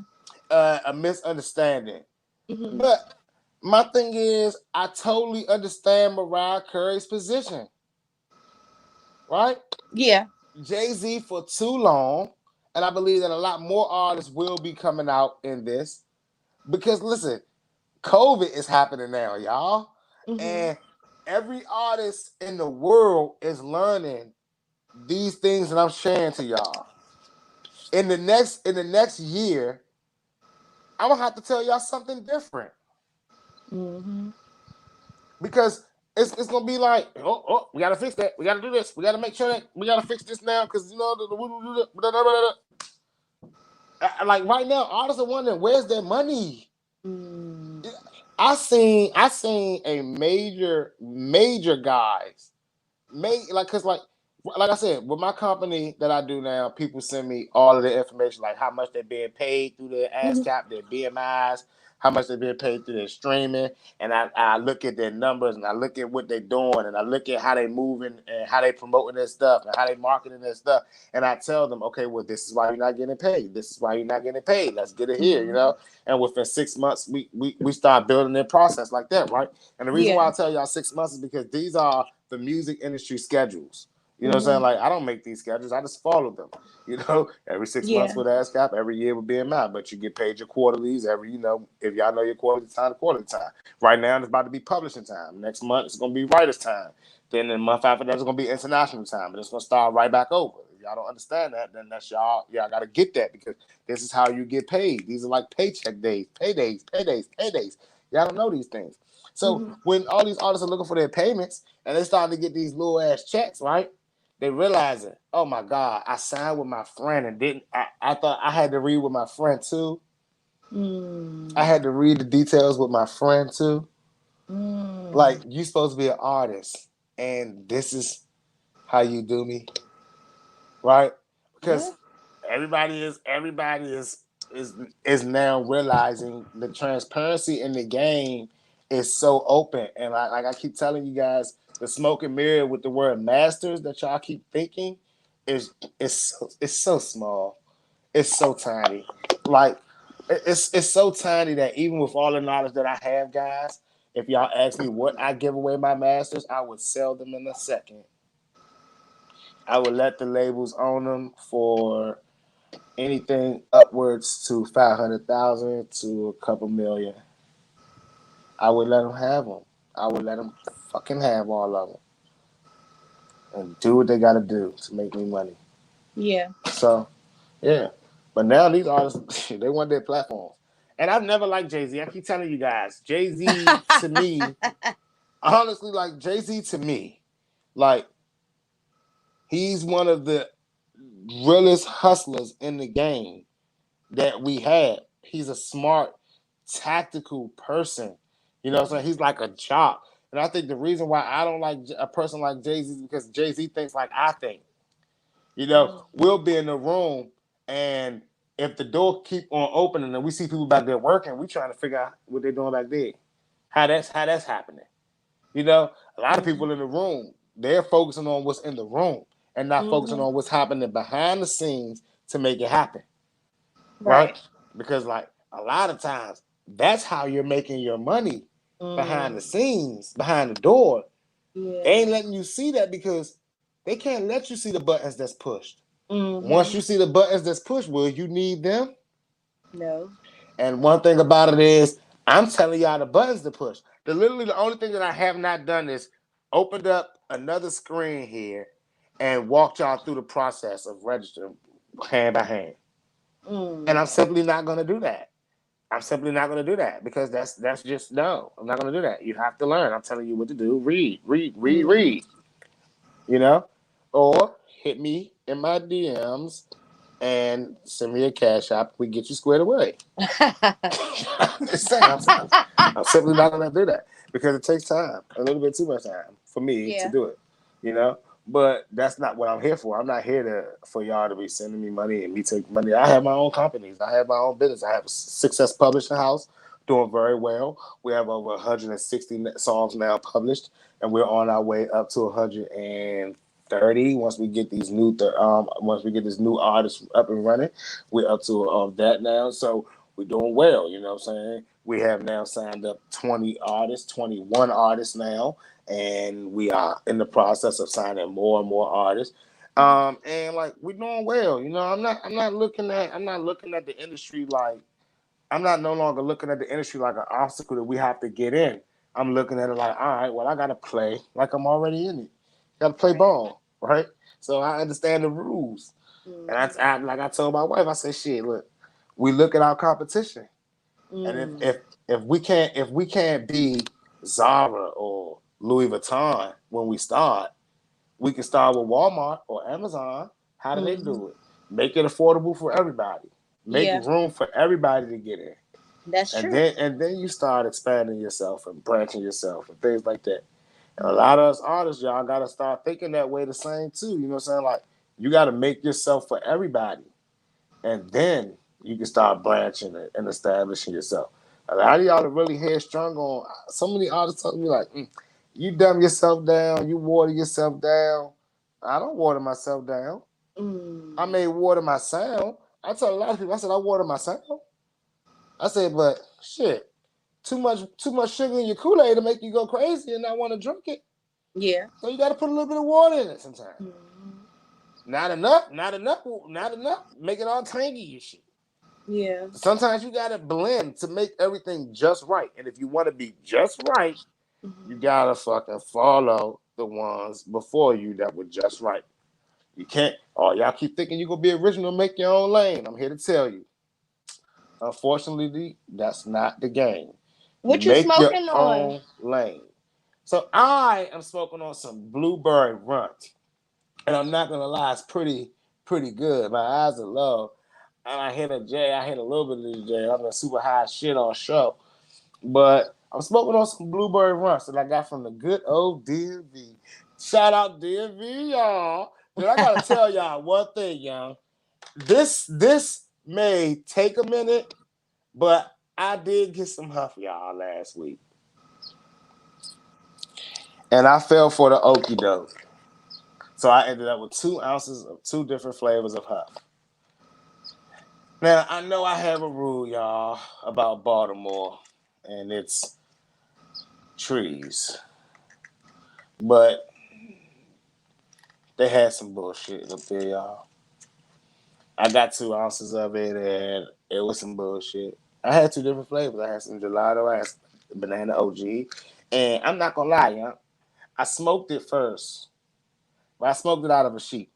A misunderstanding. But my thing is, I totally understand Mariah Carey's position. Right? Yeah. Jay-Z for too long, and I believe that a lot more artists will be coming out in this. Because listen, COVID is happening now, y'all. And every artist in the world is learning these things that I'm sharing to y'all. In the next year, I'm gonna have to tell y'all something different. Because it's gonna be like, oh, we gotta fix that. We gotta do this. We gotta make sure that we gotta fix this now because you know like right now, artists are wondering where's their money. I seen a major guys, cause like I said, with my company that I do now, people send me all of the information, like how much they're being paid through their ASCAP, their BMIs, how much they're being paid through their streaming, and I look at their numbers and I look at what they're doing and I look at how they moving and how they promoting their stuff and how they marketing their stuff, and I tell them, okay, well, this is why you're not getting paid. This is why you're not getting paid. Let's get it here, you know. And within 6 months, we start building their process like that, right? And the reason why I tell y'all 6 months is because these are the music industry schedules. You know what I'm saying? Like, I don't make these schedules. I just follow them. You know, every 6 months with ASCAP, every year with BMI. But you get paid your quarterlies every, you know, if y'all know your quarterly time. Right now, it's about to be publishing time. Next month, it's going to be writer's time. Then the month after that, it's going to be international time. And it's going to start right back over. If y'all don't understand that, then that's y'all got to get that because this is how you get paid. These are like paycheck days, paydays. Y'all don't know these things. So when all these artists are looking for their payments and they starting to get these little ass checks, right? They realizing, oh my God, I signed with my friend and didn't. I thought I had to read with my friend too. I had to read the details with my friend too. Like, you supposed to be an artist, and this is how you do me, right? Because everybody is now realizing the transparency in the game is so open, and like I keep telling you guys, the smoke and mirror with the word masters that y'all keep thinking it's so small, it's so tiny, like it's so tiny that even with all the knowledge that I have, guys, if y'all ask me what I give away my masters, I would sell them in a second. I would let the labels own them for anything upwards to 500,000 to a couple million. I would let them have them. I would let them fucking have all of them and do what they got to do to make me money. Yeah. So, yeah. But now these artists, they want their platforms. And I've never liked Jay-Z. I keep telling you guys, Jay-Z to me, honestly, like Jay-Z to me, like he's one of the realest hustlers in the game that we have. He's a smart, tactical person. You know what I'm saying? He's like a jock. And I think the reason why I don't like a person like Jay-Z is because Jay-Z thinks like I think. You know, we'll be in the room and if the door keep on opening and we see people back there working, we trying to figure out what they're doing back there. How that's happening. You know, a lot of people in the room, They're focusing on what's in the room and not focusing Mm-hmm. on what's happening behind the scenes to make it happen, right? Right. Because like a lot of times, that's how you're making your money behind the Mm. scenes, behind the door. They Yeah. ain't letting you see that because they can't let you see the buttons that's pushed. Once Mm-hmm. you see the buttons that's pushed, will you need them? No. And one thing about it is, I'm telling y'all the buttons to push. Literally the only thing that I have not done is opened up another screen here and walked y'all through the process of registering hand by hand. And Mm. I'm simply not going to do that. I'm simply not going to do that because that's just no. I'm not going to do that. You have to learn. I'm telling you what to do. Read, read, read, Mm-hmm. read. You know, or hit me in my DMs and send me a cash app. We get you squared away. I'm just saying. I'm simply not gonna do that because it takes time, a little bit too much time for me to Yeah. do it. You know, but that's not what I'm here for. I'm not here for y'all to be sending me money and me take money. I have my own companies. I have my own business. I have a Success Publishing House doing very well. We have over 160 songs now published, and we're on our way up to 130 once we get these once we get this new artist up and running. We're up to that now. So we're doing well, you know what I'm saying? We have now signed up 20 artists, 21 artists now, and we are in the process of signing more and more artists. And like we're doing well, you know. I'm not looking at the industry like I'm not no longer looking at the industry like an obstacle that we have to get in. I'm looking at it like, all right, well, I gotta play like I'm already in it. Gotta play Right. ball, right? So I understand the rules. And Mm-hmm. like I told my wife, I said, shit, look, we look at our competition. And Mm. if we can't be Zara or Louis Vuitton when we start, we can start with Walmart or Amazon. How do they Mm-hmm. do it? Make it affordable for everybody. Make Yeah. room for everybody to get in. That's And true. then you start expanding yourself and branching yourself and things like that. And a Mm. lot of us artists, y'all gotta start thinking that way the same too. You know what I'm saying? Like you gotta make yourself for everybody. And then you can start branching it and establishing yourself. A lot of y'all are really headstrong on. So many artists tell me like, you dumb yourself down, you water yourself down. I don't water myself down. I Mm. may water my sound. I tell a lot of people, I said I water my sound. I said, but shit, too much sugar in your Kool-Aid to make you go crazy and not want to drink it. Yeah. So you got to put a little bit of water in it sometimes. Mm. Not enough, not enough, not enough. Make it all tangy and shit. Yeah. Sometimes you gotta blend to make everything just right. And if you want to be just right, you Mm-hmm. gotta fucking follow the ones before you that were just right. You can't. Oh, y'all keep thinking you gonna be original, make your own lane. I'm here to tell you. Unfortunately, that's not the game. You What you make your smoking on? own lane. So I am smoking on some blueberry runt, and I'm not gonna lie, it's pretty good. My eyes are low, and I hit a J. I hit a little bit of the J. I'm a super high shit on show. But I'm smoking on some blueberry runs that I got from the good old DMV. Shout out DMV, y'all. Then I gotta tell y'all one thing, y'all. This may take a minute, but I did get some huff, y'all, last week. And I fell for the okie doke. So I ended up with 2 ounces of two different flavors of huff. Now I know I have a rule, y'all, about Baltimore, and it's trees. But they had some bullshit up there, y'all. I got 2 ounces of it, and it was some bullshit. I had two different flavors. I had some gelato, I had some banana OG, and I'm not gonna lie, y'all. I smoked it first, but I smoked it out of a sheet.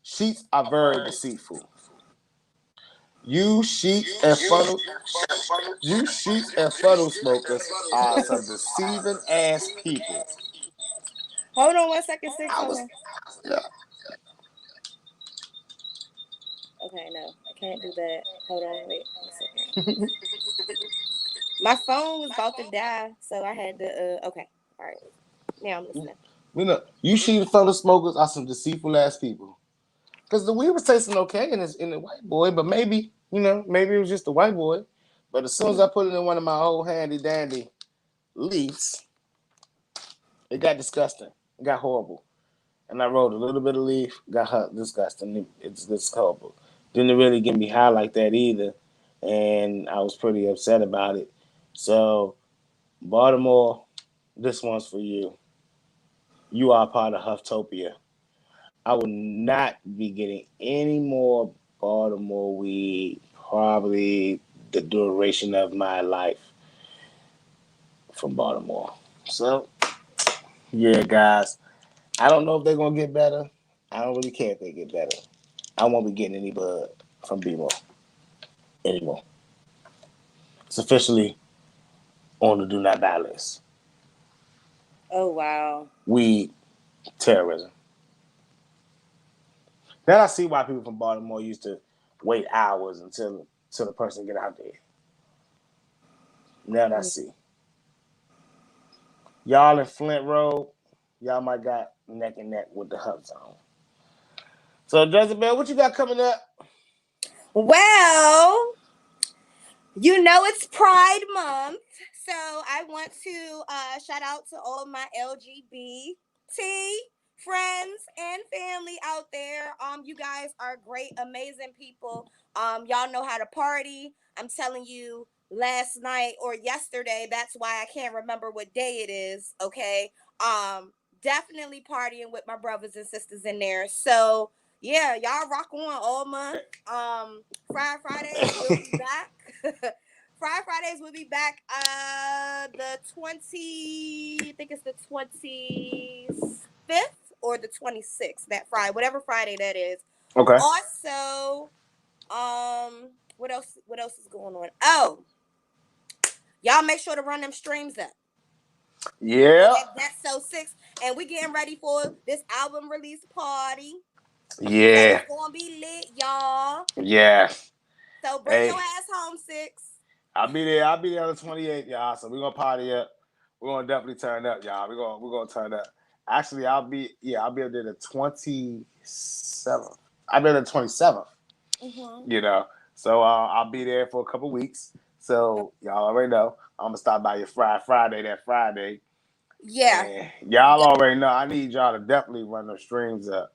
Sheets are very deceitful. You sheets and funnel, you sheets and funnel smokers are some deceiving ass people. Hold on 1 second, six. I Hold was, on. yeah. Okay, no, I can't do that. Hold on, wait 1 second. My phone was about to die, so I had to. Okay, all right. Now I'm listening. You know, you sheet and funnel smokers are some deceitful ass people. Because the weed was tasting okay in the white boy, but maybe, maybe it was just the white boy. But as soon as I put it in one of my old handy dandy leaves, it got disgusting. got horrible. And I wrote a little bit of leaf, got disgusting. It's horrible. Didn't really get me high like that either, and I was pretty upset about it. So Baltimore, this one's for you. You are part of Huftopia. I will not be getting any more Baltimore weed probably the duration of my life from Baltimore. So yeah, guys, I don't know if they're gonna get better. I don't really care if they get better. I won't be getting any bud from BMO anymore. It's officially on the do not buy list. Oh wow. Weed terrorism. Then I see why people from Baltimore used to wait hours until the person get out there. Now I see. Y'all in Flint Road, y'all might got neck and neck with the Hub Zone. So Jezebel, what you got coming up? Well, you know it's Pride Month, so I want to shout out to all of my LGBT friends and family out there. You guys are great, amazing people. Y'all know how to party. I'm telling you, last night or yesterday, that's why I can't remember what day it is. Okay. Definitely partying with my brothers and sisters in there. So yeah, y'all rock on all month. Fridays will be back. Fridays will be back. The 20, I think it's the 25th or the 26th. That Friday, whatever Friday that is. Okay. Also, what else? What else is going on? Oh, y'all make sure to run them streams up. Yeah. That's so six, and we getting ready for this album release party. Yeah. So it's gonna be lit, y'all. Yeah. So bring your ass home, Six. I'll be there. I'll be there on the 28th, y'all. So we're gonna party up. We're gonna definitely turn up, y'all. We're gonna turn up. Actually, I'll be up there the 27th. I'll be there the 27th. Mm-hmm. You know. So I'll be there for a couple weeks. So y'all already know. I'm gonna stop by your Friday that Friday. Yeah. And y'all already know. I need y'all to definitely run those streams up.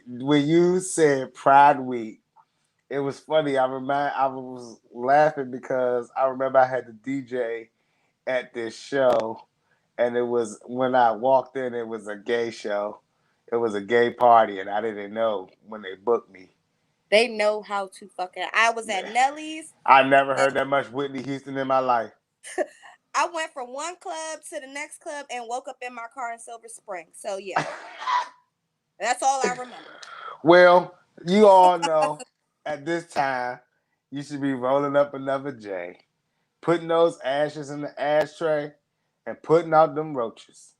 When you said Pride Week, it was funny. I was laughing because I remember I had the DJ at this show, and it was when I walked in, it was a gay show. It was a gay party, and I didn't know when they booked me. They know how to fucking. I was at Nelly's. I never heard that much Whitney Houston in my life. I went from one club to the next club and woke up in my car in Silver Spring. So yeah, that's all I remember. Well, you all know at this time you should be rolling up another J, putting those ashes in the ashtray, and putting out them roaches.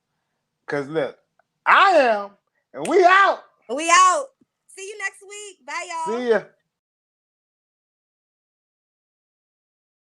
Cause look, I am, and we out. We out. See you next week. Bye, y'all. See ya.